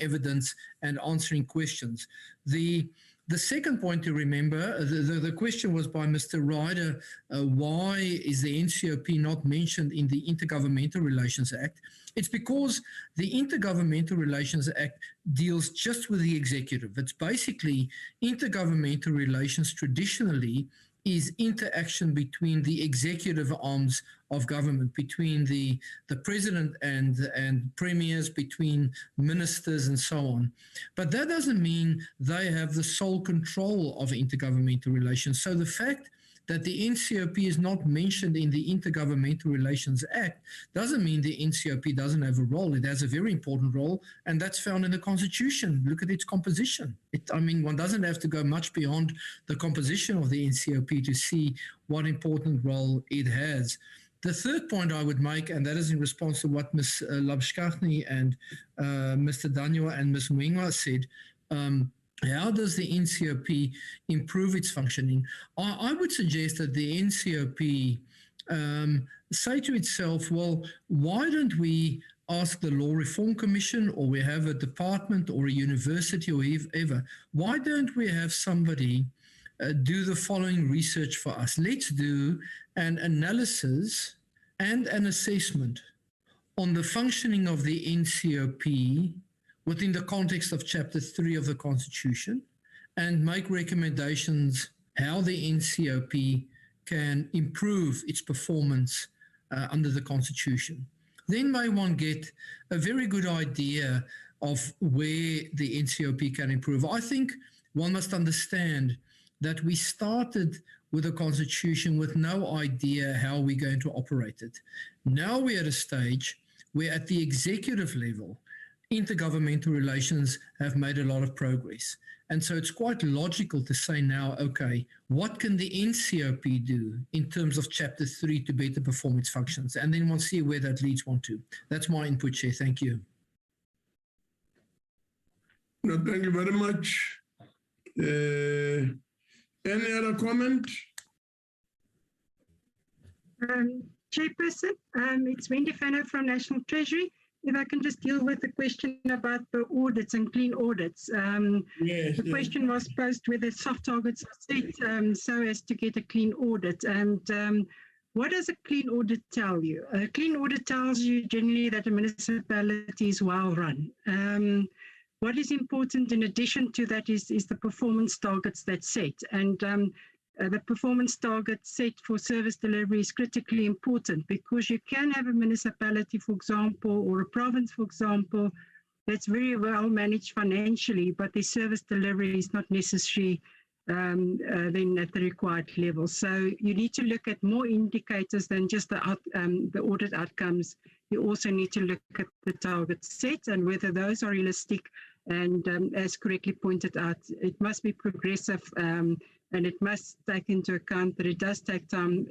evidence and answering questions. The second point to remember, the question was by Mr. Ryder, why is the Ncop not mentioned in the Intergovernmental Relations Act? It's because the Intergovernmental Relations Act deals just with the executive. It's basically intergovernmental relations traditionally is interaction between the executive arms of government, between the president and premiers, between ministers and so on. But that doesn't mean they have the sole control of intergovernmental relations. So the fact that the Ncop is not mentioned in the Intergovernmental Relations Act doesn't mean the Ncop doesn't have a role. It has a very important role, and that's found in the Constitution. Look at its composition. One doesn't have to go much beyond the composition of the Ncop to see what important role it has. The third point I would make, and that is in response to what Ms. Labuschagne and Mr. Daniel and Ms. Mwingwa said, how does the Ncop improve its functioning? I would suggest that the Ncop say to itself, well, why don't we ask the Law Reform Commission, or we have a department or a university or whoever, why don't we have somebody do the following research for us? Let's do an analysis and an assessment on the functioning of the Ncop within the context of Chapter 3 of the Constitution, and make recommendations how the Ncop can improve its performance under the Constitution. Then may one get a very good idea of where the Ncop can improve. I think one must understand that we started with a constitution with no idea how we're going to operate it. Now we're at a stage where at the executive level, intergovernmental relations have made a lot of progress. And so it's quite logical to say now, okay, what can the Ncrp do in terms of Chapter 3 to better perform its functions? And then we'll see where that leads one to. That's my input, Chair. Thank you. No, thank you very much. Any other comment? Chairperson, it's Wendy Fanno from National Treasury. If I can just deal with the question about the audits and clean audits. The question was posed whether soft targets are set so as to get a clean audit. And what does a clean audit tell you? A clean audit tells you generally that a municipality is well run. What is important in addition to that is the performance targets that's set. And the performance target set for service delivery is critically important because you can have a municipality, for example, or a province, for example, that's very well managed financially, but the service delivery is not necessarily then at the required level. So you need to look at more indicators than just the audit outcomes. You also need to look at the targets set and whether those are realistic. And as correctly pointed out, it must be progressive and it must take into account that it does take time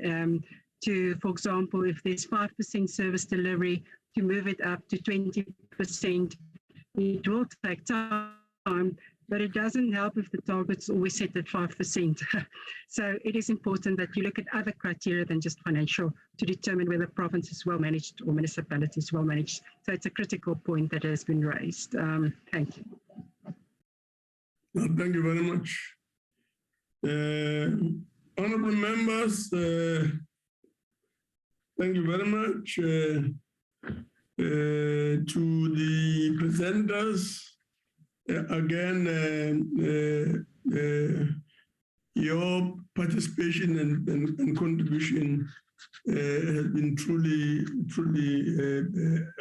to, for example, if there's 5% service delivery, to move it up to 20%. It will take time, but it doesn't help if the target's always set at 5%. So it is important that you look at other criteria than just financial to determine whether province is well managed or municipality is well managed. So it's a critical point that has been raised. Thank you. Thank you very much. Honorable members, thank you very much to the presenters. Again, your participation and contribution has been truly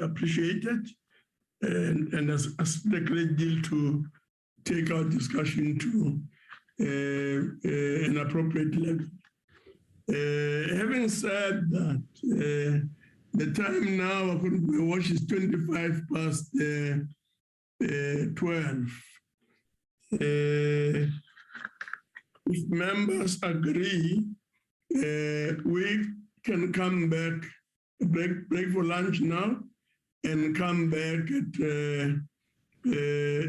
appreciated and has a great deal to take our discussion to an appropriate level. Having said that, the time now, according to my watch, is 25 past 12. If members agree, we can come back, break for lunch now, and come back at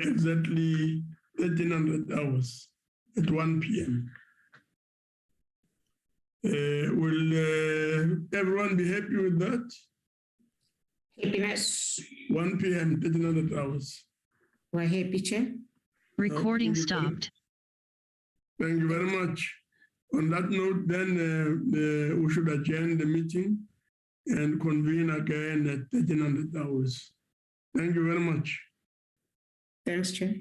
exactly 1300 hours at 1 p.m. Will everyone be happy with that? Happiness. 1 p.m., 1300 hours. We're happy, Chair. Recording stopped. Thank you very much. On that note, then we should adjourn the meeting and convene again at 1300 hours. Thank you very much. Thanks, Chair.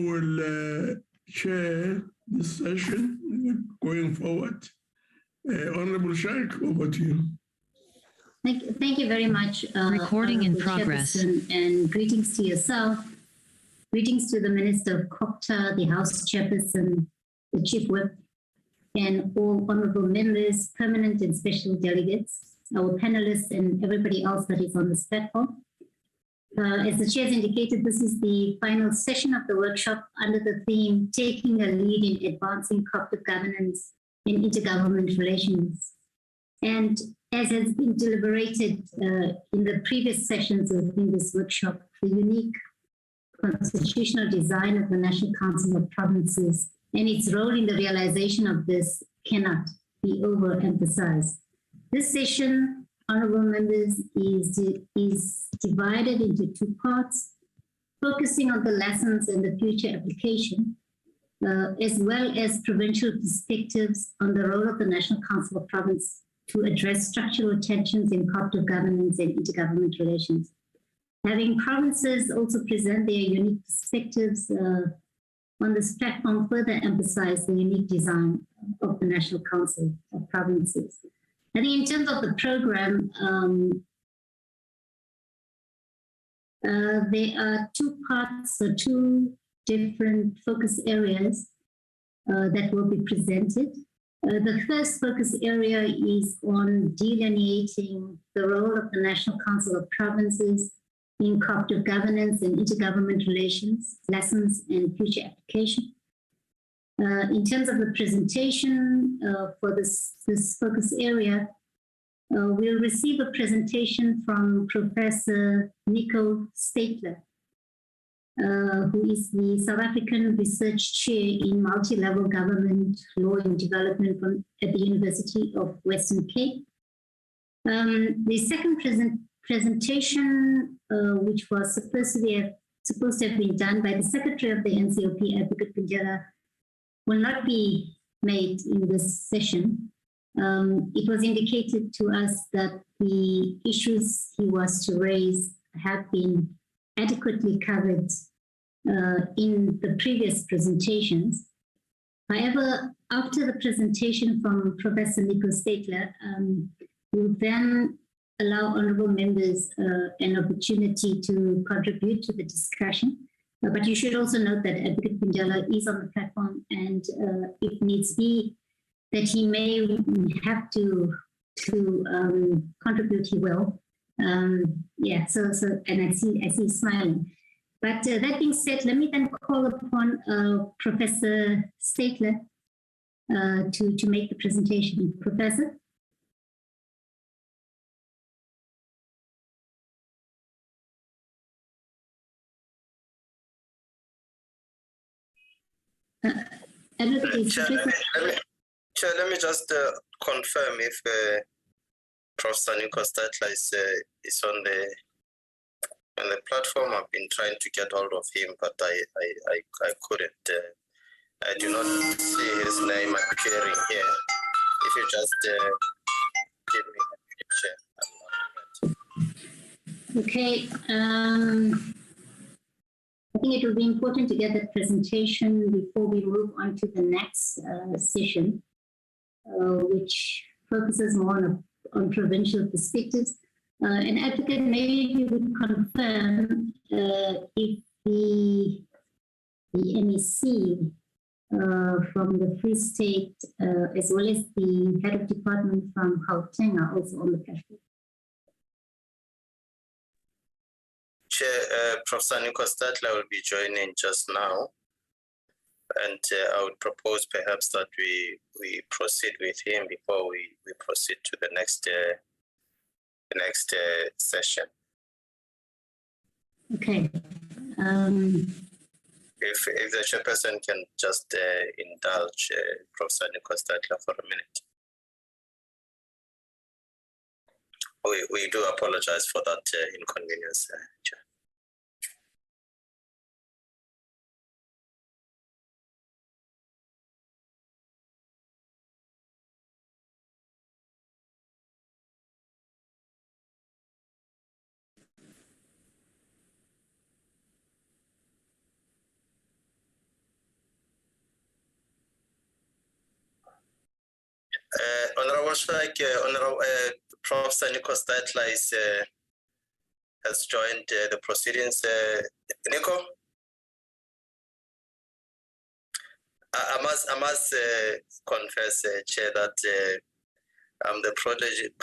will chair this session going forward. Honorable Sheikh, over to you. Thank you very much. Recording in progress. And greetings to yourself. Greetings to the Minister of Copta, the House Chairperson, the Chief Whip, and all honorable members, permanent and special delegates, our panelists, and everybody else that is on this platform. As the Chair has indicated, this is the final session of the workshop under the theme, Taking a Lead in Advancing Cooperative Governance in Intergovernmental Relations. And as has been deliberated in the previous sessions within this workshop, the unique constitutional design of the National Council of Provinces and its role in the realization of this cannot be overemphasized. This session, honorable members, is divided into two parts, focusing on the lessons and the future application, as well as provincial perspectives on the role of the National Council of Province to address structural tensions in cooperative governance and intergovernmental relations. Having provinces also present their unique perspectives on this platform further emphasize the unique design of the National Council of Provinces. I think in terms of the program, there are two parts or two different focus areas that will be presented. The first focus area is on delineating the role of the National Council of Provinces in cooperative governance and intergovernmental relations, lessons and future application. In terms of the presentation for this focus area, we'll receive a presentation from Professor Nico Statler, who is the South African Research Chair in Multi-Level Government Law and Development at the University of Western Cape. The second presentation, which was supposed to have been done by the Secretary of the Ncop, Advocate Pinjara, will not be made in this session. It was indicated to us that the issues he was to raise have been adequately covered in the previous presentations. However, after the presentation from Professor Nico Statler, we'll then allow honorable members an opportunity to contribute to the discussion. But you should also note that Advocate Pinjala is on the platform, and if needs be, that he may have to contribute, he will. Yeah, so and I see smiling. But that being said, let me then call upon Professor Statler to make the presentation. Professor? Chair, let me just confirm if Professor Nico Statler is on the platform. I've been trying to get hold of him, but I couldn't. I do not see his name appearing here. If you just give me a picture. Okay. I think it will be important to get that presentation before we move on to the next session, which focuses more on provincial perspectives. And Advocate, maybe you would confirm if the MEC from the Free State, as well as the head of department from Gauteng, are also on the platform. Chair, Professor Nico Statler will be joining just now, and I would propose perhaps that we proceed with him before we proceed to the next session. Okay. If the chairperson can just indulge Professor Nico Statler for a minute. We do apologize for that inconvenience, Chair. Honorable Shaik, Professor Ncop has joined the proceedings. Nico? I must confess, Chair, that I'm the prodigy of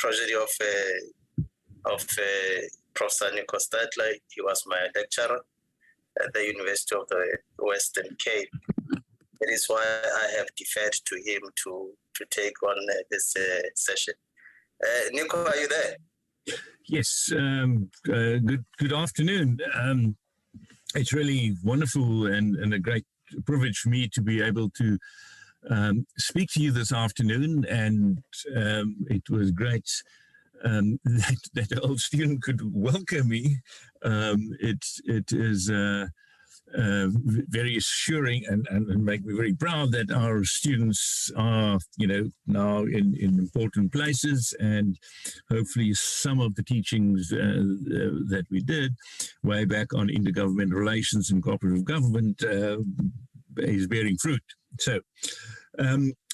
Professor Ncop. He was my lecturer at the University of the Western Cape. That is why I have deferred to him to take on this session. Nico, are you there? Yes. Good afternoon. It's really wonderful and a great privilege for me to be able to speak to you this afternoon, and it was great that the old student could welcome me. It is very assuring and make me very proud that our students are, now in important places, and hopefully some of the teachings that we did way back on intergovernmental relations and cooperative government is bearing fruit. So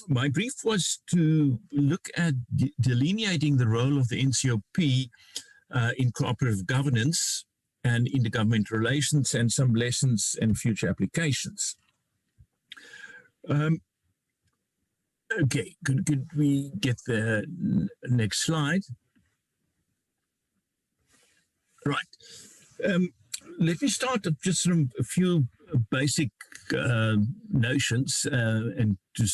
my brief was to look at delineating the role of the Ncop in cooperative governance and intergovernmental relations, and some lessons and future applications. Okay, could we get the next slide? Right. Let me start with just a few basic notions and to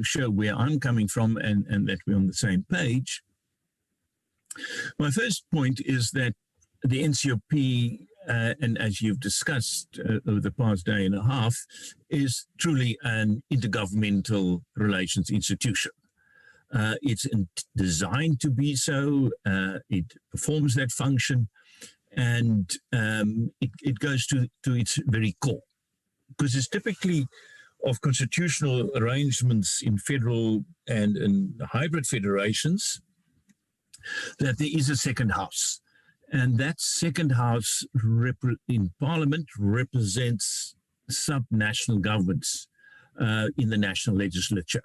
show where I'm coming from and that we're on the same page. My first point is that the Ncop, and as you've discussed over the past day and a half, is truly an intergovernmental relations institution. It's designed to be so. It performs that function, and it goes to its very core, because it's typically of constitutional arrangements in federal and in hybrid federations that there is a second house. And that second house in Parliament represents sub-national governments in the national legislature.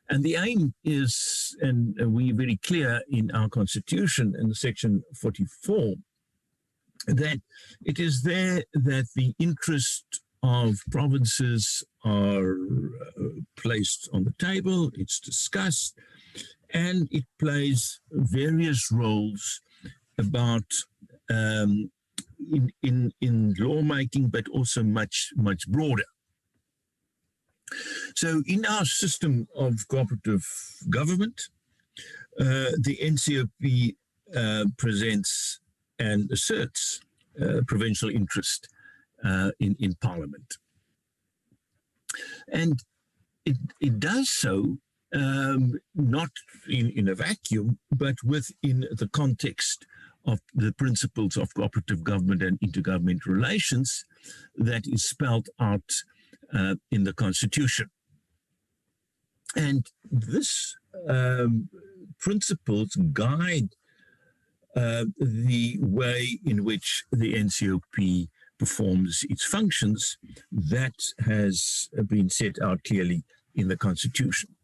And the aim is, and we're very clear in our constitution in section 44, that it is there that the interest of provinces are placed on the table, it's discussed, and it plays various roles about in lawmaking, but also much broader. So in our system of cooperative government, the Ncop presents and asserts provincial interest in Parliament. And it does so not in a vacuum, but within the context of the principles of cooperative government and intergovernmental relations that is spelled out in the Constitution. And this principles guide the way in which the Ncop performs its functions that has been set out clearly in the Constitution.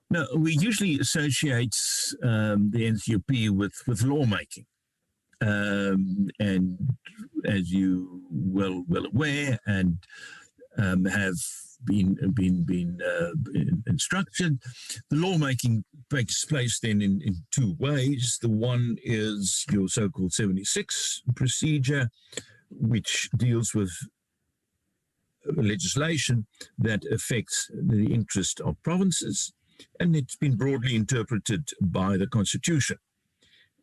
Now, we usually associate the Ncop with lawmaking, and as you well aware and have been instructed, the lawmaking takes place then in two ways. The one is your so-called 76 procedure, which deals with legislation that affects the interest of provinces, and it's been broadly interpreted by the Constitution.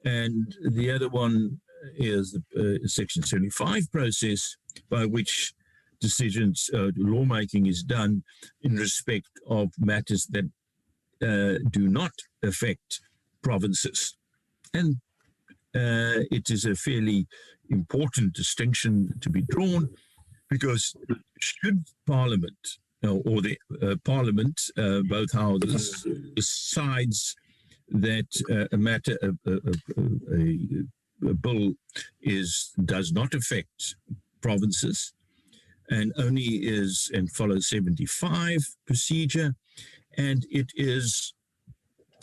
And the other one is the Section 75 process, by which decisions, lawmaking is done in respect of matters that do not affect provinces. And it is a fairly important distinction to be drawn, because should Parliament or the Parliament, both houses, decides that a matter, a bill does not affect provinces and only is and follows 75 procedure, and it is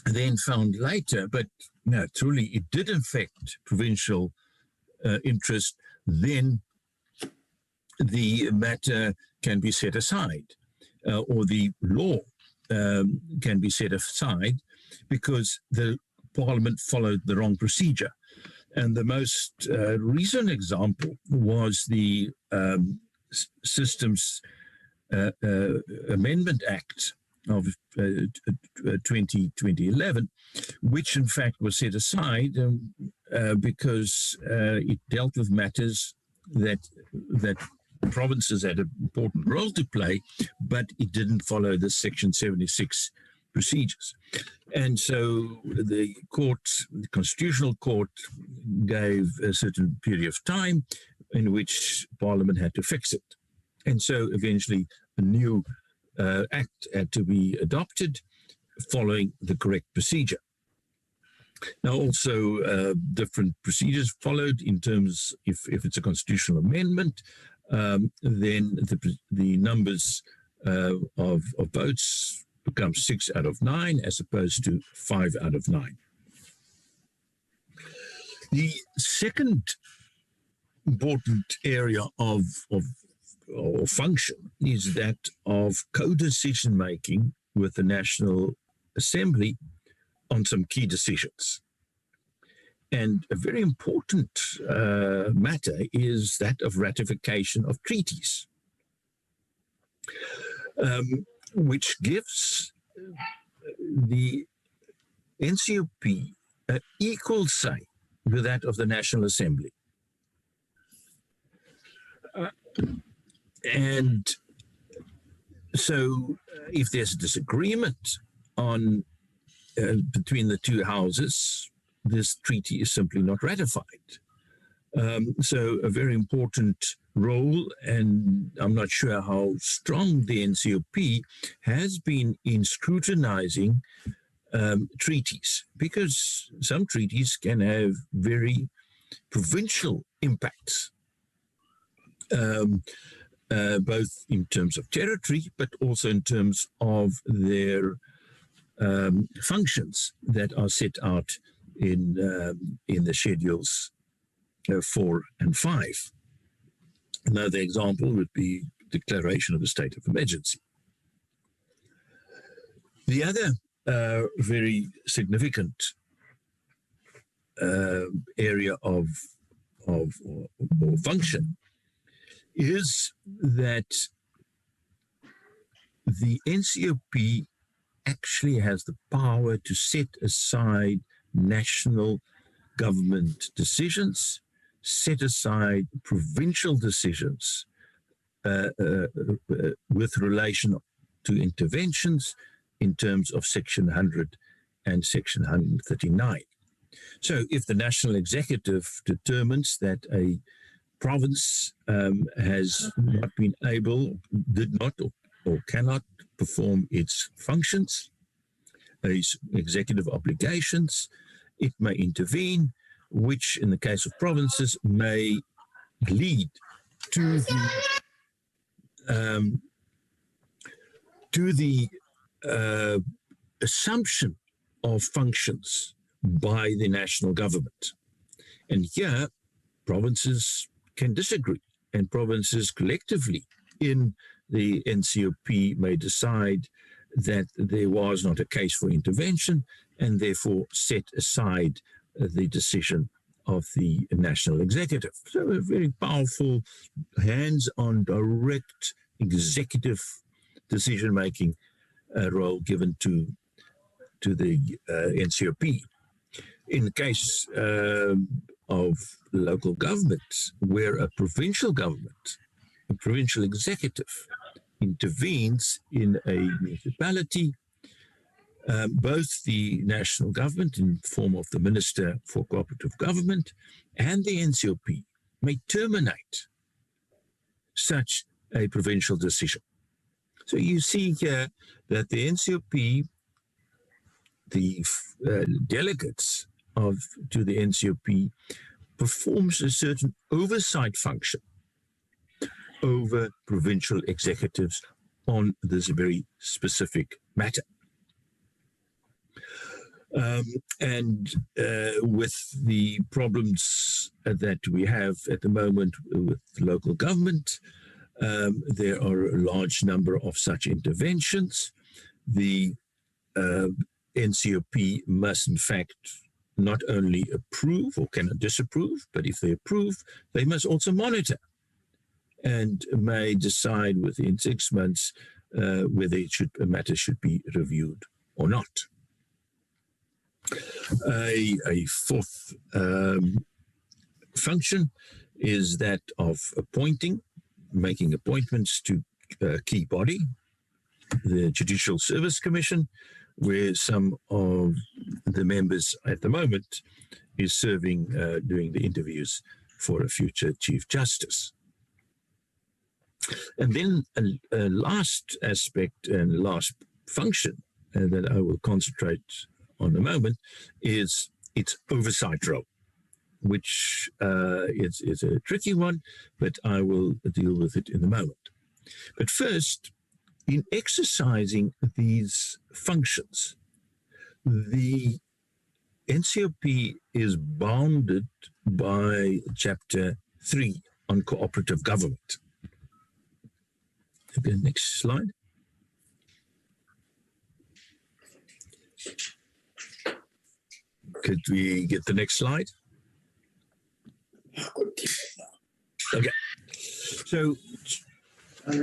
then found later, but no, truly it did affect provincial interest, then the matter can be set aside, or the law can be set aside, because the Parliament followed the wrong procedure. And the most recent example was the Systems Amendment Act of 2011, which in fact was set aside because it dealt with matters that provinces had an important role to play, but it didn't follow the Section 76 procedures. And so the Constitutional Court gave a certain period of time in which Parliament had to fix it. And so eventually a new act had to be adopted following the correct procedure. Now also different procedures followed in terms, if it's a constitutional amendment, then the numbers of votes become 6 out of 9 as opposed to 5 out of 9. The second important area of function is that of co-decision making with the National Assembly on some key decisions. And a very important matter is that of ratification of treaties, which gives the Ncop an equal say with that of the National Assembly. And so if there's a disagreement on between the two houses, this treaty is simply not ratified. So a very important role, and I'm not sure how strong the Ncop has been in scrutinizing treaties, because some treaties can have very provincial impacts, both in terms of territory, but also in terms of their functions that are set out in the schedules 4 and 5. Another example would be declaration of a state of emergency. The other very significant area of or function is that the Ncop actually has the power to set aside national government decisions, set aside provincial decisions with relation to interventions in terms of Section 100 and Section 139. So if the National Executive determines that a province has not been able, did not or cannot perform its functions, its executive obligations, it may intervene, which in the case of provinces may lead to the assumption of functions by the national government. And here, provinces can disagree, and provinces collectively in the Ncop may decide that there was not a case for intervention and therefore set aside the decision of the national executive. So a very powerful, hands-on, direct executive decision-making role given to the Ncop. In the case of local governments, where a provincial government, a provincial executive, intervenes in a municipality, both the national government in the form of the Minister for Cooperative Government and the Ncop may terminate such a provincial decision. So you see here that the Ncop, the delegates to the Ncop, performs a certain oversight function over provincial executives on this very specific matter. And with the problems that we have at the moment with local government, there are a large number of such interventions. The Ncop must, in fact, not only approve or cannot disapprove, but if they approve, they must also monitor and may decide within 6 months whether a matter should be reviewed or not. A fourth function is that of making appointments to a key body, the Judicial Service Commission, where some of the members at the moment is serving, doing the interviews for a future Chief Justice. And then a last aspect and last function that I will concentrate on a moment is its oversight role, which is a tricky one, but I will deal with it in a moment. But first, in exercising these functions, the Ncop is bounded by Chapter 3 on cooperative government. Okay, next slide. Could we get the next slide? Okay. So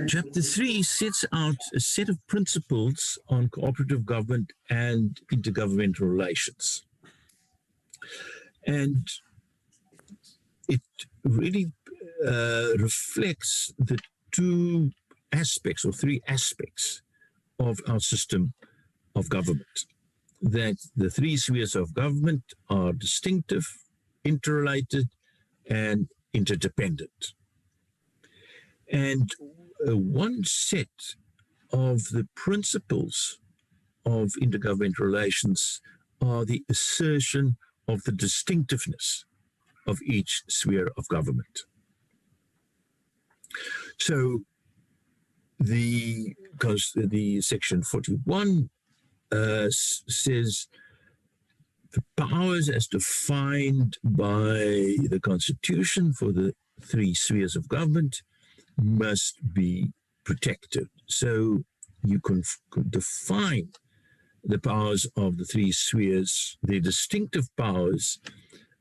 Chapter 3 sets out a set of principles on cooperative government and intergovernmental relations. And it really reflects the two aspects or three aspects of our system of government. That the three spheres of government are distinctive, interrelated, and interdependent. And one set of the principles of intergovernmental relations are the assertion of the distinctiveness of each sphere of government. So the section 41 says the powers as defined by the Constitution for the three spheres of government must be protected. So you can define the powers of the three spheres, their distinctive powers,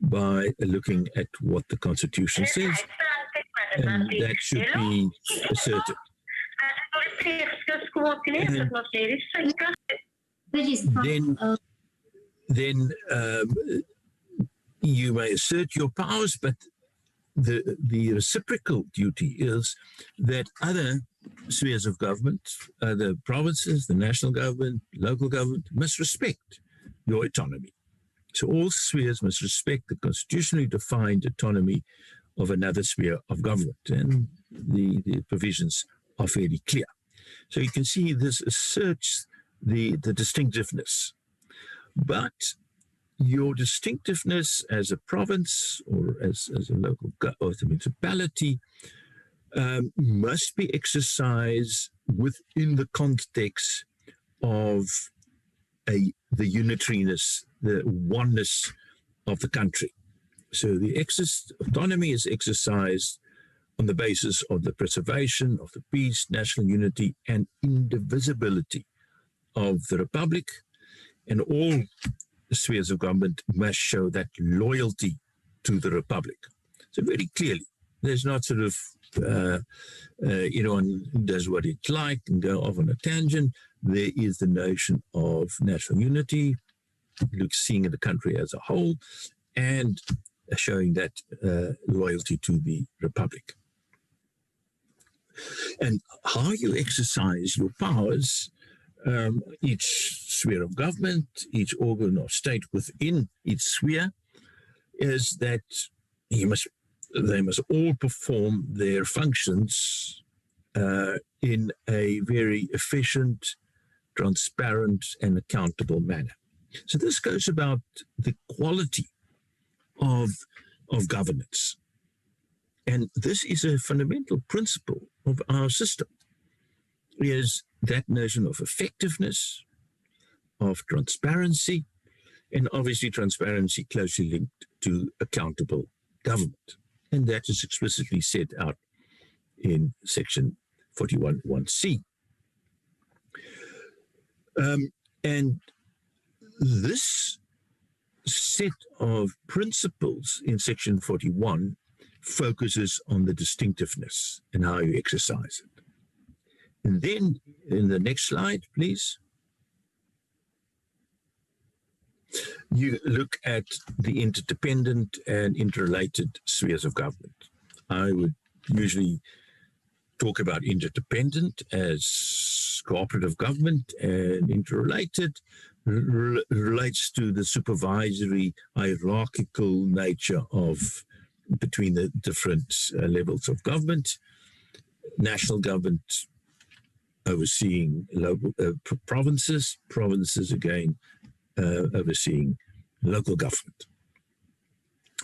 by looking at what the Constitution says, and that should be asserted. Then you may assert your powers, but the reciprocal duty is that other spheres of government, the provinces, the national government, local government, must respect your autonomy. So all spheres must respect the constitutionally defined autonomy of another sphere of government, and the provisions are fairly clear. So you can see this asserts the distinctiveness. But your distinctiveness as a province or as a local or as a municipality must be exercised within the context of the unitariness, the oneness of the country. So the autonomy is exercised on the basis of the preservation of the peace, national unity, and indivisibility of the Republic, and all spheres of government must show that loyalty to the Republic. So very clearly, there's not sort of, one does what it like and go off on a tangent. There is the notion of national unity, seeing the country as a whole, and showing that loyalty to the Republic. And how you exercise your powers, each sphere of government, each organ of state within each sphere, is that they must all perform their functions in a very efficient, transparent, and accountable manner. So this goes about the quality of governance. And this is a fundamental principle of our system, is that notion of effectiveness, of transparency, and obviously transparency closely linked to accountable government. And that is explicitly set out in section 41(1)(c). And this set of principles in section 41 focuses on the distinctiveness and how you exercise it. And then in the next slide, please, you look at the interdependent and interrelated spheres of government. I would usually talk about interdependent as cooperative government, and interrelated relates to the supervisory hierarchical nature of between the different levels of government. National government overseeing local provinces again overseeing local government.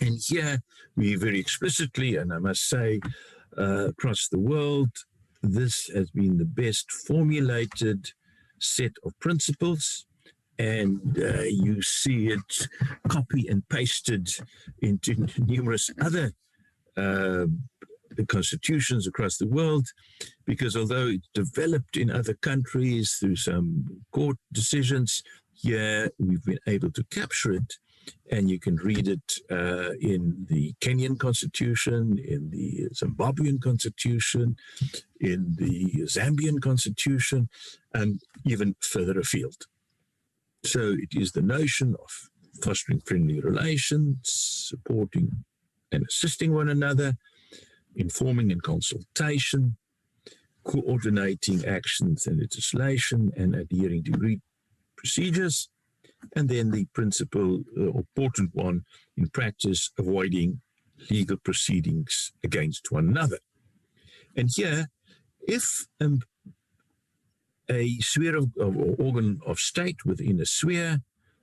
And here we very explicitly, and I must say across the world, this has been the best formulated set of principles, and you see it copy and pasted into numerous other constitutions across the world, because although it developed in other countries through some court decisions, here we've been able to capture it, and you can read it in the Kenyan constitution, in the Zimbabwean constitution, in the Zambian constitution, and even further afield. So it is the notion of fostering friendly relations, supporting and assisting one another, informing and consultation, coordinating actions and legislation, and adhering to agreed procedures. And then the principle, or important one in practice, avoiding legal proceedings against one another. And here, if a sphere of or organ of state within a sphere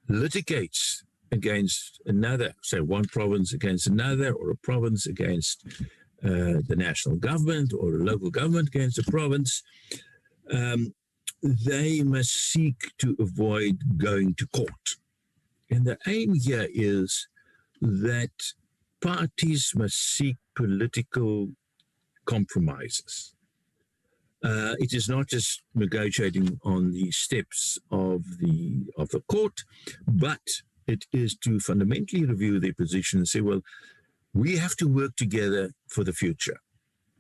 litigates against another, say one province against another, or a province against the national government, or a local government against a province, they must seek to avoid going to court. And the aim here is that parties must seek political compromises. It is not just negotiating on the steps of the court, but it is to fundamentally review their position and say, well, we have to work together for the future.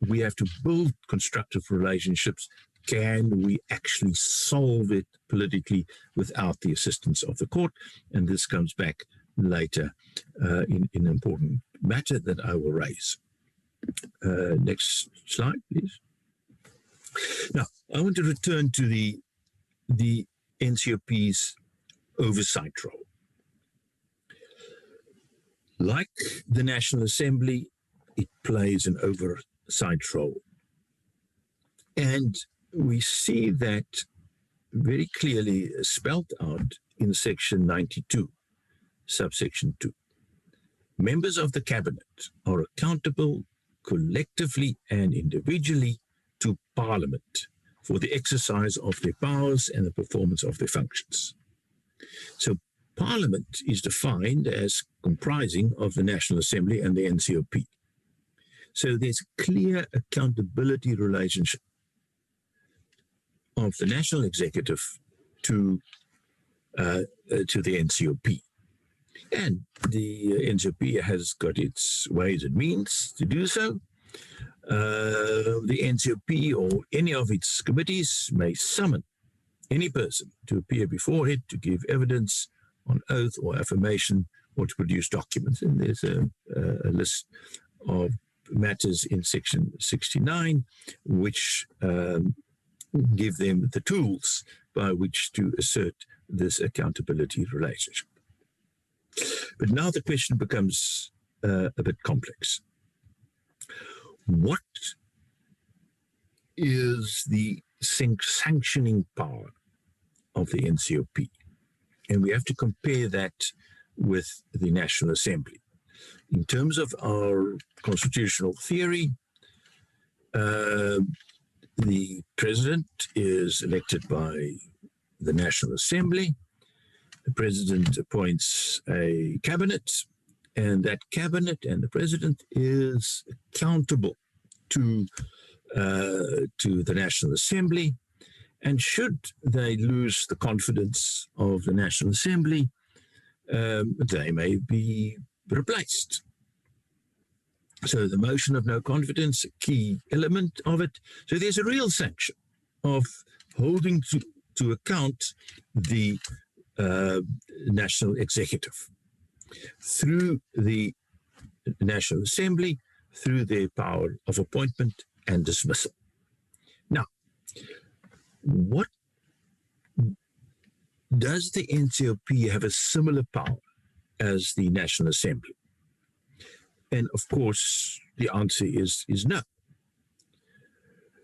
We have to build constructive relationships. Can we actually solve it politically without the assistance of the court? And this comes back later in an important matter that I will raise. Next slide, please. Now, I want to return to the Ncrp's oversight role. Like the National Assembly, it plays an oversight role. And we see that very clearly spelled out in section 92, subsection 2. Members of the cabinet are accountable collectively and individually to Parliament for the exercise of their powers and the performance of their functions. So Parliament is defined as comprising of the National Assembly and the Ncop. So there's a clear accountability relationship of the national executive to the Ncop. And the Ncop has got its ways and means to do so. The Ncop or any of its committees may summon any person to appear before it to give evidence on oath or affirmation or to produce documents. And there's a list of matters in section 69 which give them the tools by which to assert this accountability relationship. But now the question becomes a bit complex. What is the sanctioning power of the Ncop? And we have to compare that with the National Assembly. In terms of our constitutional theory, the president is elected by the National Assembly, the president appoints a cabinet, and that cabinet and the president is accountable to the National Assembly. And should they lose the confidence of the National Assembly, they may be replaced. So the motion of no confidence, a key element of it. So there's a real sanction of holding to account the National Executive through the National Assembly, through their power of appointment and dismissal. Now, what does the Ncop have a similar power as the National Assembly? And of course, the answer is no.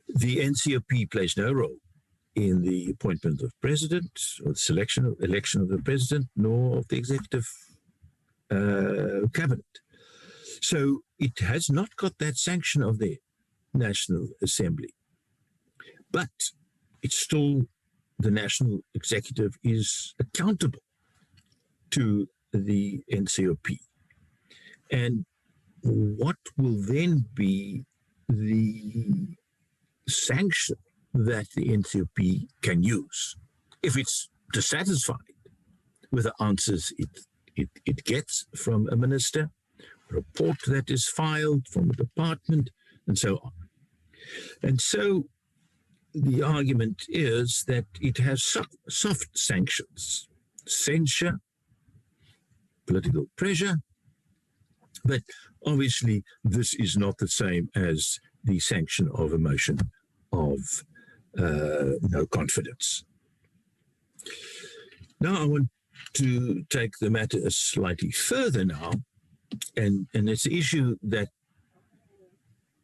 The Ncop plays no role in the appointment of president or the election of the president, nor of the executive cabinet. So it has not got that sanction of the National Assembly. But it's still, the National Executive is accountable to the Ncop. And what will then be the sanction that the Ncop can use if it's dissatisfied with the answers it gets from a minister, a report that is filed from a department, and so on. And so the argument is that it has soft sanctions, censure, political pressure, but obviously this is not the same as the sanction of a motion of no confidence. Now I want to take the matter slightly further now, and it's an issue that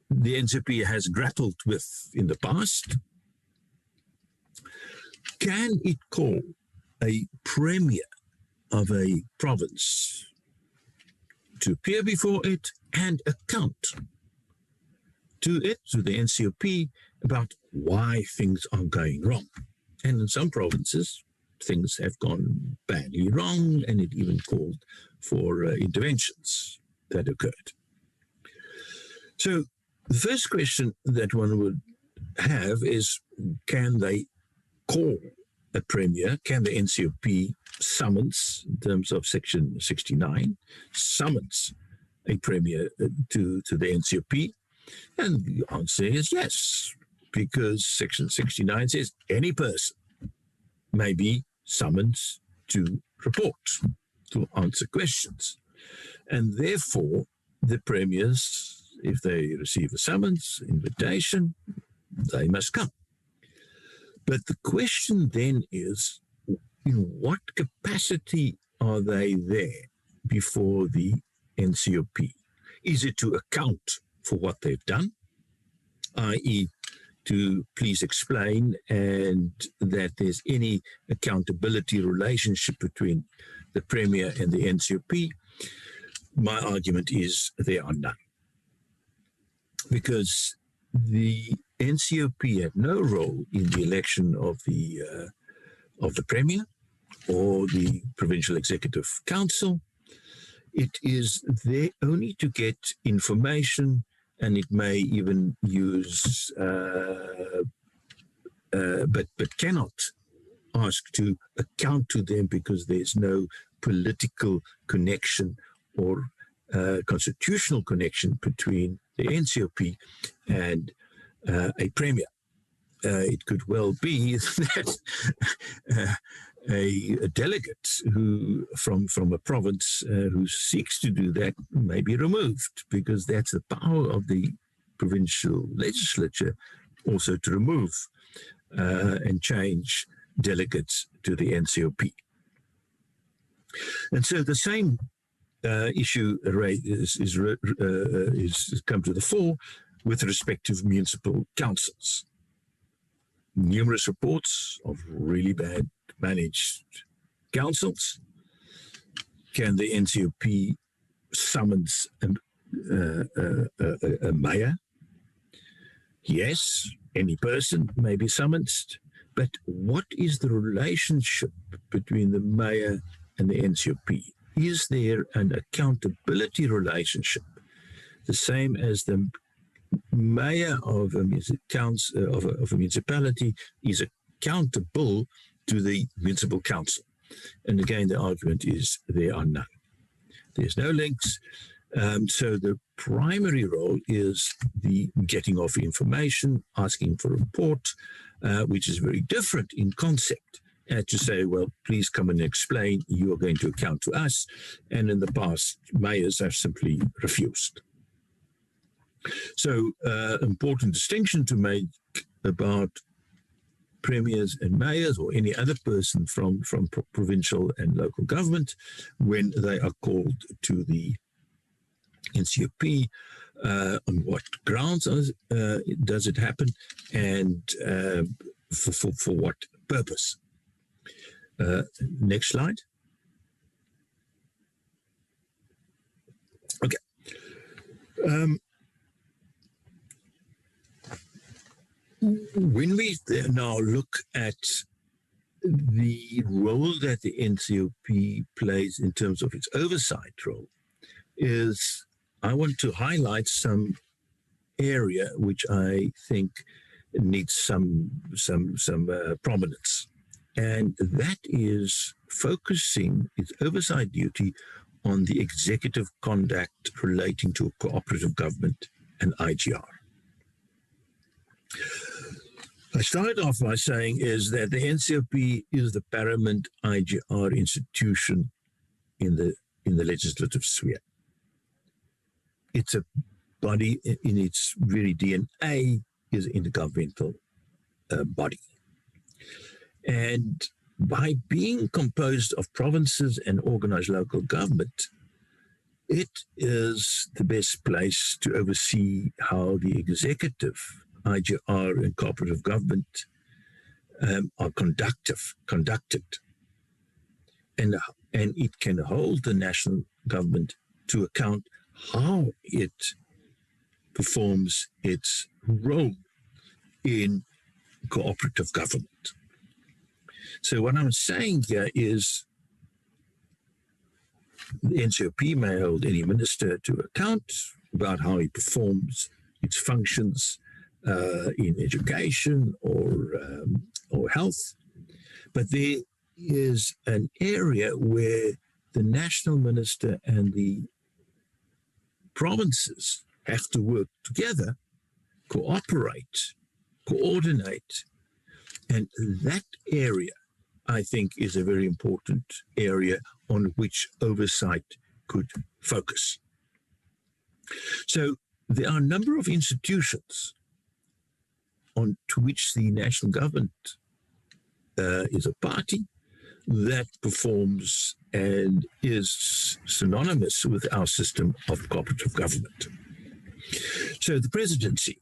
the Ncop has grappled with in the past. Can it call a premier of a province to appear before it and account to it, to the Ncop, about why things are going wrong? And in some provinces, things have gone badly wrong, and it even called for interventions that occurred. So the first question that one would have is, can they call a premier? Can the Ncop summons, in terms of Section 69, summons a premier to the Ncop? And the answer is yes, because Section 69 says any person may be summoned to report, to answer questions. And therefore, the premiers, if they receive a summons, invitation, they must come. But the question then is, in what capacity are they there before the Ncop? Is it to account for what they've done, i.e., to please explain, and that there's any accountability relationship between the Premier and the Ncop? My argument is there are none. Because the Ncop had no role in the election of the Premier or the Provincial Executive Council. It is there only to get information, and it may even use, but cannot ask to account to them, because there's no political connection or constitutional connection between the Ncop and a premier. It could well be that a delegate who from a province who seeks to do that may be removed, because that's the power of the provincial legislature, also to remove and change delegates to the Ncop. And so the same issue is come to the fore with respect to municipal councils. Numerous reports of really bad managed councils. Can the Ncop summons a mayor? Yes, any person may be summoned, But what is the relationship between the mayor and the Ncrp? Is there an accountability relationship? The same as the mayor of a municipality is accountable to the municipal council. And again, the argument is there are none. There's no links. So the primary role is the getting of information, asking for a report, which is very different in concept. To say, well, please come and explain, you are going to account to us. And in the past, mayors have simply refused. So important distinction to make about premiers and mayors or any other person from provincial and local government when they are called to the Ncrp, on what grounds does it happen, and for what purpose. Next slide. Okay. When we now look at the role that the Ncrp plays in terms of its oversight role, is I want to highlight some area which I think needs some prominence. And that is focusing its oversight duty on the executive conduct relating to cooperative government and IGR. I started off by saying is that the Ncrp is the paramount IGR institution in the legislative sphere. It's a body in its very DNA is an intergovernmental body. And by being composed of provinces and organized local government, it is the best place to oversee how the executive, IGR and cooperative government are conducted. And it can hold the national government to account how it performs its role in cooperative government. So what I'm saying here is the Ncrp may hold any minister to account about how he performs its functions in education or health, but there is an area where the national minister and the provinces have to work together, cooperate, coordinate, and that area, I think, is a very important area on which oversight could focus. So there are a number of institutions to which the national government is a party that performs and is synonymous with our system of cooperative government. So the presidency,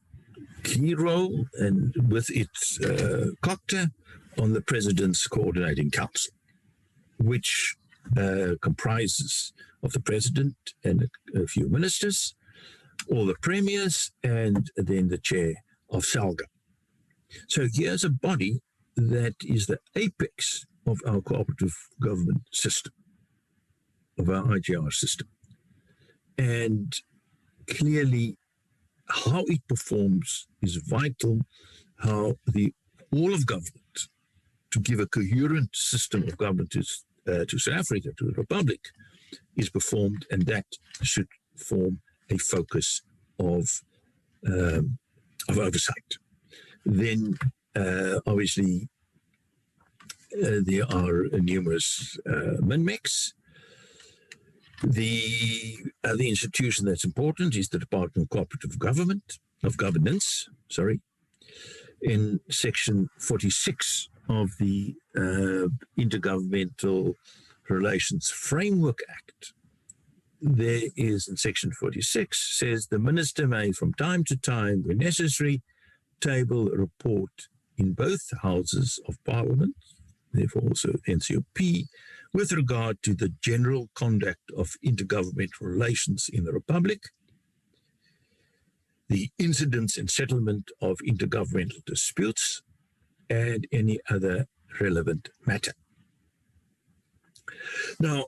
key role, and with its COCTA on the President's Coordinating Council, which comprises of the President and a few ministers, all the premiers, and then the chair of SALGA. So here's a body that is the apex of our cooperative government system, of our IGR system. And clearly, how it performs is vital, how all of government, to give a coherent system of government to South Africa, to the Republic, is performed, and that should form a focus of oversight. Then, obviously, there are numerous MINMECs. The other institution that's important is the Department of Cooperative Governance, in Section 46 of the Intergovernmental Relations Framework Act. There is, in Section 46, says the minister may from time to time, when necessary, table a report in both houses of Parliament, therefore also Ncrp, with regard to the general conduct of intergovernmental relations in the Republic, the incidence and settlement of intergovernmental disputes, and any other relevant matter. Now,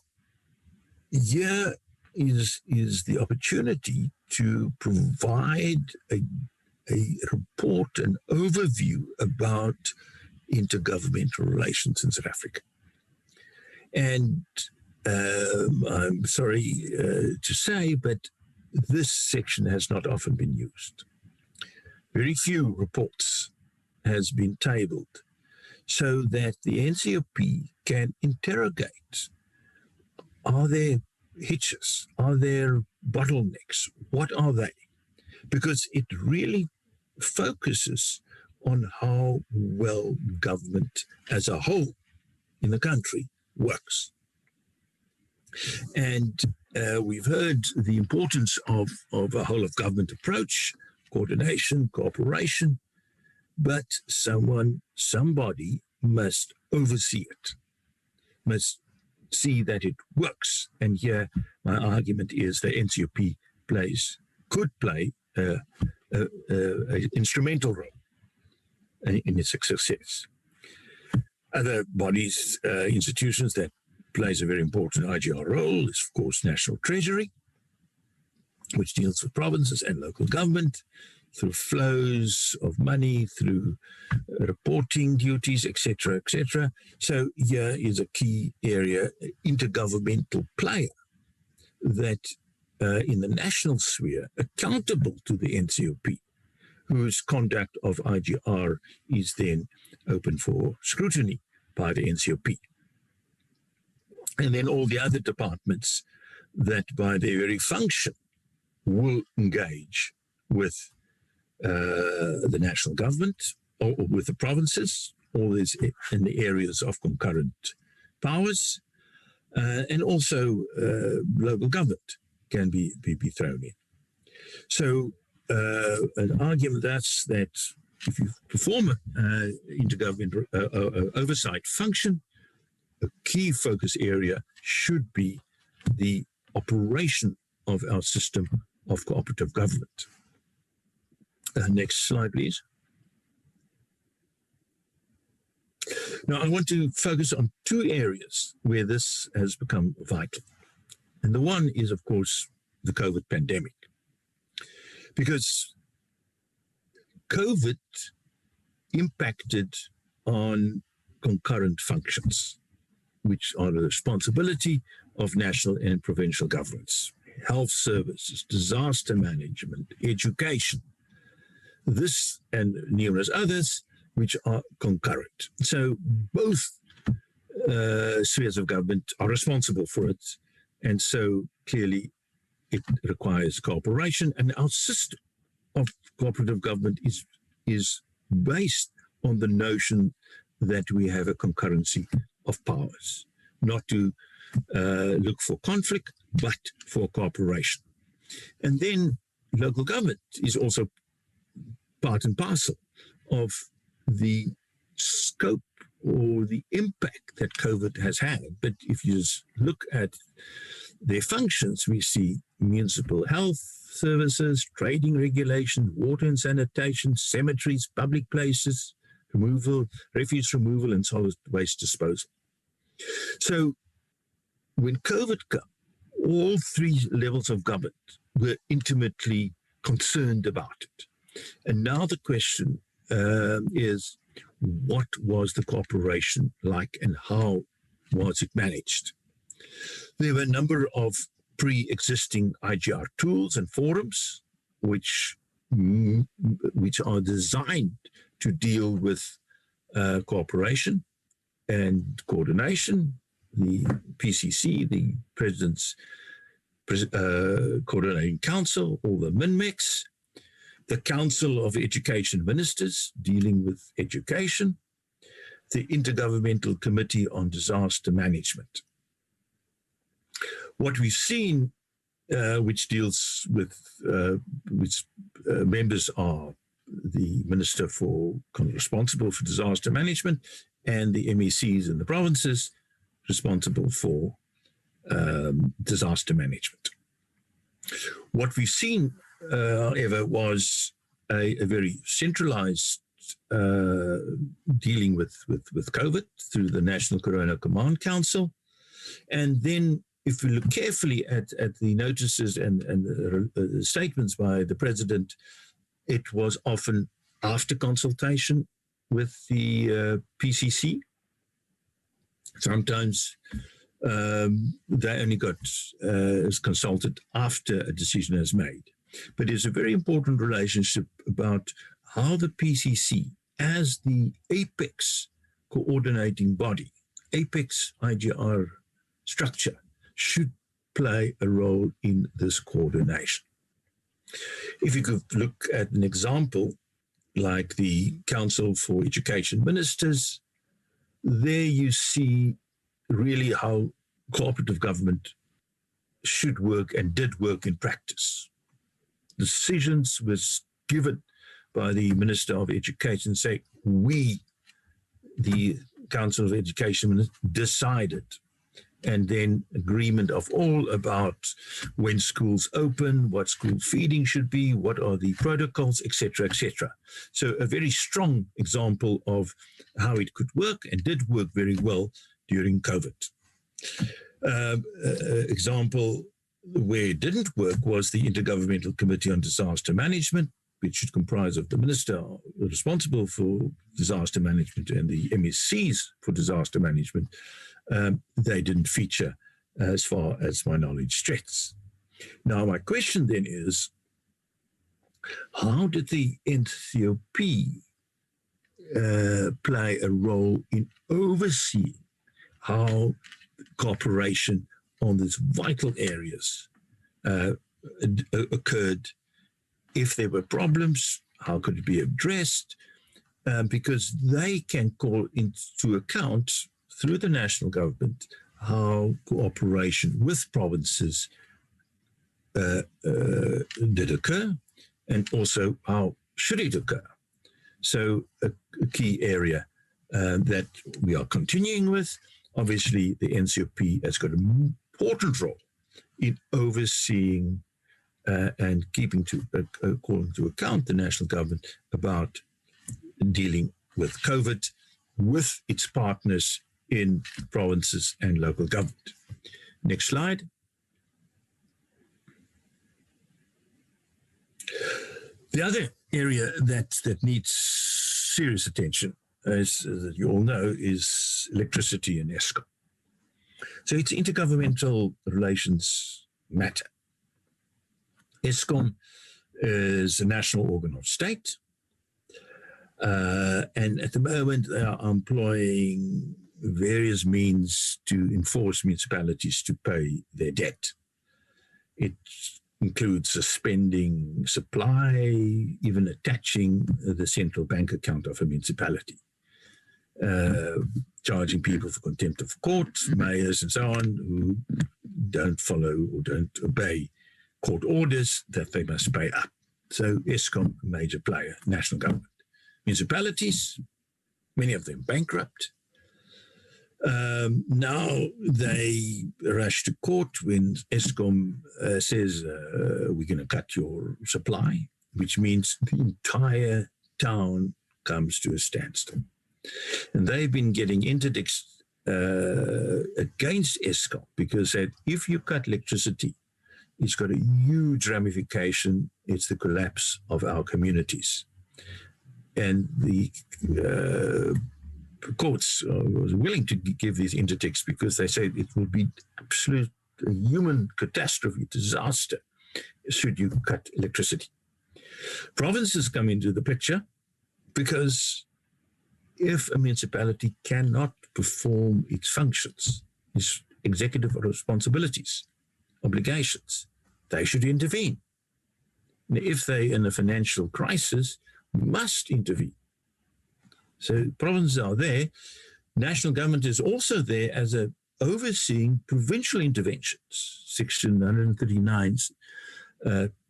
here is the opportunity to provide a report, an overview about intergovernmental relations in South Africa. And I'm sorry to say, but this section has not often been used. Very few reports has been tabled so that the Ncrp can interrogate, are there hitches? Are there bottlenecks? What are they? Because it really focuses on how well government as a whole in the country works. And we've heard the importance of a whole of government approach, coordination, cooperation, but somebody must oversee it, must see that it works. And here my argument is that Ncrp could play an instrumental role in its success. Other bodies, institutions that plays a very important IGR role is, of course, National Treasury, which deals with provinces and local government through flows of money, through reporting duties, etc., etc. So here is a key area, intergovernmental player that in the national sphere, accountable to the Ncrp, whose conduct of IGR is then open for scrutiny by the Ncrp. And then all the other departments that by their very function will engage with the national government or with the provinces, all this in the areas of concurrent powers, and also local government can be thrown in. So an argument that's that if you perform an intergovernmental oversight function, a key focus area should be the operation of our system of cooperative government. Next slide, please. Now, I want to focus on two areas where this has become vital. And the one is, of course, the COVID pandemic. Because COVID impacted on concurrent functions, which are the responsibility of national and provincial governments, health services, disaster management, education, this and numerous others, which are concurrent. So both spheres of government are responsible for it. And so clearly it requires cooperation. And our system of cooperative government is based on the notion that we have a concurrency of powers, not to look for conflict, but for cooperation. And then local government is also part and parcel of the scope or the impact that COVID has had. But if you just look at their functions, we see municipal health services, trading regulation, water and sanitation, cemeteries, public places, removal, refuse removal, and solid waste disposal. So when COVID came, all three levels of government were intimately concerned about it. And now the question is, what was the cooperation like and how was it managed? There were a number of pre-existing IGR tools and forums which are designed to deal with cooperation and coordination. The PCC, the President's Coordinating Council, or the MINMEX, the Council of Education Ministers dealing with education, the Intergovernmental Committee on Disaster Management. What we've seen, which deals with, which members are the Minister responsible for disaster management and the MECs in the provinces responsible for disaster management. What we've seen, however, was a very centralized dealing with COVID through the National Corona Command Council. And then if we look carefully at the notices and the statements by the President, it was often after consultation with the PCC. Sometimes they only got consulted after a decision is made. But it's a very important relationship about how the PCC, as the apex coordinating body, apex IGR structure, should play a role in this coordination. If you could look at an example like the Council for Education Ministers, there you see really how cooperative government should work and did work in practice. Decisions was given by the Minister of Education, say, we, the Council of Education, decided, and then agreement of all about when schools open, what school feeding should be, what are the protocols, etc., etc. So a very strong example of how it could work and did work very well during COVID. Example where it didn't work was the Intergovernmental Committee on Disaster Management, which should comprise of the minister responsible for disaster management and the MSCs for disaster management. They didn't feature as far as my knowledge stretches. Now, my question then is, how did the Ncrp play a role in overseeing how cooperation on these vital areas occurred? If there were problems, how could it be addressed? Because they can call into account through the national government how cooperation with provinces did occur, and also how should it occur. So a key area that we are continuing with. Obviously, the Ncrp has got an important role in overseeing and keeping calling to account the national government about dealing with COVID with its partners in provinces and local government. Next slide. The other area that needs serious attention, as you all know, is electricity and Eskom. So it's intergovernmental relations matter. Eskom is a national organ of state, and at the moment they are employing various means to enforce municipalities to pay their debt. It includes suspending supply, even attaching the central bank account of a municipality, charging people for contempt of court, mayors and so on, who don't follow or don't obey court orders that they must pay up. So Eskom, a major player, national government. Municipalities, many of them bankrupt. Now they rush to court when Eskom says we're going to cut your supply, which means the entire town comes to a standstill. And they've been getting interdicts against Eskom because said if you cut electricity, it's got a huge ramification. It's the collapse of our communities. And the courts was willing to give these interdicts because they say it will be absolute human catastrophe, disaster, should you cut electricity. Provinces come into the picture because if a municipality cannot perform its functions, its executive responsibilities, obligations, they should intervene. And if they're in a financial crisis, must intervene. So provinces are there. National government is also there as a overseeing provincial interventions. Section 139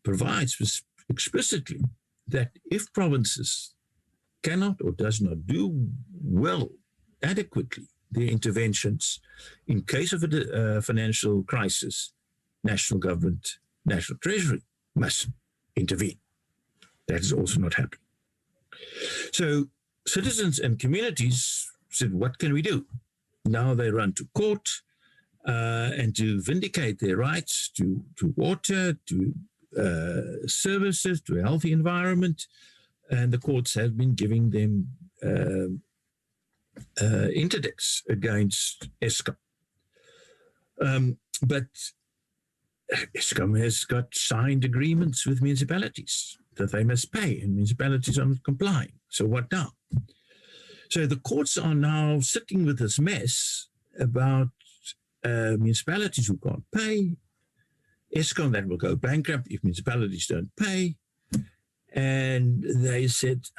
provides explicitly that if provinces cannot or does not do well adequately their interventions in case of a financial crisis, national government, national treasury must intervene. That is also not happening. So citizens and communities said, what can we do? Now they run to court and to vindicate their rights to water, to services, to a healthy environment. And the courts have been giving them interdicts against Eskom. But Eskom has got signed agreements with municipalities that they must pay, and municipalities are not complying. So what now? So the courts are now sitting with this mess about municipalities who can't pay, Eskom that will go bankrupt if municipalities don't pay. And they said,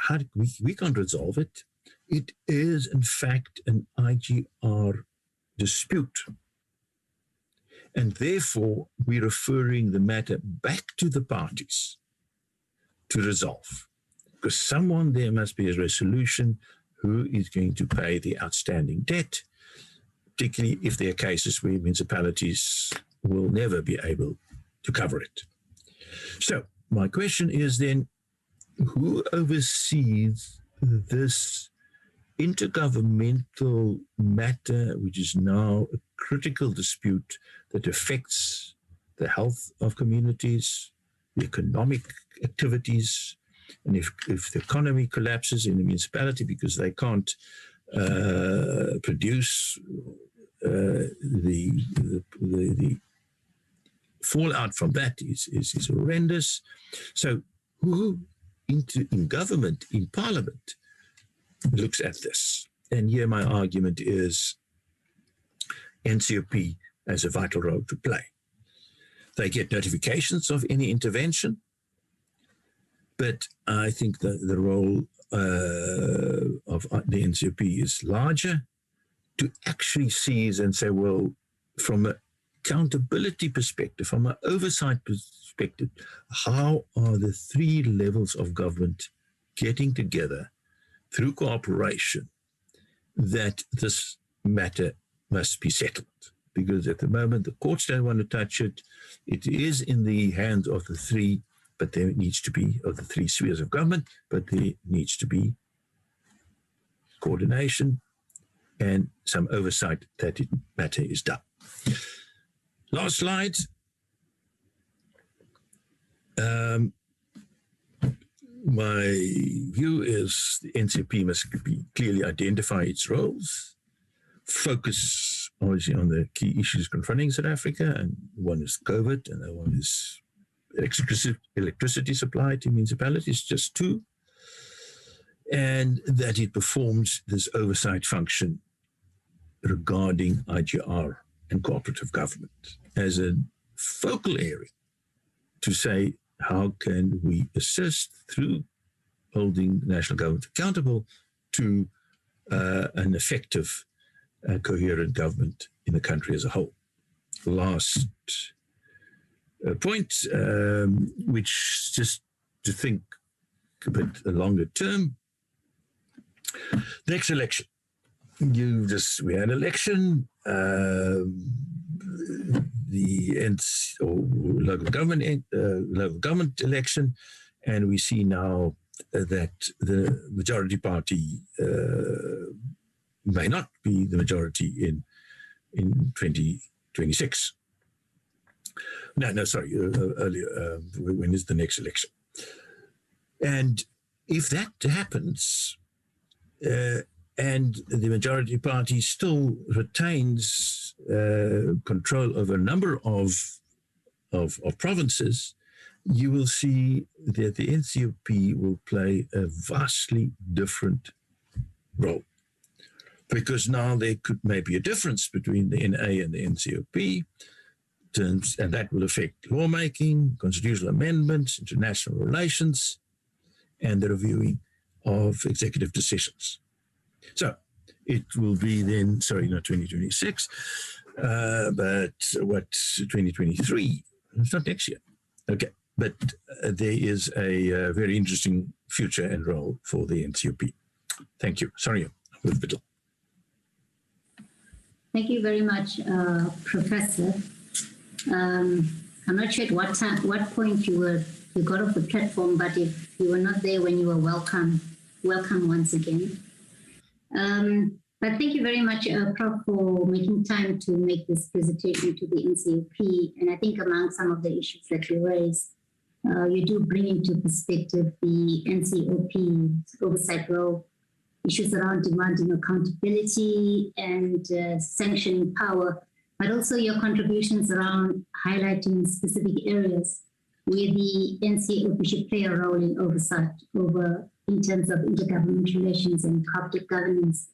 we can't resolve it. It is, in fact, an IGR dispute. And therefore, we're referring the matter back to the parties to resolve. Because someone there must be a resolution who is going to pay the outstanding debt, particularly if there are cases where municipalities will never be able to cover it. So my question is then, who oversees this intergovernmental matter, which is now a critical dispute that affects the health of communities, the economic activities, and if the economy collapses in the municipality because they can't produce the fallout from that is horrendous. So who in government, in Parliament, looks at this? And here my argument is Ncrp has a vital role to play. They get notifications of any intervention, but I think the role of the Ncrp is larger to actually seize and say, well, from an accountability perspective, from an oversight perspective, how are the three levels of government getting together through cooperation that this matter must be settled? Because at the moment, the courts don't want to touch it. It is in the hands of the three, but there needs to be, of the three spheres of government, but there needs to be coordination and some oversight that the matter is done. Last slide. My view is the Ncrp must clearly identify its roles, focus obviously on the key issues confronting South Africa, and one is COVID, and the one is electricity supply to municipalities, just two, and that it performs this oversight function regarding IGR and cooperative government as a focal area to say, how can we assist through holding national government accountable to an effective, coherent government in the country as a whole? Last point, which just to think a bit longer term, next election. We had election, local government election, and we see now that the majority party may not be the majority in 2026. Sorry, earlier. When is the next election? And if that happens, and the majority party still retains control over a number of provinces, you will see that the Ncrp will play a vastly different role. Because now there could maybe a difference between the NA and the Ncrp, and that will affect lawmaking, constitutional amendments, international relations, and the reviewing of executive decisions. So it will be then, not 2026, but 2023? It's not next year. Okay, but there is a very interesting future and role for the Ncrp. Thank you. Sorry, with Biddle. Thank you very much, Professor. I'm not sure at what point you got off the platform, but if you were not there when you were welcome, welcome once again. But thank you very much, Prof, for making time to make this presentation to the Ncop. And I think among some of the issues that you raised, you do bring into perspective the Ncop oversight role, issues around demanding accountability and sanctioning power, but also your contributions around highlighting specific areas where the Ncop should play a role in oversight in terms of intergovernmental relations and cooperative governance.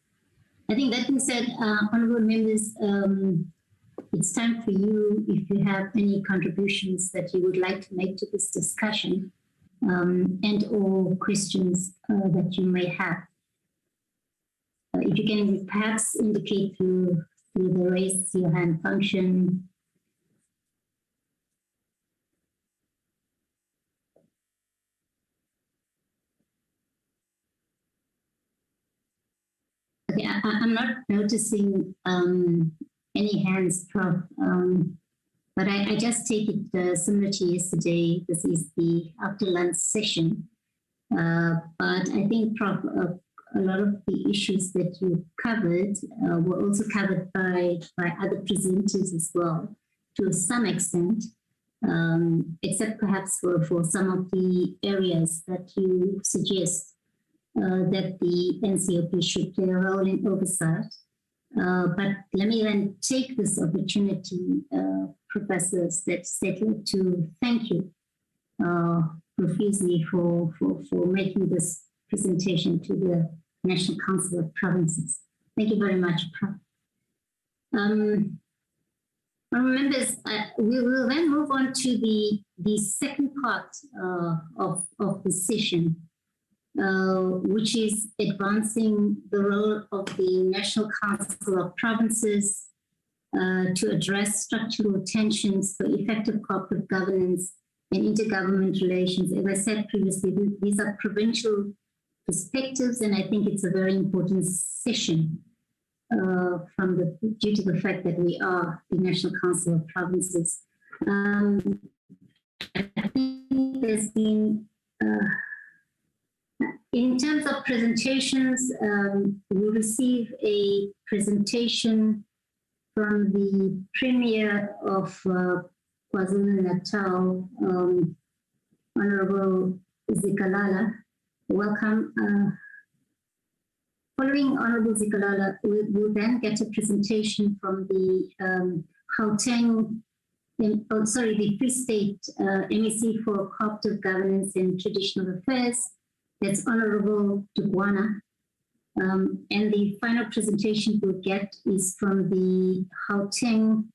I think that being said, honorable members, it's time for you, if you have any contributions that you would like to make to this discussion and or questions that you may have. If you can perhaps indicate through the raise your hand function. Okay, I'm not noticing any hands, Prof. But I just take it similar to yesterday. This is the after lunch session. But I think, Prof, a lot of the issues that you covered were also covered by other presenters as well, to some extent, except perhaps for some of the areas that you suggest that the Ncop should play a role in oversight. But let me then take this opportunity, Professor Stetler, to thank you profusely for making this presentation to the National Council of Provinces. Thank you very much, Prof. Members, we will then move on to the second part of the session, which is advancing the role of the National Council of Provinces to address structural tensions for effective corporate governance and intergovernmental relations. As I said previously, these are provincial perspectives, and I think it's a very important session due to the fact that we are the National Council of Provinces. I think there's been in terms of presentations, we receive a presentation from the Premier of KwaZulu-Natal, Honorable Zikalala. Welcome. Following Honorable Zikalala, we'll then get a presentation from the Gauteng, the Free State MEC for Cooperative Governance and Traditional Affairs. That's Honorable Dugwana. And the final presentation we'll get is from the Gauteng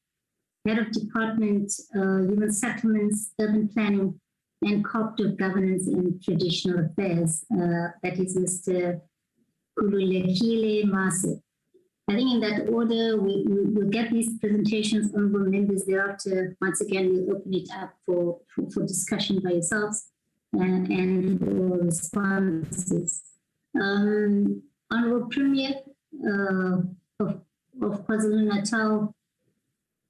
Head of Department, Human Settlements, Urban Planning, and Cooperative Governance and Traditional Affairs. That is Mr. Kululekile Mase. I think in that order, we'll get these presentations, honorable members. Thereafter, once again, we'll open it up for discussion by yourselves and for responses. Honorable Premier of KwaZulu-Natal,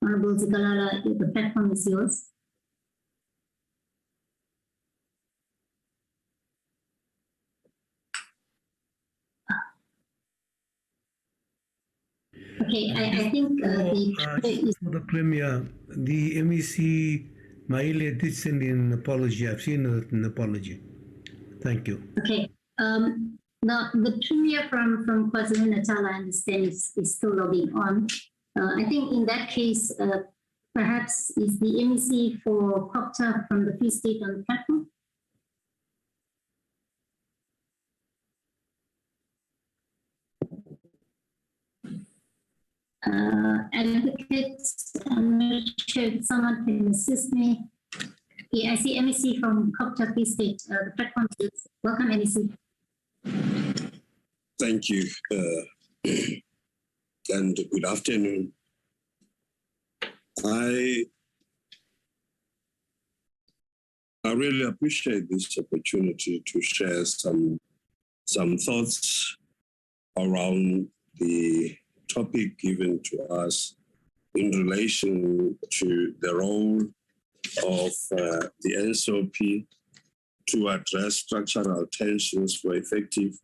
Honorable Zikalala, the platform is yours. Okay, I think the Premier, the MEC Maile did send in an apology. I've seen an apology. Thank you. Okay. Now, the Premier from KwaZulu-Natal, I understand, is still logging on. I think in that case, perhaps is the MEC for COPTA from the Free State on the platform? Advocates, I'm not sure if someone can assist me. Yeah, I see MEC from COPTA Free State. The platform is welcome, MEC. Thank you, and good afternoon. I really appreciate this opportunity to share some thoughts around the topic given to us in relation to the role of the Ncop to address structural tensions for effective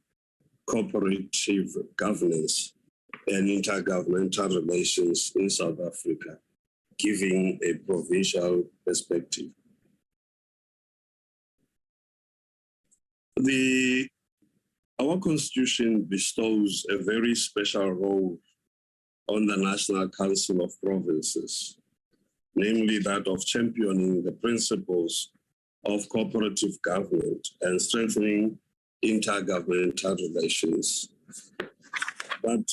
cooperative governance and intergovernmental relations in South Africa, giving a provincial perspective. Our Constitution bestows a very special role on the National Council of Provinces, namely that of championing the principles of cooperative government and strengthening intergovernmental relations. But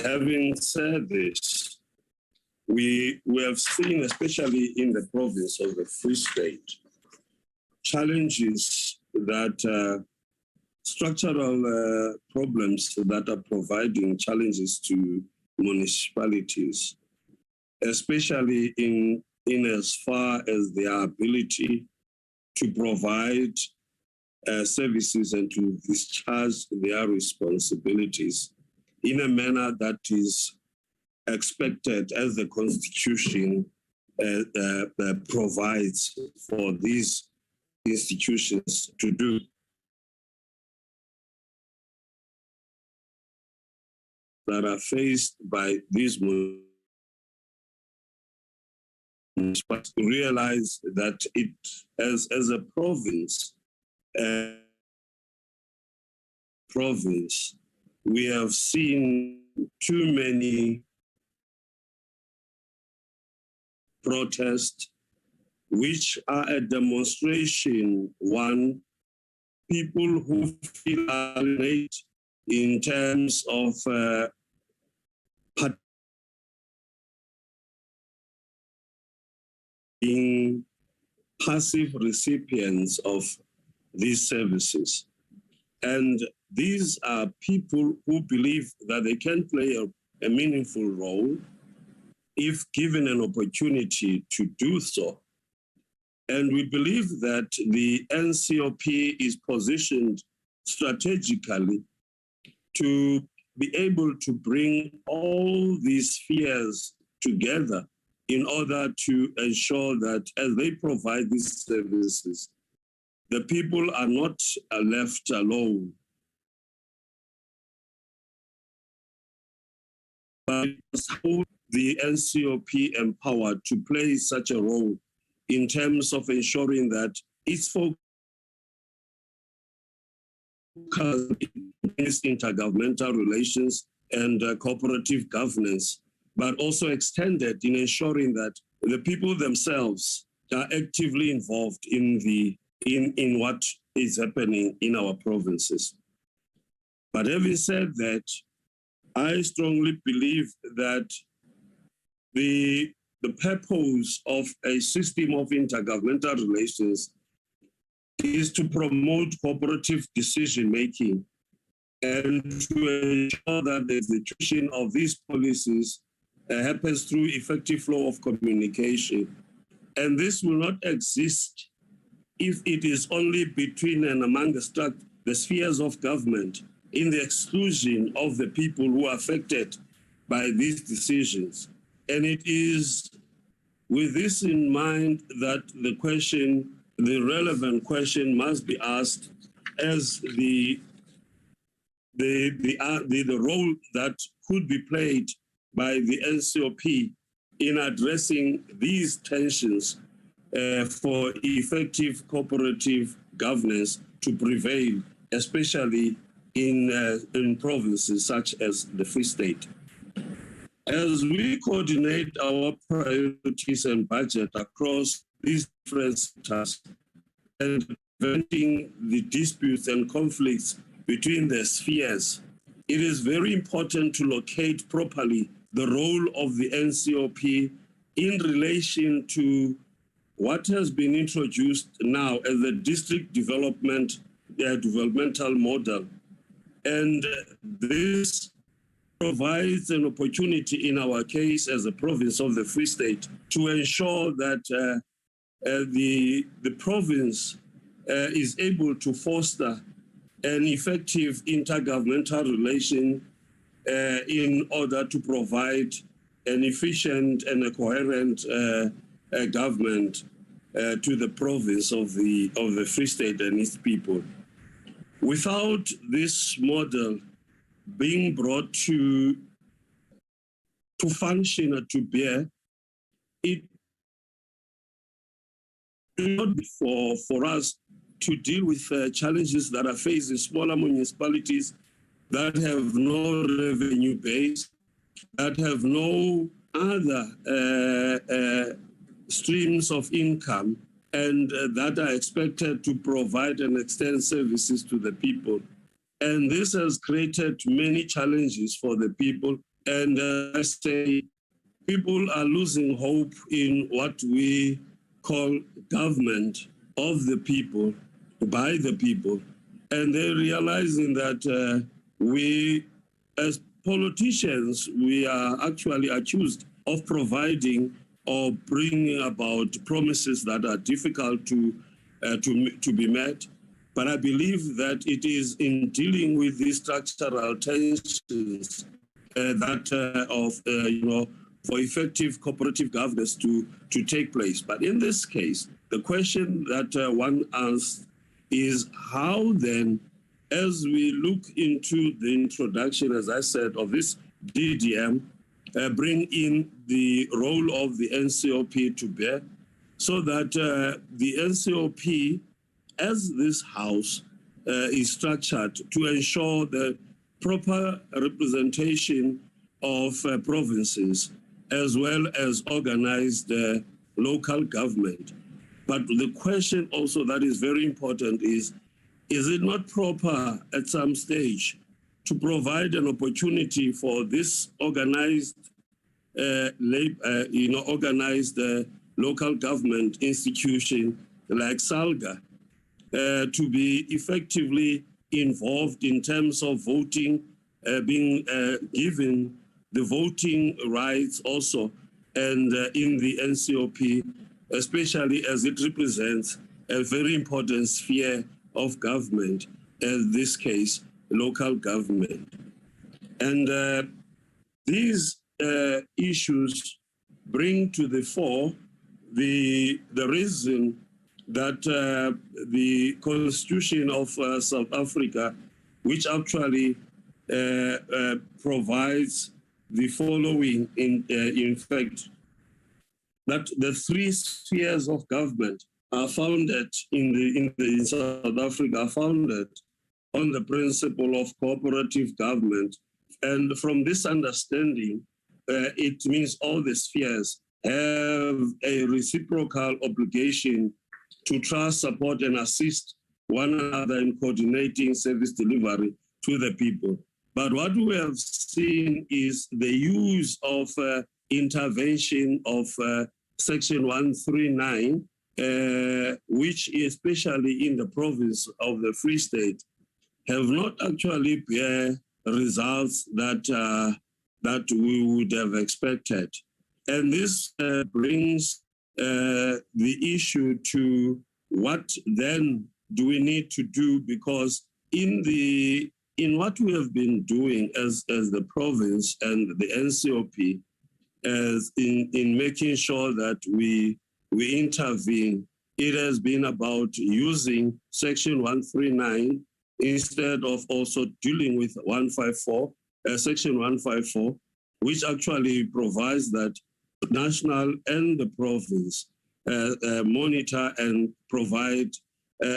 having said this, we have seen, especially in the province of the Free State, challenges that structural problems that are providing challenges to municipalities, especially in as far as their ability to provide services and to discharge their responsibilities in a manner that is expected as the Constitution provides for these institutions to do. That are faced by these but realize that it, as a province, we have seen too many protests, which are a demonstration, one, people who feel alienated in terms of being passive recipients of these services. And these are people who believe that they can play a meaningful role if given an opportunity to do so. And we believe that the Ncop is positioned strategically to be able to bring all these spheres together in order to ensure that as they provide these services, the people are not left alone. But how the Ncop empowered to play such a role in terms of ensuring that its focus is intergovernmental relations and cooperative governance, but also extended in ensuring that the people themselves are actively involved in what is happening in our provinces. But having said that, I strongly believe that the purpose of a system of intergovernmental relations is to promote cooperative decision-making and to ensure that the execution of these policies happens through effective flow of communication. And this will not exist if it is only between and among the spheres of government, in the exclusion of the people who are affected by these decisions. And it is with this in mind that the relevant question must be asked as the role that could be played by the Ncop in addressing these tensions for effective cooperative governance to prevail, especially in provinces such as the Free State. As we coordinate our priorities and budget across these different sectors and preventing the disputes and conflicts between the spheres, it is very important to locate properly the role of the Ncop in relation to what has been introduced now as the district developmental model. And this provides an opportunity in our case as a province of the Free State to ensure that the province is able to foster an effective intergovernmental relation in order to provide an efficient and a coherent government to the province of the Free State and its people. Without this model being brought to function or to bear, it not for us to deal with challenges that are faced in smaller municipalities that have no revenue base, that have no other streams of income, and that are expected to provide and extend services to the people. And this has created many challenges for the people. And I say people are losing hope in what we call government of the people, by the people. And they're realizing that we, as politicians, we are actually accused of providing or bringing about promises that are difficult to be met. But I believe that it is in dealing with these structural tensions for effective cooperative governance to take place. But in this case, the question that one asks is how then, as we look into the introduction, as I said, of this DDM, bring in the role of the Ncop to bear, so that the Ncop, as this house is structured to ensure the proper representation of provinces, as well as organized local government. But the question also that is very important is it not proper at some stage to provide an opportunity for this organized, organized local government institution like SALGA to be effectively involved in terms of voting, being given the voting rights also, and in the Ncop, especially as it represents a very important sphere of government, in this case, local government. And these issues bring to the fore the reason that the Constitution of South Africa, which actually provides the following in fact, that the three spheres of government are founded in South Africa, are founded on the principle of cooperative government. And from this understanding, it means all the spheres have a reciprocal obligation to trust, support, and assist one another in coordinating service delivery to the people. But what we have seen is the use of intervention of Section 139, which especially in the province of the Free State, have not actually bear results that we would have expected. And this brings the issue to what then do we need to do, because in what we have been doing as the province and the Ncop, as in making sure that we intervene, it has been about using Section 139 instead of also dealing with 154, Section 154, which actually provides that national and the province monitor and provide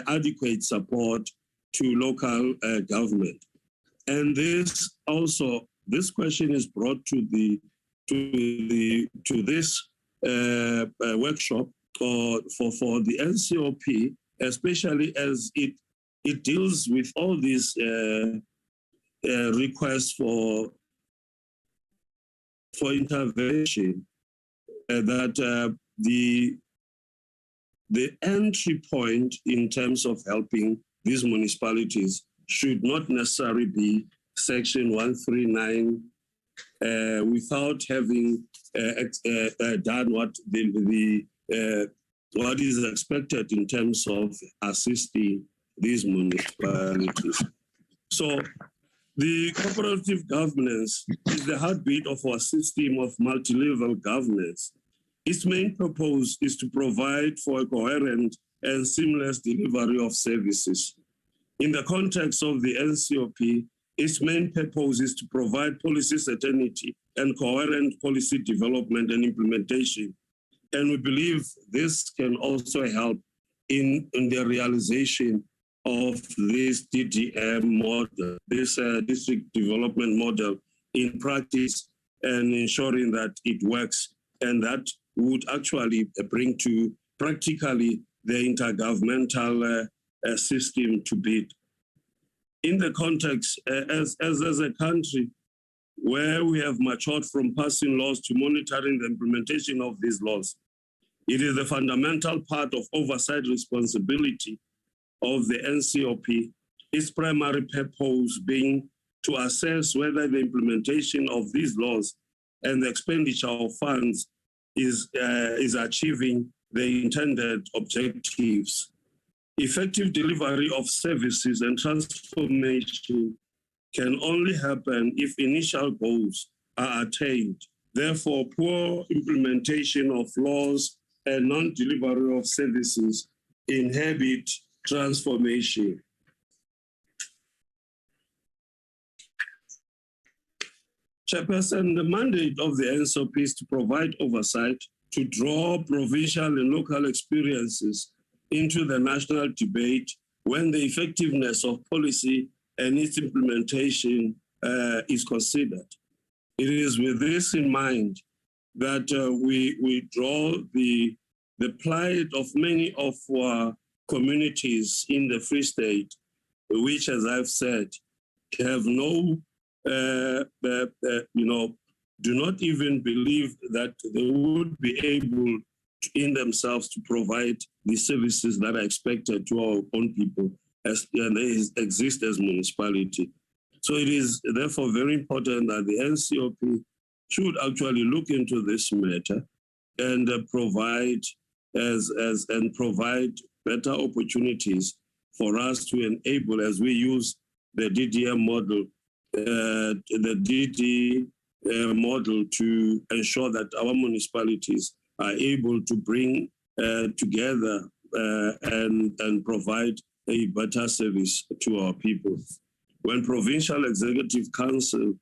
adequate support to local government. And this question is brought to this workshop for the Ncop, especially as it deals with all these requests for intervention, that the entry point in terms of helping these municipalities should not necessarily be Section 139 without having done what what is expected in terms of assisting these municipalities. So the cooperative governance is the heartbeat of our system of multi-level governance. Its main purpose is to provide for a coherent and seamless delivery of services. In the context of the Ncop, its main purpose is to provide policy certainty and coherent policy development and implementation. And we believe this can also help in the realization of this DDM model, this district development model in practice, and ensuring that it works, and that would actually bring to practically the intergovernmental system to bid. In the context, as a country where we have matured from passing laws to monitoring the implementation of these laws, it is a fundamental part of oversight responsibility of the Ncop, its primary purpose being to assess whether the implementation of these laws and the expenditure of funds is achieving the intended objectives. Effective delivery of services and transformation can only happen if initial goals are attained. Therefore, poor implementation of laws and non-delivery of services inhibit transformation. Chairperson, the mandate of the Ncop is to provide oversight, to draw provincial and local experiences into the national debate when the effectiveness of policy and its implementation is considered. It is with this in mind that we draw the plight of many of our communities in the Free State, which, as I've said, have no, do not even believe that they would be able in themselves to provide the services that are expected to our own people as they exist as municipality. So it is therefore very important that the Ncop should actually look into this matter and provide better opportunities for us to enable, as we use the DDM model, model to ensure that our municipalities are able to bring together and provide a better service to our people. When Provincial Executive Council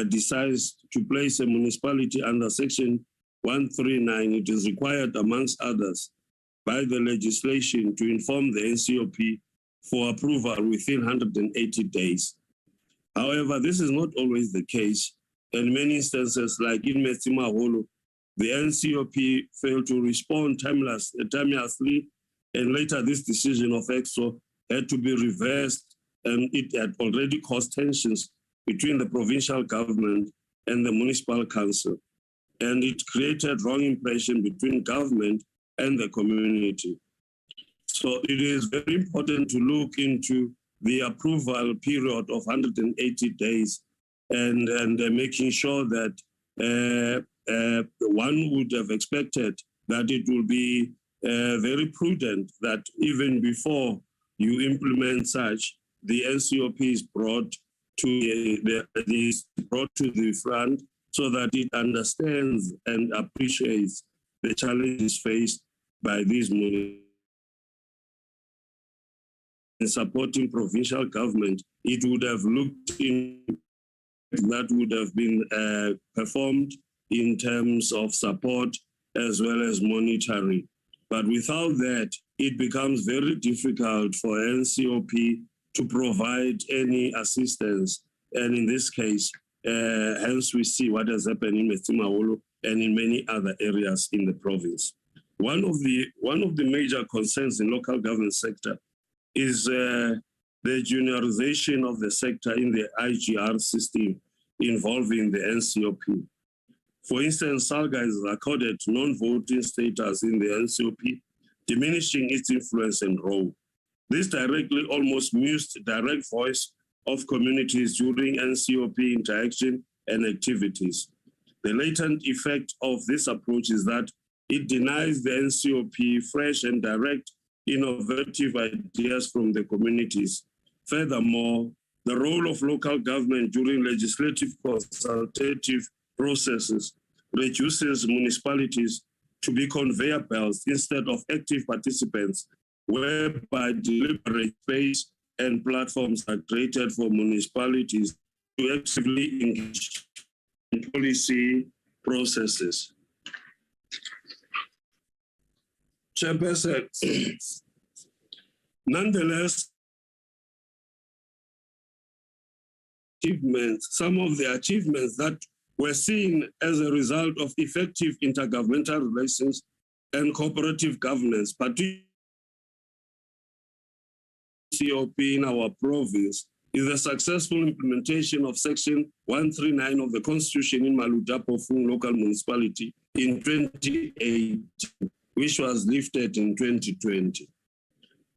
decides to place a municipality under Section 139, it is required, amongst others, by the legislation to inform the Ncop for approval within 180 days. However, this is not always the case. In many instances, like in Metsimaholo, the Ncop failed to respond timelessly, and later this decision of EXO had to be reversed, and it had already caused tensions between the provincial government and the municipal council. And it created wrong impression between government and the community. So it is very important to look into the approval period of 180 days and making sure that one would have expected that it will be very prudent that even before you implement such, the Ncop is brought to the front so that it understands and appreciates the challenges faced by these municipalities. In supporting provincial government, it would have looked in that would have been performed in terms of support as well as monitoring. But without that, it becomes very difficult for Ncop to provide any assistance. And in this case, hence we see what has happened in Metsimaholo and in many other areas in the province. One of the major concerns in local government sector is the juniorization of the sector in the IGR system involving the Ncop. For instance, Salga is accorded non-voting status in the Ncop, diminishing its influence and role. This directly almost mutes direct voice of communities during Ncop interaction and activities. The latent effect of this approach is that it denies the Ncop fresh and direct innovative ideas from the communities. Furthermore, the role of local government during legislative consultative processes reduces municipalities to be conveyor belts instead of active participants, whereby deliberate space and platforms are created for municipalities to actively engage in policy processes. Chairperson, nonetheless, some of the achievements that were seen as a result of effective intergovernmental relations and cooperative governance, particularly Ncop in our province, is the successful implementation of Section 139 of the Constitution in Maluda Pofung local municipality in 2018, which was lifted in 2020.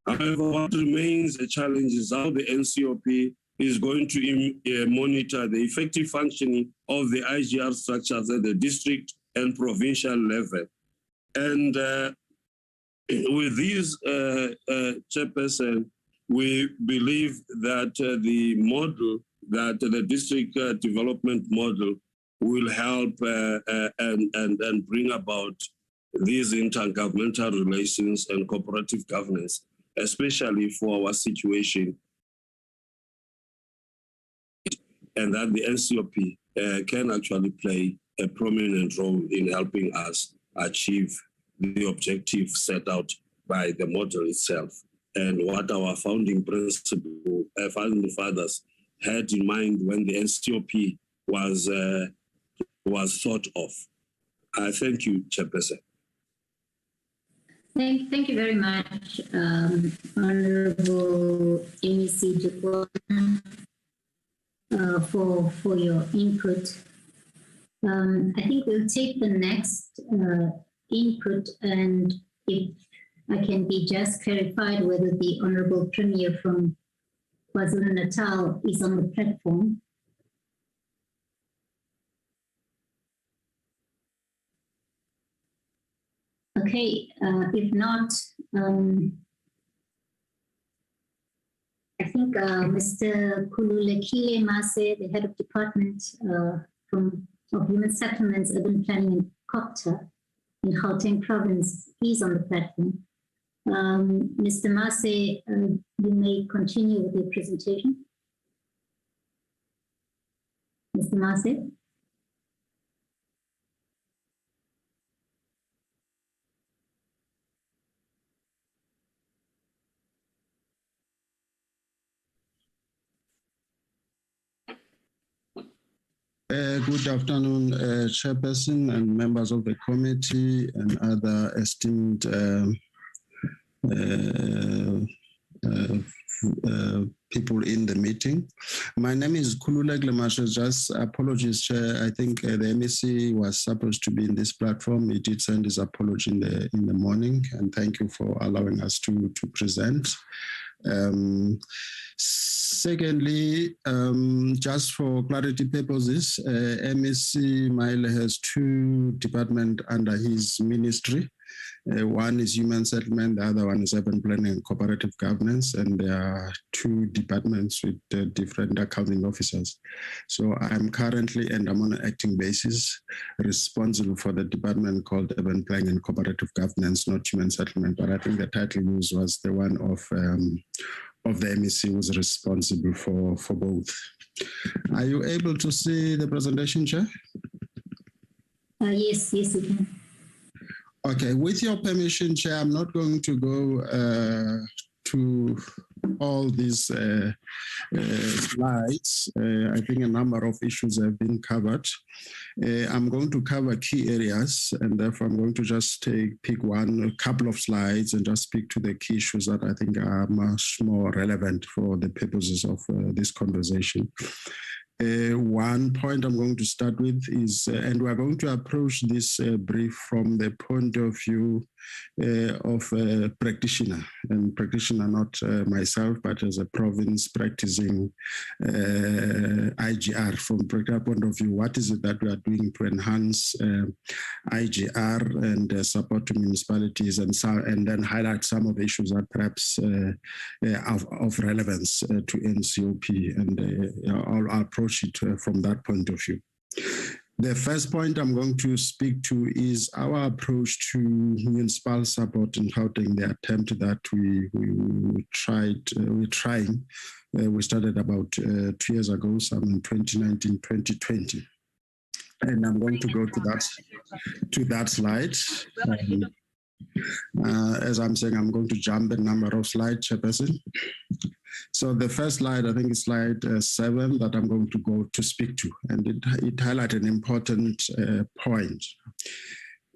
However, what remains a challenge is how the Ncop is going to monitor the effective functioning of the IGR structures at the district and provincial level. And with these, Chairperson, we believe that the model, that the district development model will help and bring about these intergovernmental relations and cooperative governance, especially for our situation, and that the Ncop can actually play a prominent role in helping us achieve the objective set out by the model itself and what our founding principle, founding fathers had in mind when the Ncop was thought of. I thank you, Chairperson. Thank you very much, Honorable MEC Dukwana, for your input. I think we'll take the next input, and if I can be just clarified whether the Honorable Premier from KwaZulu-Natal is on the platform. Okay, if not, I think Mr. Khululekile Mase, the head of department of Human Settlements, Urban Planning and Ncop in Gauteng province, is on the platform. Mr. Mase, you may continue with your presentation. Mr. Mase. Good afternoon, Chairperson and members of the committee and other esteemed people in the meeting. My name is Khululekile Mase. Just apologies, Chair. I think the MEC was supposed to be in this platform. He did send his apology in the morning, and thank you for allowing us to present. Secondly, just for clarity purposes, MEC Maile has two departments under his ministry. One is Human Settlement, the other one is Urban Planning and Cooperative Governance, and there are two departments with different accounting officers. So I'm currently, and I'm on an acting basis, responsible for the department called Urban Planning and Cooperative Governance, not Human Settlement, but I think the title used was the one of the MEC who was responsible for both. Are you able to see the presentation, Chair? Yes, you can. Okay, with your permission, Chair, I'm not going to go to all these slides. I think a number of issues have been covered. I'm going to cover key areas, and therefore I'm going to just pick a couple of slides and just speak to the key issues that I think are much more relevant for the purposes of this conversation. One point I'm going to start with is, and we're going to approach this brief from the point of view of a practitioner, and practitioner not myself, but as a province practicing IGR. From practical point of view, what is it that we are doing to enhance IGR and support to municipalities, and then highlight some of the issues that perhaps of relevance to Ncop, and I'll approach it from that point of view. The first point I'm going to speak to is our approach to municipal support in Gauteng, the attempt that we're trying. We started about 2 years ago, some in 2019, 2020. And I'm going to go to that slide. As I'm saying, I'm going to jump a number of slides, Chairperson. So the first slide, I think is slide 7 that I'm going to go to speak to, and it highlights an important point.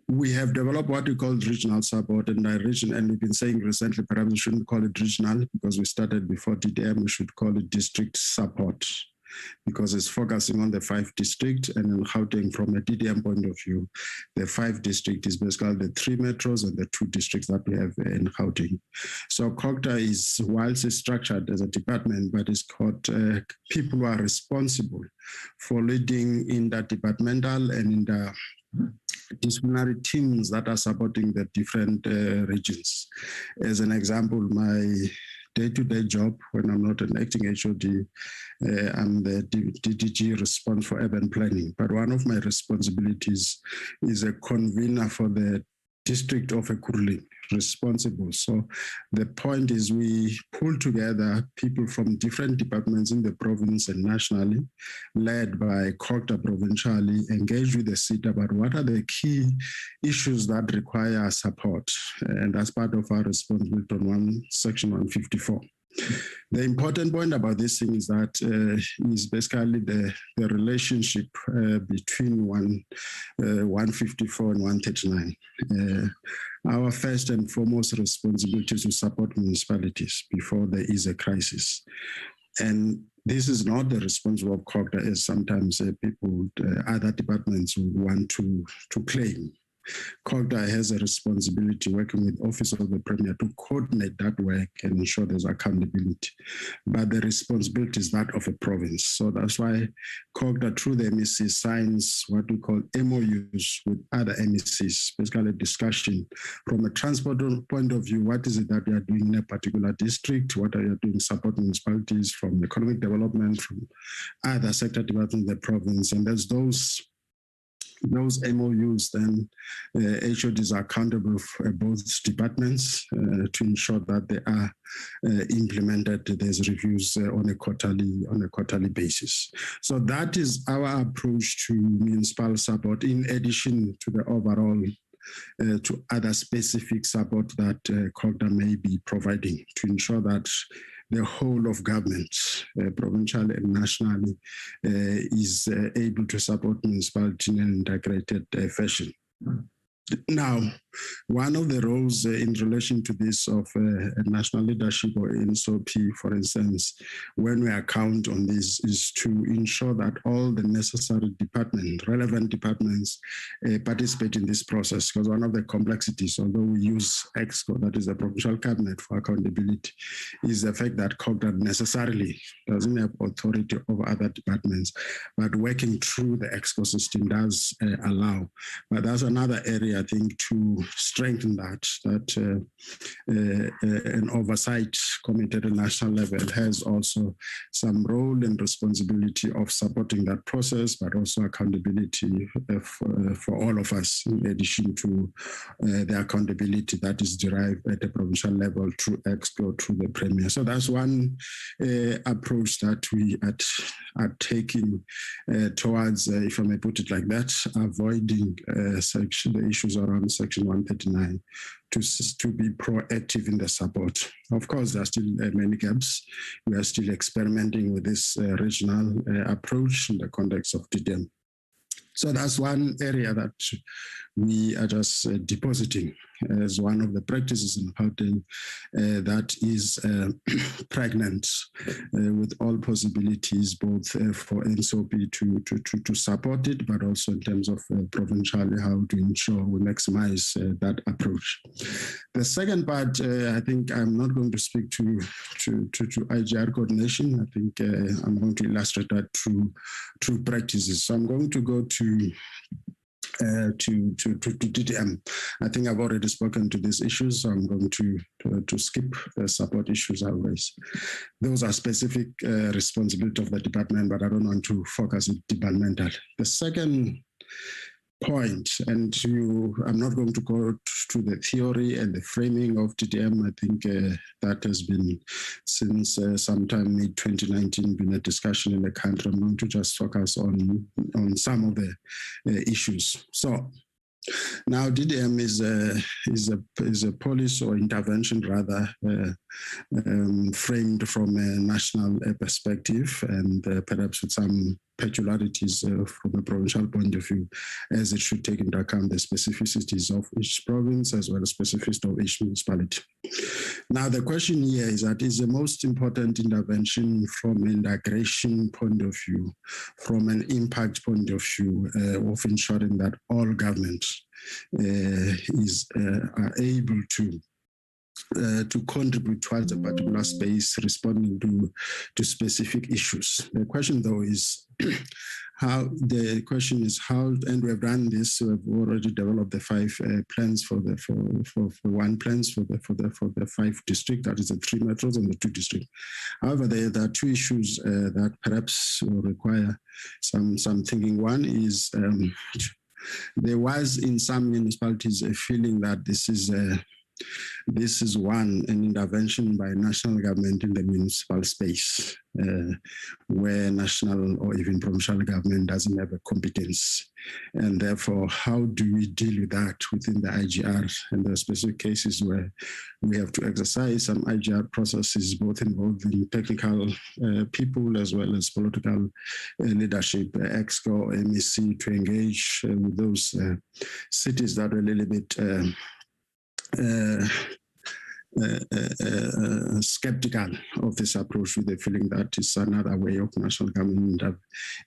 We have developed what we call regional support, and we've been saying recently, perhaps we shouldn't call it regional because we started before DDM, we should call it district support, because it's focusing on the 5 districts, and in Gauteng, from a DDM point of view, the 5 districts is basically the 3 metros and the 2 districts that we have in Gauteng. So COGTA is, whilst it's structured as a department, but it's got people who are responsible for leading interdepartmental and interdisciplinary teams that are supporting the different regions. As an example, my day-to-day job, when I'm not an acting HOD, I'm the DDG responsible for urban planning. But one of my responsibilities is a convener for the district of Ekurhuleni, responsible. So the point is we pull together people from different departments in the province and nationally, led by COGTA provincially, engage with the city about what are the key issues that require support. And that's part of our responsibility on section 154. The important point about this thing is that is basically the relationship between 154 and 139. Our first and foremost responsibility is to support municipalities before there is a crisis. And this is not the responsibility of COGTA, as sometimes people, other departments would want to claim. COGTA has a responsibility working with Office of the Premier to coordinate that work and ensure there's accountability. But the responsibility is that of a province. So that's why COGTA, through the MEC, signs what we call MOUs with other MECs, basically a discussion from a transport point of view, what is it that we are doing in a particular district, what are you doing support municipalities, from economic development, from other sector development in the province. And there's those MOUs, then HODs are accountable for both departments to ensure that they are implemented. There's reviews on a quarterly basis. So that is our approach to municipal support, in addition to the overall to other specific support that COGTA may be providing to ensure that the whole of government, provincial and nationally, is able to support municipality in an integrated fashion. Now, one of the roles in relation to this of national leadership or Ncrp, for instance, when we account on this, is to ensure that all the necessary relevant departments participate in this process. Because one of the complexities, although we use EXCO, that is the provincial cabinet for accountability, is the fact that COGTA necessarily doesn't have authority over other departments, but working through the EXCO system does allow. But that's another area, I think, to strengthen that an oversight committee at a national level has also some role and responsibility of supporting that process, but also accountability for all of us, in addition to the accountability that is derived at the provincial level through EXCO, through the Premier. So that's one approach that we are taking towards, if I may put it like that, avoiding the issues around Section 139 to be proactive in the support. Of course, there are still many gaps. We are still experimenting with this regional approach in the context of DDM. So that's one area that we are just depositing as one of the practices in Gauteng that is pregnant with all possibilities, both for Ncrp to support it, but also in terms of provincially how to ensure we maximize that approach. The second part, I think I'm not going to speak to IGR coordination. I think I'm going to illustrate that through practices. So I'm going to go to DDM. I think I've already spoken to these issues, so I'm going to skip the support issues I raised. Those are specific responsibility of the department, but I don't want to focus it departmental. The second point. And I'm not going to go to the theory and the framing of DDM. I think that has been since sometime mid-2019 been a discussion in the country. I'm going to just focus on some of the issues. So now DDM is a policy or intervention rather framed from a national perspective and perhaps with some peculiarities from a provincial point of view, as it should take into account the specificities of each province as well as specificities of each municipality. Now, the question here is that is the most important intervention from an integration point of view, from an impact point of view, of ensuring that all governments are able to contribute towards a particular space, responding to specific issues. The question, though, is how, and we have done this. We have already developed the 5 plans for the 5 districts. That is the 3 metros and the 2 districts. However, there are 2 issues that perhaps will require some thinking. One is there was in some municipalities a feeling that this is an intervention by national government in the municipal space, where national or even provincial government doesn't have a competence. And therefore, how do we deal with that within the IGR? And there are specific cases where we have to exercise some IGR processes, both involving technical people as well as political leadership, EXCO, MEC, to engage with those cities that are a little bit skeptical of this approach, with the feeling that it's another way of national government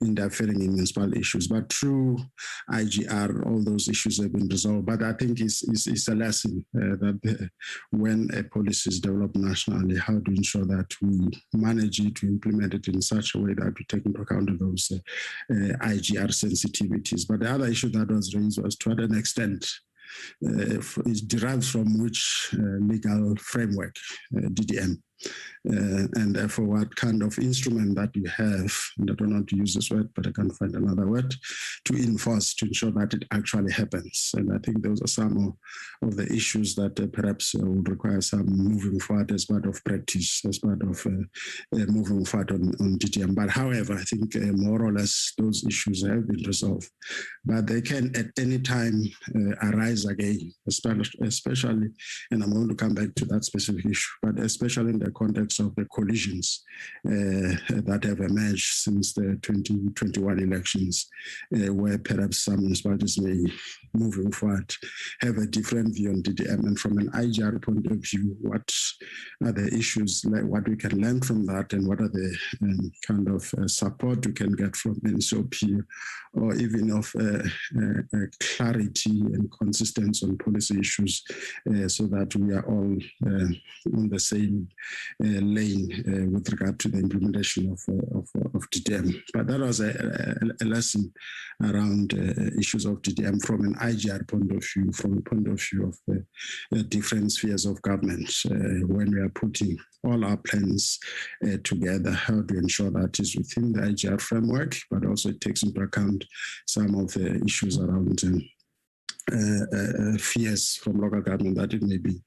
interfering in municipal issues. But through IGR, all those issues have been resolved. But I think it's a lesson that when a policy is developed nationally, how to ensure that we manage it, to implement it in such a way that we take into account of those IGR sensitivities. But the other issue that was raised was, to an extent, it derives from which legal framework, DDM, and therefore what kind of instrument that you have, and I don't know how to use this word, but I can find another word, to enforce, to ensure that it actually happens. And I think those are some of the issues that perhaps would require some moving forward as part of practice, as part of moving forward on DDM. But however, I think more or less those issues have been resolved. But they can at any time arise again, especially, and I'm going to come back to that specific issue, but especially in the context of the collisions that have emerged since the 2021 elections, where perhaps some municipalities may, moving forward, have a different view on DDM. And from an IGR point of view, what are the issues, what we can learn from that, and what are the kind of support we can get from Ncop, or even of clarity and consistency on policy issues, so that we are all on the same lane with regard to the implementation of DDM. But that was a lesson around issues of DDM from an IGR point of view, from the point of view of different spheres of government, when we are putting all our plans together, how to ensure that is within the IGR framework, but also it takes into account some of the issues around fears from local government that it may be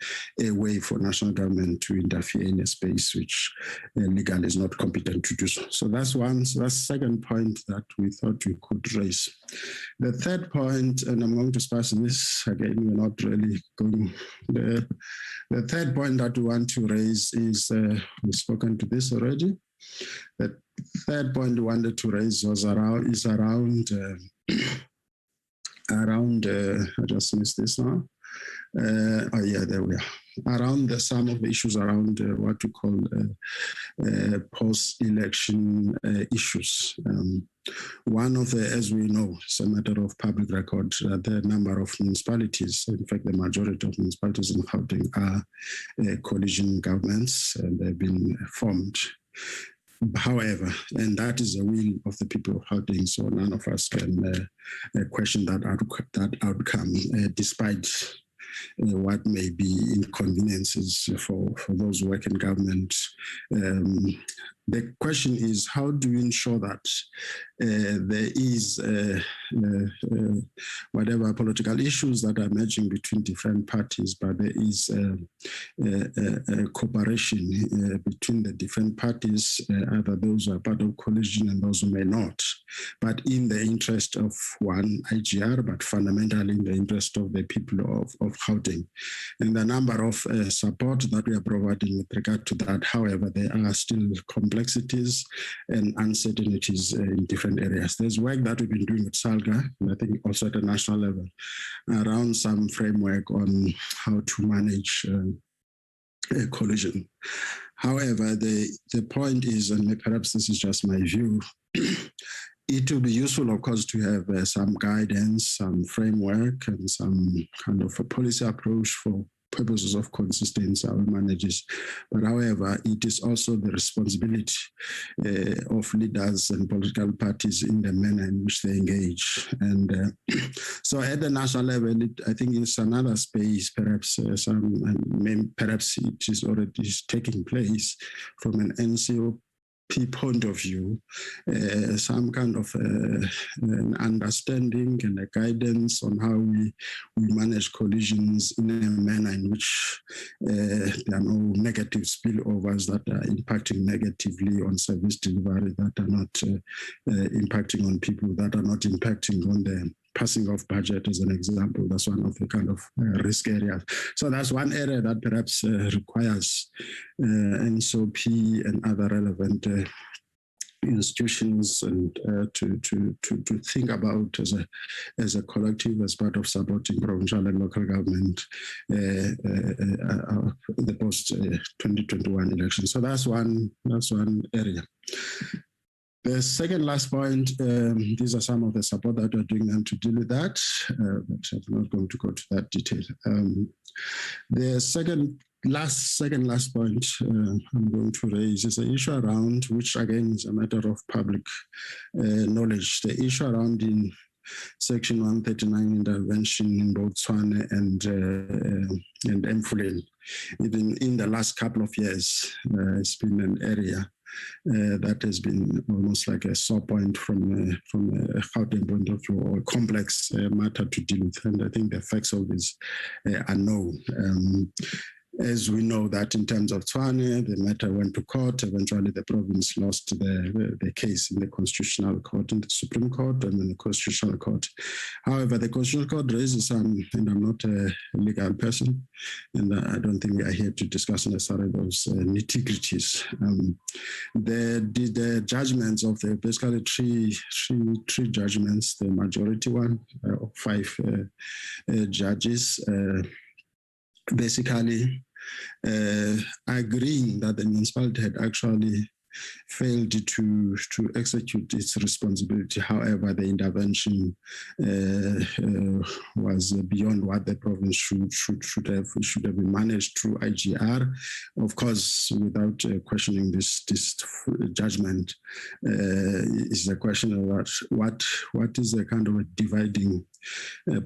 a way for national government to interfere in a space which legally is not competent to do so. So that's the second point that we thought we could raise. The third point, and I'm going to pass this again, we're not really going there. The third point that we want to raise is, we've spoken to this already. The third point we wanted to raise was around I just missed this now. Oh yeah, there we are. Around some of the issues around what we call post-election issues. One of the, as we know, it's a matter of public record, the number of municipalities, in fact, the majority of municipalities in Gauteng are coalition governments, and they've been formed. However, and that is the will of the people of Gauteng, so none of us can question that outcome, despite what may be inconveniences for those who work in government, the question is, how do we ensure that there is whatever political issues that are emerging between different parties, but there is cooperation between the different parties, either those who are part of coalition and those who may not, but in the interest of one IGR, but fundamentally in the interest of the people of Gauteng. And the number of support that we are providing with regard to that, however, there are still complexities and uncertainties in different areas. There's work that we've been doing with SALGA, and I think also at a national level, around some framework on how to manage collision. However, the point is, and perhaps this is just my view, it will be useful, of course, to have some guidance, some framework, and some kind of a policy approach for purposes of consistency, our managers. But however, it is also the responsibility of leaders and political parties in the manner in which they engage. And so at the national level, I think it's another space, perhaps perhaps it is already taking place from an NCOP point of view, some kind of an understanding and a guidance on how we manage collisions in a manner in which there are no negative spillovers that are impacting negatively on service delivery, that are not impacting on people, that are not impacting on the passing of budget, as an example. That's one of the kind of risk areas. So that's one area that perhaps requires NCOP and other relevant institutions and to think about as a collective, as part of supporting provincial and local government the post 2021 election. So that's one area. The second last point, these are some of the support that we're doing and to deal with that, but I'm not going to go to that detail. The second last point I'm going to raise is the issue around, which again is a matter of public knowledge, the issue around in Section 139 intervention in Botswana and Mfuleni. Even in the last couple of years, it's been an area that has been almost like a sore point from a Gauteng point of view, or a complex matter to deal with. And I think the effects of this are known. As we know that in terms of Tshwane, the matter went to court. Eventually, the province lost the case in the Constitutional Court, in the Supreme Court, and in the Constitutional Court. However, the Constitutional Court raises some, and I'm not a legal person, and I don't think we are here to discuss necessarily those nitty-gritties. The judgments of the basically three judgments, the majority one of 5 judges, basically agreeing that the municipality had actually failed to execute its responsibility. However, the intervention was beyond what the province should have been managed through IGR. Of course, without questioning this judgment, is the question of what is the kind of a dividing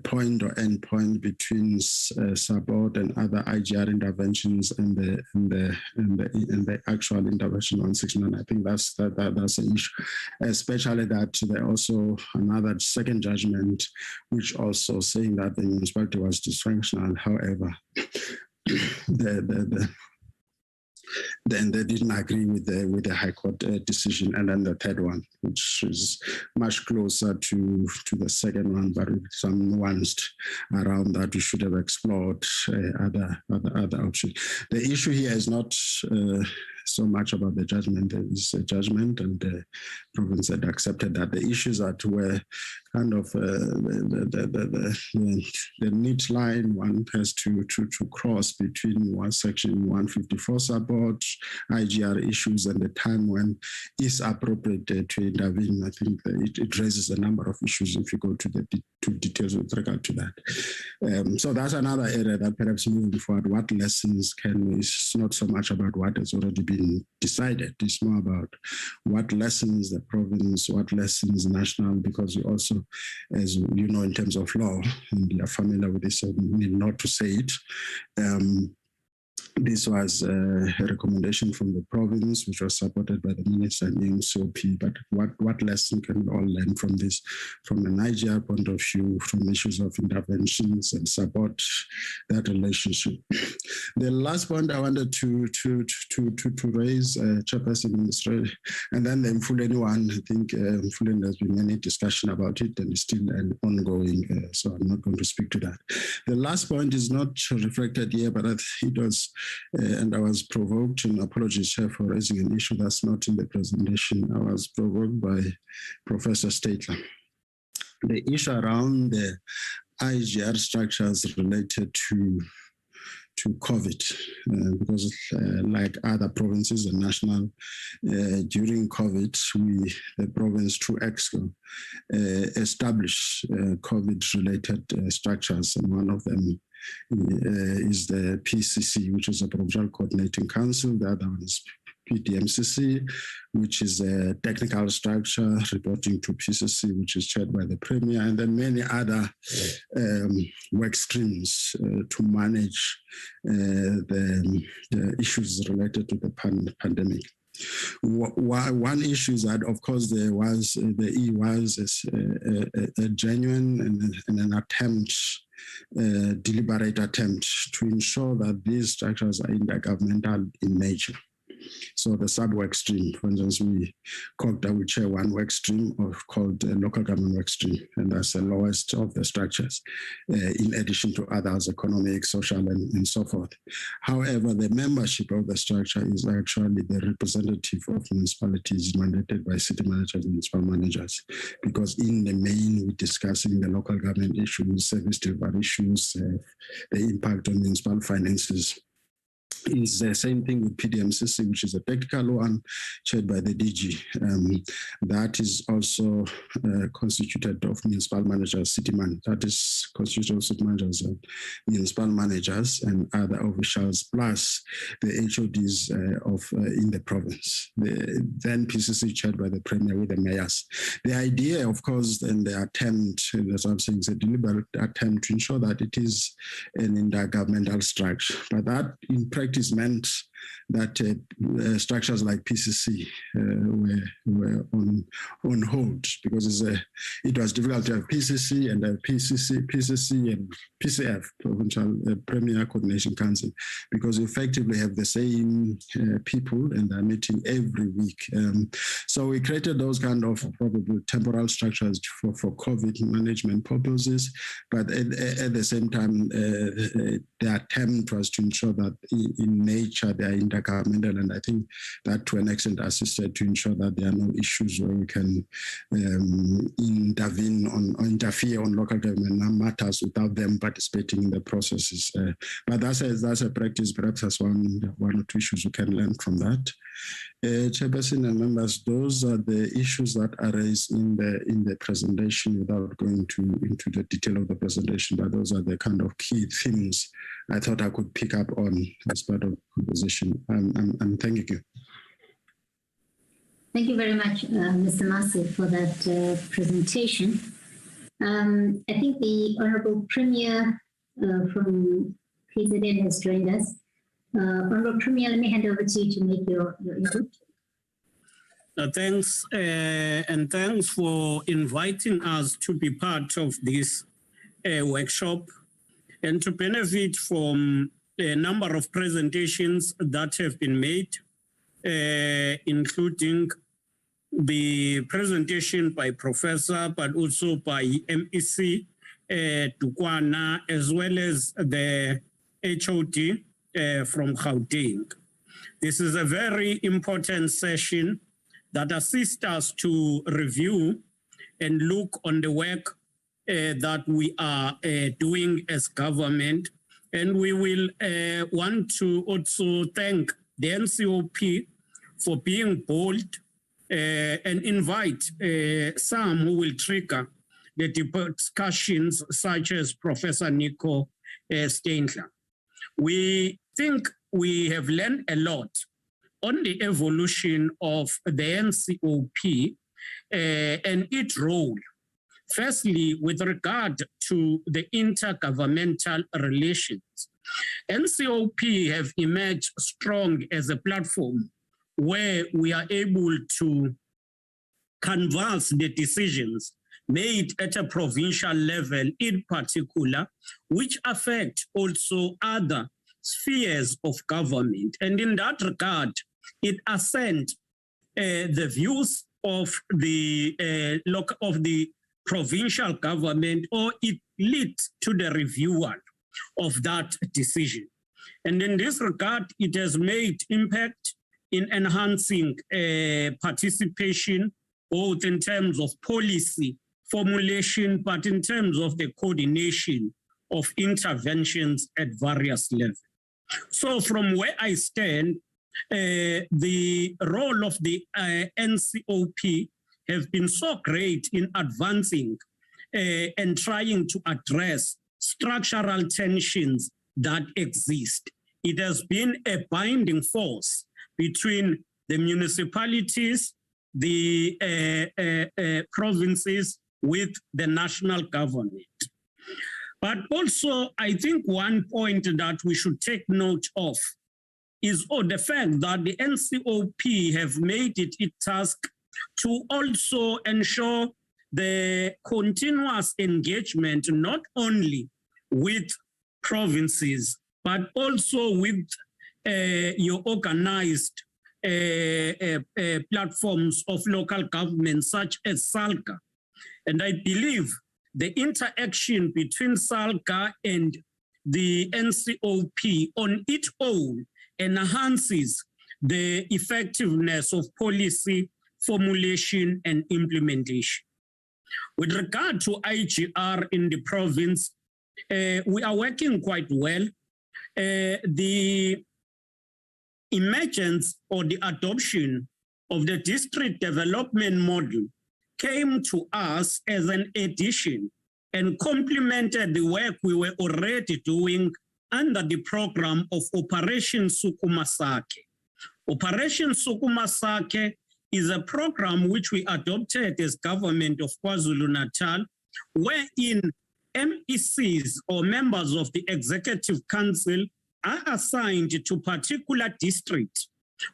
point or end point between support and other IGR interventions and the actual intervention on 6. And I think that's an issue, especially that there also another second judgment, which also saying that the municipality was dysfunctional. However, then they didn't agree with the High Court decision, and then the third one, which is much closer to the second one, but with some nuanced around that we should have explored other options. The issue here is not so much about the judgment. There is a judgment, and the province had accepted that. The issues that were kind of the neat line one has to cross between Section 154 support, IGR issues, and the time when it's appropriate to intervene. I think it raises a number of issues if you go to the details with regard to that. So that's another area that perhaps moving forward, what lessons it's not so much about what has already been decided. It's more about what lessons the province, what lessons national, because we also, as you know, in terms of law, and you are familiar with this, so we need not to say it, This was a recommendation from the province, which was supported by the minister and the Ncop. But what lesson can we all learn from this, from a Niger point of view, from issues of interventions and support that relationship? The last point I wanted to raise, Chairperson Ministry, and then the Mfuleni one. I think Mfuleni, there's been many discussion about it and it's still an ongoing, so I'm not going to speak to that. The last point is not reflected here, but it was, and I was provoked, and apologies, Chair, for raising an issue that's not in the presentation. I was provoked by Professor Statler. The issue around the IGR structures related to COVID, because like other provinces and national, during COVID, the province through EXCO established COVID-related structures, and one of them is the PCC, which is a Provincial Coordinating Council. The other one is PDMCC, which is a technical structure reporting to PCC, which is chaired by the Premier, and then many other work streams to manage the issues related to the pandemic. One issue is that, of course, there was a genuine and an attempt, deliberate attempt to ensure that these structures are intergovernmental in nature. So the sub-work stream, for instance, we chair one work stream called local government work stream, and that's the lowest of the structures, in addition to others, economic, social, and so forth. However, the membership of the structure is actually the representative of municipalities mandated by city managers and municipal managers, because in the main, we're discussing the local government issues, service delivery issues, the impact on municipal finances. Is the same thing with PDMCC, which is a technical one chaired by the DG. That is also constituted of municipal managers, city managers. That is constituted of city managers, municipal managers, and other officials, plus the HODs in the province. Then PCC chaired by the Premier with the mayors. The idea, of course, and the attempt, as I'm saying, is a deliberate attempt to ensure that it is an intergovernmental structure, but that in practice meant that structures like PCC were on hold, because it was difficult to have PCC and PCC and PCF, Provincial Premier Coordination Council, because you effectively have the same people and they're meeting every week. So we created those kind of probably temporal structures for COVID management purposes, but at the same time, the attempt was to ensure that in nature they are intergovernmental, and I think that to an extent assisted to ensure that there are no issues where we can intervene or interfere on local government matters without them participating in the processes. But that's a practice. Perhaps that's one or two issues we can learn from that. Chairperson and members, those are the issues that are raised in the presentation, without going into the detail of the presentation, but those are the kind of key themes I thought I could pick up on as part of the conversation. And thank you. Thank you very much, Mr. Masu, for that presentation. I think the Honourable Premier from KZN has joined us. Honourable Premier, let me hand over to you to make your input. Thanks, and thanks for inviting us to be part of this workshop and to benefit from a number of presentations that have been made, including the presentation by Professor, but also by MEC Tukwana, as well as the HOD from Gauteng. This is a very important session that assists us to review and look on the work that we are doing as government. And we will want to also thank the Ncop for being bold and invite some who will trigger the discussions, such as Professor Nico Steindler. We think we have learned a lot on the evolution of the Ncop and its role. Firstly, with regard to the intergovernmental relations Ncop have emerged strong as a platform where we are able to canvass the decisions made at a provincial level in particular, which affect also other spheres of government. And in that regard, it assent the views of the provincial government, or it leads to the reviewer of that decision. And in this regard, it has made impact in enhancing participation, both in terms of policy formulation, but in terms of the coordination of interventions at various levels. So from where I stand, the role of the Ncop have been so great in advancing and trying to address structural tensions that exist. It has been a binding force between the municipalities, the provinces, with the national government. But also, I think one point that we should take note of is the fact that the Ncop have made it its task to also ensure the continuous engagement, not only with provinces, but also with your organized platforms of local government, such as SALGA. And I believe the interaction between SALGA and the Ncop on its own enhances the effectiveness of policy formulation and implementation. With regard to IGR in the province, we are working quite well. The emergence or the adoption of the district development model came to us as an addition and complemented the work we were already doing under the program of Operation Sukumasake. Operation Sukumasake is a program which we adopted as government of KwaZulu-Natal, wherein MECs or members of the Executive Council are assigned to particular districts.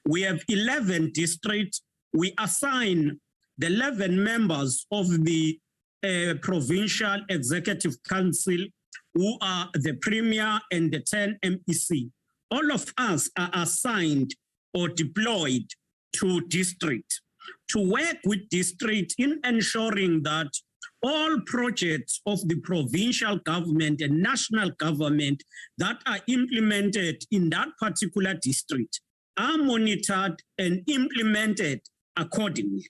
We have 11 districts. We assign the 11 members of the Provincial Executive Council, who are the Premier and the 10 MEC. All of us are assigned or deployed to district to work with district in ensuring that all projects of the provincial government and national government that are implemented in that particular district are monitored and implemented accordingly,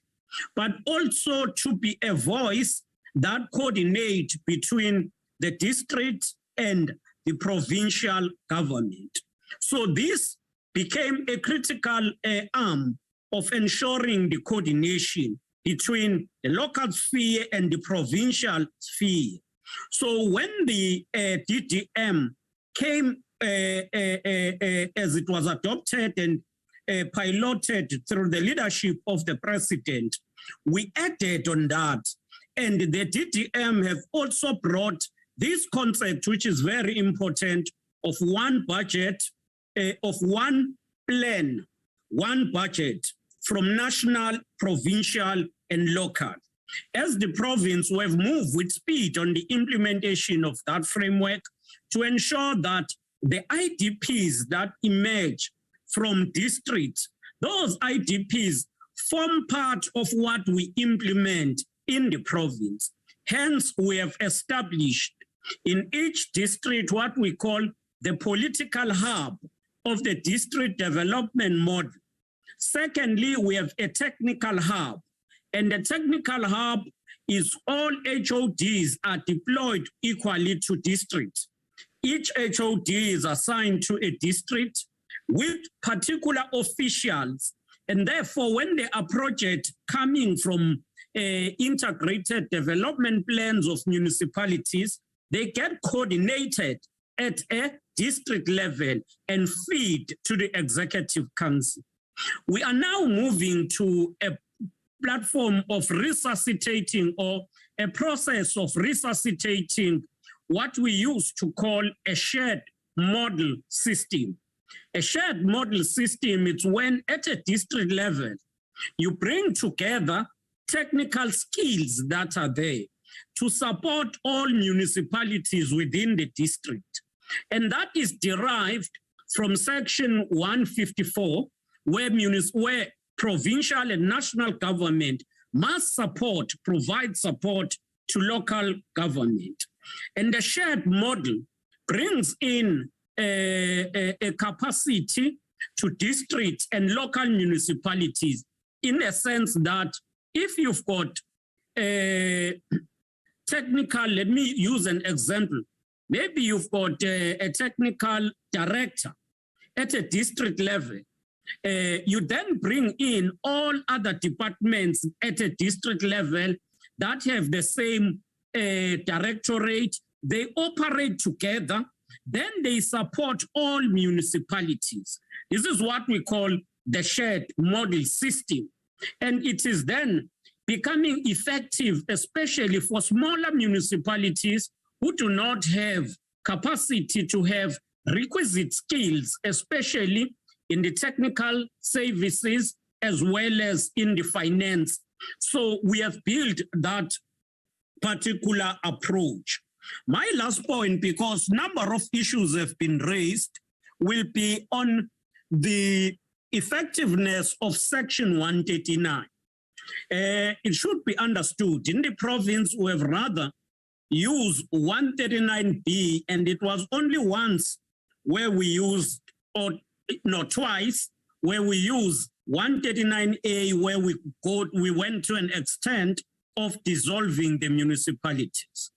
but also to be a voice that coordinates between the district and the provincial government. So this became a critical arm of ensuring the coordination between the local sphere and the provincial sphere. So when the DDM came as it was adopted and piloted through the leadership of the president, we added on that. And the DDM have also brought this concept, which is very important, of one budget, of one plan, one budget from national, provincial, and local. As the province, we have moved with speed on the implementation of that framework to ensure that the IDPs that emerge from districts, those IDPs form part of what we implement in the province. Hence, we have established in each district what we call the political hub of the district development model. Secondly, we have a technical hub, and the technical hub is all HODs are deployed equally to districts. Each HOD is assigned to a district with particular officials, and therefore when there are projects coming from integrated development plans of municipalities, they get coordinated at a district level and feed to the Executive Council. We are now moving to a platform of resuscitating, or a process of resuscitating, what we used to call a shared model system. A shared model system is when at a district level, you bring together technical skills that are there to support all municipalities within the district. And that is derived from section 154, where provincial and national government must provide support to local government. And the shared model brings in a capacity to districts and local municipalities in a sense that if you've got technical, let me use an example. Maybe you've got a technical director at a district level. You then bring in all other departments at a district level that have the same directorate. They operate together. Then they support all municipalities. This is what we call the shared model system. And it is then becoming effective, especially for smaller municipalities who do not have capacity to have requisite skills, especially in the technical services as well as in the finance. So we have built that particular approach. My last point, because number of issues have been raised, will be on the effectiveness of Section 139. It should be understood, in the province we have rather used 139B, and it was only once where we used, or no, twice, where we used 139A, where we went to an extent of dissolving the municipalities.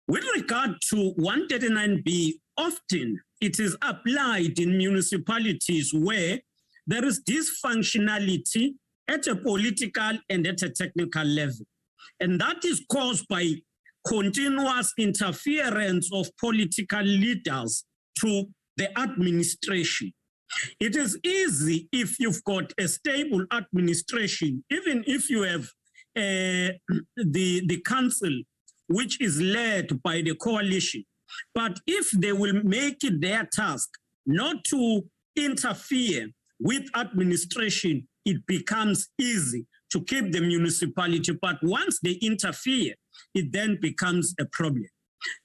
With regard to 139B, often it is applied in municipalities where there is dysfunctionality at a political and at a technical level. And that is caused by continuous interference of political leaders to the administration. It is easy if you've got a stable administration, even if you have the council, which is led by the coalition. But if they will make it their task not to interfere with administration, it becomes easy to keep the municipality. But once they interfere, it then becomes a problem.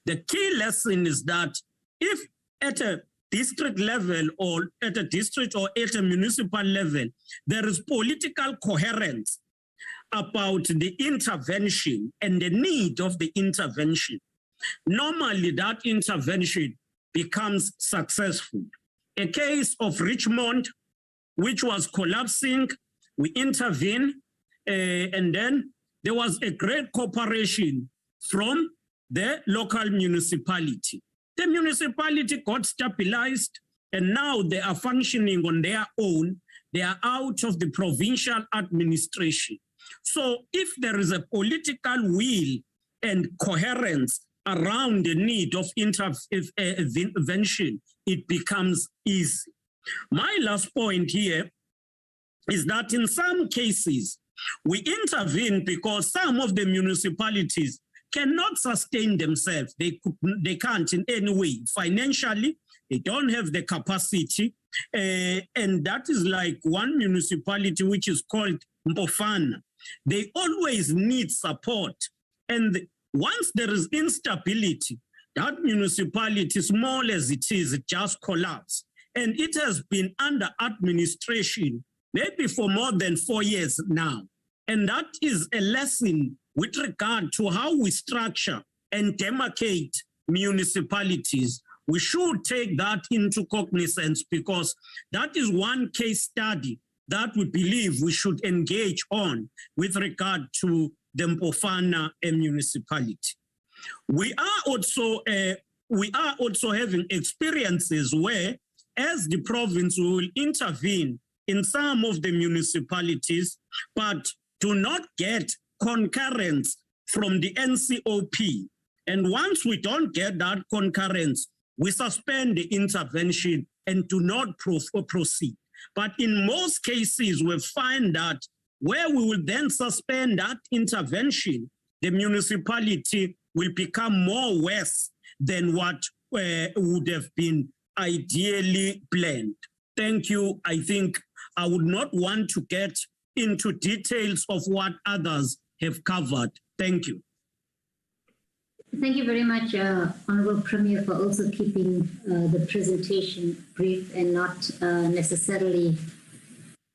The key lesson is that if at a district level or at a district or at a municipal level, there is political coherence about the intervention and the need of the intervention, normally that intervention becomes successful. A case of Richmond, which was collapsing, we intervened, and then there was a great cooperation from the local municipality. The municipality got stabilized, and now they are functioning on their own. They are out of the provincial administration. So if there is a political will and coherence around the need of intervention, it becomes easy. My last point here is that in some cases, we intervene because some of the municipalities cannot sustain themselves. They can't in any way. Financially, they don't have the capacity. And that is like one municipality which is called Mpofana. They always need support. And once there is instability, that municipality, small as it is, it just collapses. And it has been under administration maybe for more than 4 years now. And that is a lesson with regard to how we structure and demarcate municipalities. We should take that into cognizance because that is one case study that we believe we should engage on with regard to the Mpofana municipality. We are also having experiences where, as the province, we will intervene in some of the municipalities, but do not get concurrence from the Ncop. And once we don't get that concurrence, we suspend the intervention and do not proceed. But in most cases, we find that where we will then suspend that intervention, the municipality will become more worse than what would have been ideally planned. Thank you. I think I would not want to get into details of what others have covered. Thank you. Thank you very much, Honourable Premier, for also keeping the presentation brief and not necessarily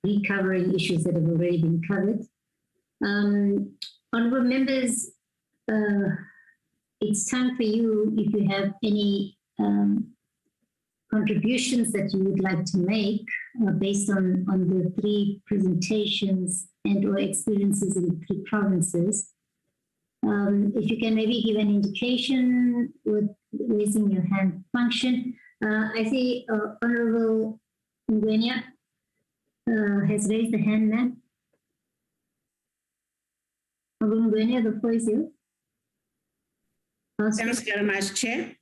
recovering issues that have already been covered. Honourable members, it's time for you, if you have any contributions that you would like to make based on the three presentations and or experiences in the three provinces. If you can maybe give an indication with raising your hand function. I see Honourable Ngwenya has raised the hand now. Honourable Ngwenya, the floor is yours. Thanks very much, Chair.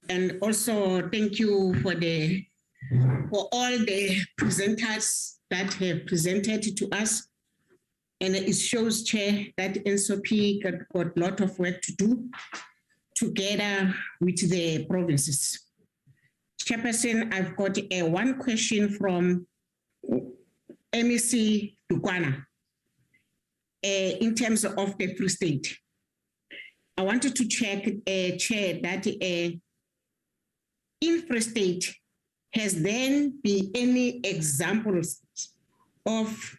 And also thank you for all the presenters that have presented to us. And it shows, Chair, that Ncrp got a lot of work to do together with the provinces. Chairperson, I've got one question from MEC Dukwana in terms of the Free State. I wanted to check, Chair, that in Free State, has there been any examples of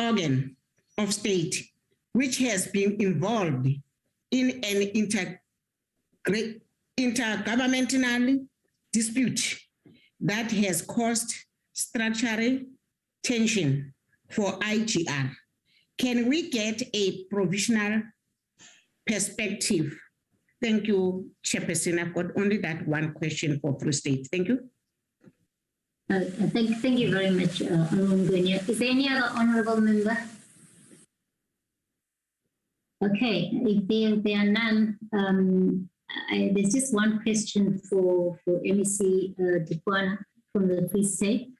organ of state which has been involved in an intergovernmental dispute that has caused structural tension for IGR? Can we get a provisional perspective? Thank you, Chairperson. I've got only that one question for Free State. Thank you. Thank you very much, Honourable Ngwenya. Is there any other honourable member? Okay, if there are none, there's just one question for MEC Dukwana from the Free State.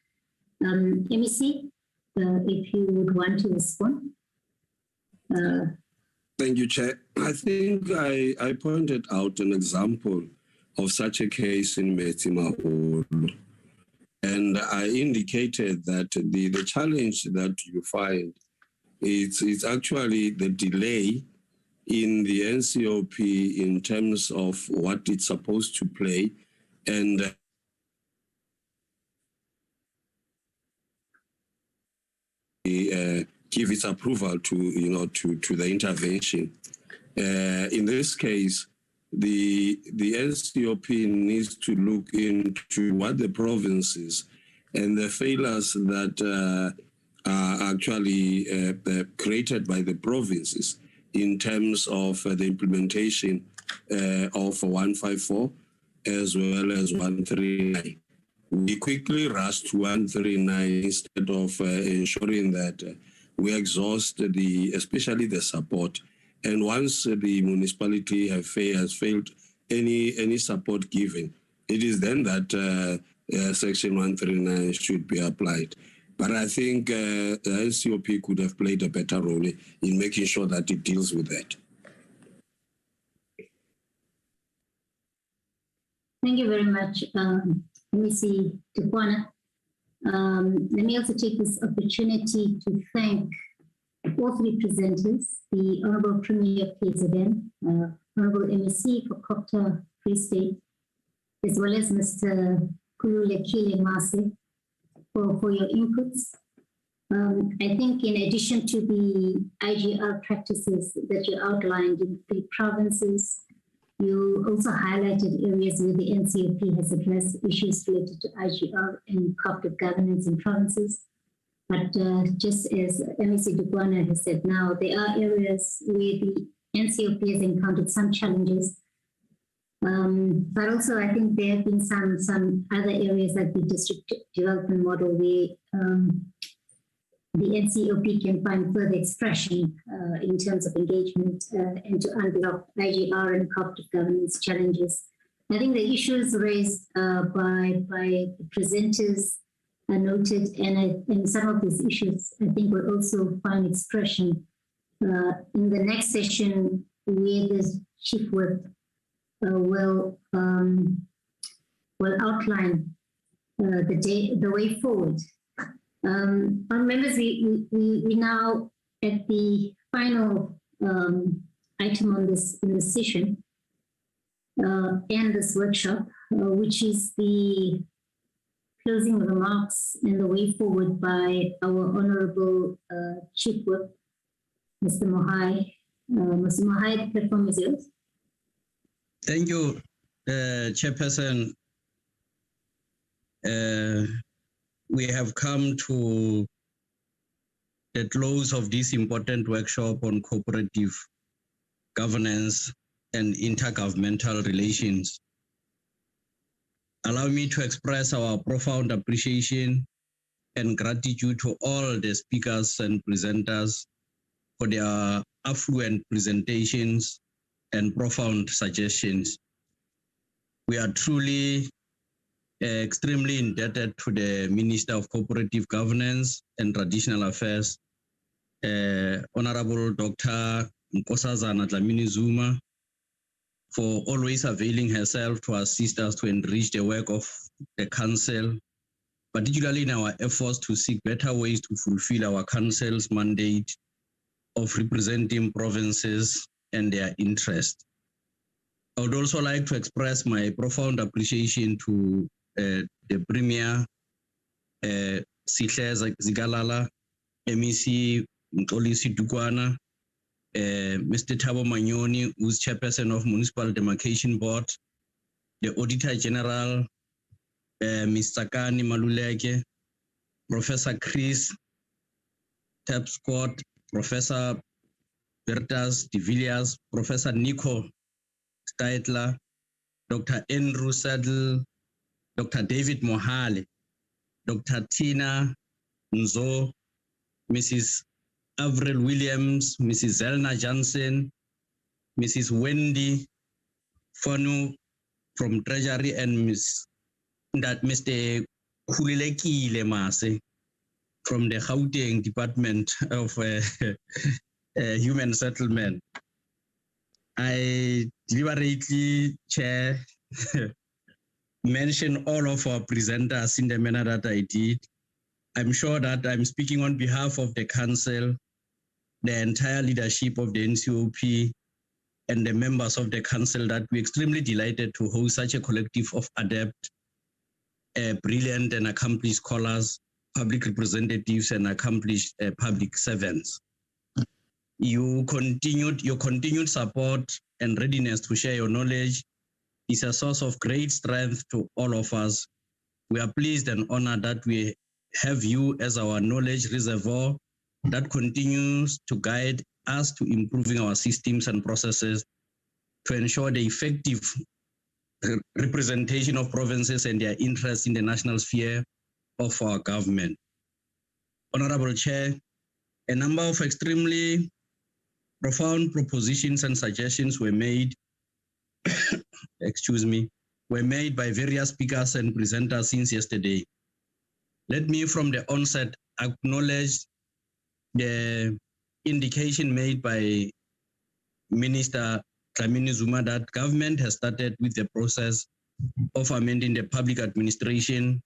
MEC, if you would want to respond. Thank you, Chair. I think I pointed out an example of such a case in Metsimaholo. And I indicated that the challenge that you find is actually the delay in the Ncop in terms of what it's supposed to play and give its approval to the intervention. In this case, the Ncop needs to look into what the provinces and the failures that are actually created by the provinces in terms of the implementation of 154 as well as 139. We quickly rushed to 139 instead of ensuring that we exhaust especially the support. And once the municipality has failed any support given, it is then that Section 139 should be applied. But I think the Ncop could have played a better role in making sure that it deals with that. Thank you very much, MEC Dukwana. Let me also take this opportunity to thank all three presenters, the Honourable Premier of KZN, Honourable MEC for Copter Free State, as well as Mr. Kululekile Mase for your inputs. I think in addition to the IGR practices that you outlined in the provinces, you also highlighted areas where the Ncop has addressed issues related to IGR and cooperative governance in provinces. But just as MEC Dukwana has said now, there are areas where the Ncop has encountered some challenges. But also I think there have been some other areas like the district development model where the Ncop can find further expression in terms of engagement and to unblock IGR and cooperative governance challenges. I think the issues raised by the presenters are noted, and some of these issues I think will also find expression in the next session where the chief whip will outline the way forward. Our members, we now at the final item on this in this session and this workshop, which is the closing remarks and the way forward by our Honorable Chief Whip, Mr. Mohai. Mr. Mohai, the platform is yours. Thank you, Chairperson. We have come to the close of this important workshop on cooperative governance and intergovernmental relations. Allow me to express our profound appreciation and gratitude to all the speakers and presenters for their affluent presentations and profound suggestions. We are truly extremely indebted to the Minister of Cooperative Governance and Traditional Affairs, Honorable Dr. Nkosazana Dlamini Zuma, for always availing herself to assist us to enrich the work of the Council, particularly in our efforts to seek better ways to fulfill our Council's mandate of representing provinces and their interests. I would also like to express my profound appreciation to the Premier, Sihle Zigalala, MEC Mxolisi Dukwana, Mr. Thabo Manyoni, who's Chairperson of Municipal Demarcation Board, the Auditor General, Ms. Sakani Maluleke, Professor Chris Tapscott, Professor Bertas de Villiers, Professor Nico Steitler, Dr. Andrew Saddle, Dr. David Mohale, Dr. Tina Nzo, Mrs. Avril Williams, Mrs. Zelna Johnson, Mrs. Wendy Fanu from Treasury, and Mr. Khulileki Lemase from the Gauteng Department of Human Settlement. I deliberately, Chair, mention all of our presenters in the manner that I did. I'm sure that I'm speaking on behalf of the Council, the entire leadership of the Ncop, and the members of the Council that we're extremely delighted to host such a collective of adept, brilliant and accomplished scholars, public representatives, and accomplished public servants. Your continued support and readiness to share your knowledge is a source of great strength to all of us. We are pleased and honored that we have you as our knowledge reservoir that continues to guide us to improving our systems and processes to ensure the effective representation of provinces and their interests in the national sphere of our government. Honorable Chair, a number of extremely profound propositions and suggestions were made, were made by various speakers and presenters since yesterday. Let me from the onset acknowledge the indication made by Minister Dlamini Zuma that government has started with the process of amending the Public Administration,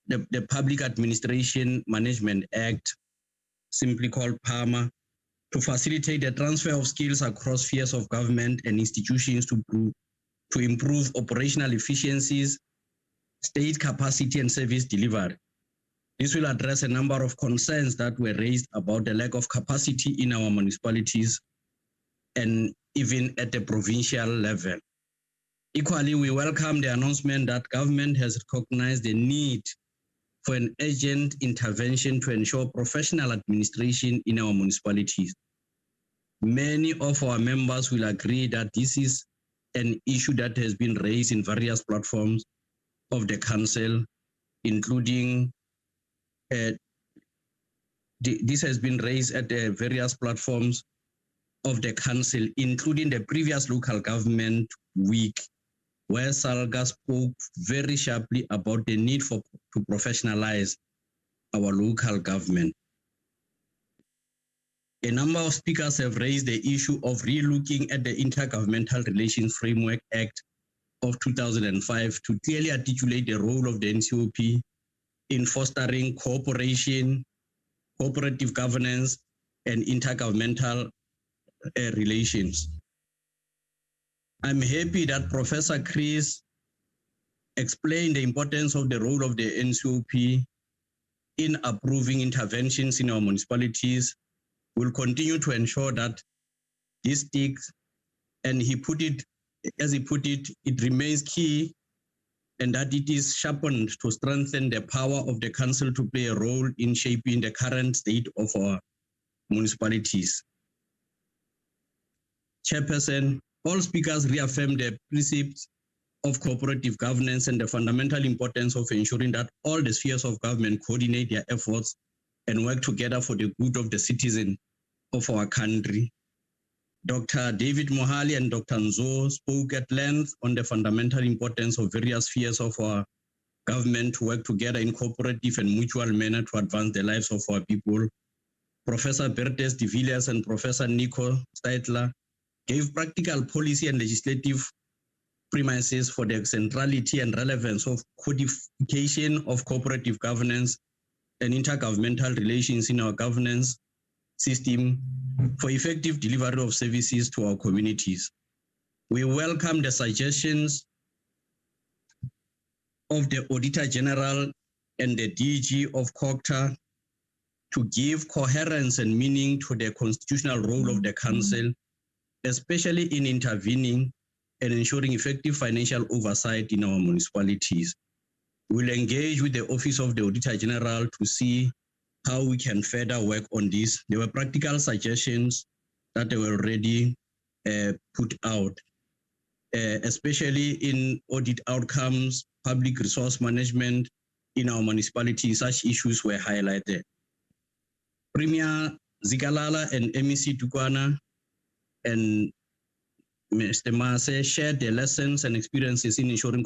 the Public Administration Management Act, simply called PAMA, to facilitate the transfer of skills across spheres of government and institutions to improve operational efficiencies, state capacity and service delivery. This will address a number of concerns that were raised about the lack of capacity in our municipalities and even at the provincial level. Equally, we welcome the announcement that government has recognized the need for an urgent intervention to ensure professional administration in our municipalities. Many of our members will agree that this is an issue that has been raised in various platforms of the Council, including this has been raised at the various platforms of the Council, including the previous local government week, where Salga spoke very sharply about the need to professionalize our local government. A number of speakers have raised the issue of re-looking at the Intergovernmental Relations Framework Act of 2005 to clearly articulate the role of the Ncop in fostering cooperation, cooperative governance, and intergovernmental relations. I'm happy that Professor Chris explained the importance of the role of the Ncop in approving interventions in our municipalities. Will continue to ensure that this sticks, and he put it, as he put it, it remains key, and that it is sharpened to strengthen the power of the council to play a role in shaping the current state of our municipalities. Chairperson, all speakers reaffirmed the precepts of cooperative governance and the fundamental importance of ensuring that all the spheres of government coordinate their efforts and work together for the good of the citizen of our country. Dr. David Mohali and Dr. Nzo spoke at length on the fundamental importance of various spheres of our government to work together in cooperative and mutual manner to advance the lives of our people. Professor Bertes de Villiers and Professor Nico Steitler gave practical policy and legislative premises for the centrality and relevance of codification of cooperative governance and intergovernmental relations in our governance system for effective delivery of services to our communities. We welcome the suggestions of the Auditor General and the DG of COCTA to give coherence and meaning to the constitutional role of the Council, especially in intervening and ensuring effective financial oversight in our municipalities. We'll engage with the Office of the Auditor General to see how we can further work on this. There were practical suggestions that they were already put out, especially in audit outcomes, public resource management in our municipalities. Such issues were highlighted. Premier Zikalala and MEC Tukwana and Mr. Mase shared their lessons and experiences in ensuring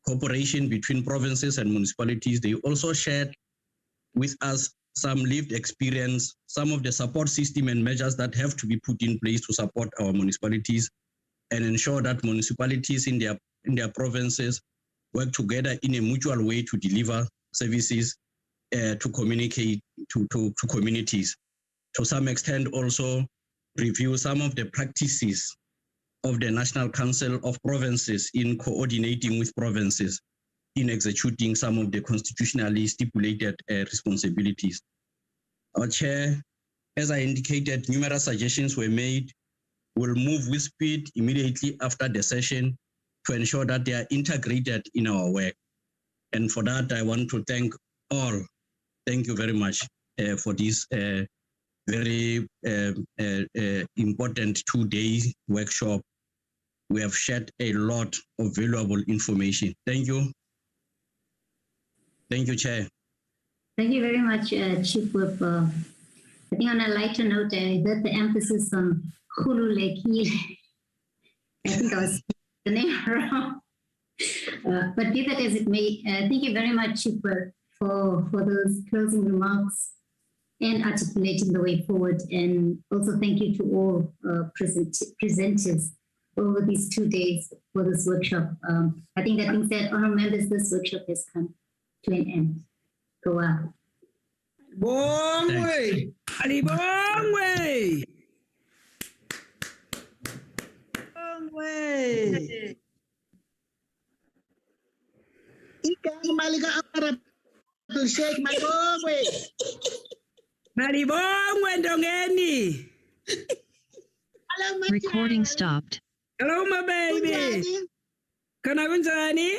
cooperation between provinces and municipalities. They also shared with us some lived experience, some of the support system and measures that have to be put in place to support our municipalities and ensure that municipalities in their provinces work together in a mutual way to deliver services to communicate to communities. To some extent also review some of the practices of the National Council of Provinces in coordinating with provinces in executing some of the constitutionally stipulated responsibilities. Our Chair, as I indicated, numerous suggestions were made. We'll move with speed immediately after the session to ensure that they are integrated in our work. And for that, I want to thank all. Thank you very much for this very important 2-day workshop. We have shared a lot of valuable information. Thank you. Thank you, Chair. Thank you very much, Chief Whip. I think on a lighter note, I heard the emphasis on Khululekile. I think I was the name wrong. But be that as it may, thank you very much, Chief Whip, for those closing remarks and articulating the way forward. And also thank you to all presenters over these 2 days for this workshop. I think that being said, honorable members, this workshop has come to an end. Go on. Bongwe! Ali Bongwe! Bongwe! Igama lika Sheikh Malibongwe! Malibongwe Ndongeni! Recording stopped. Hello, my baby. Kana kunjani?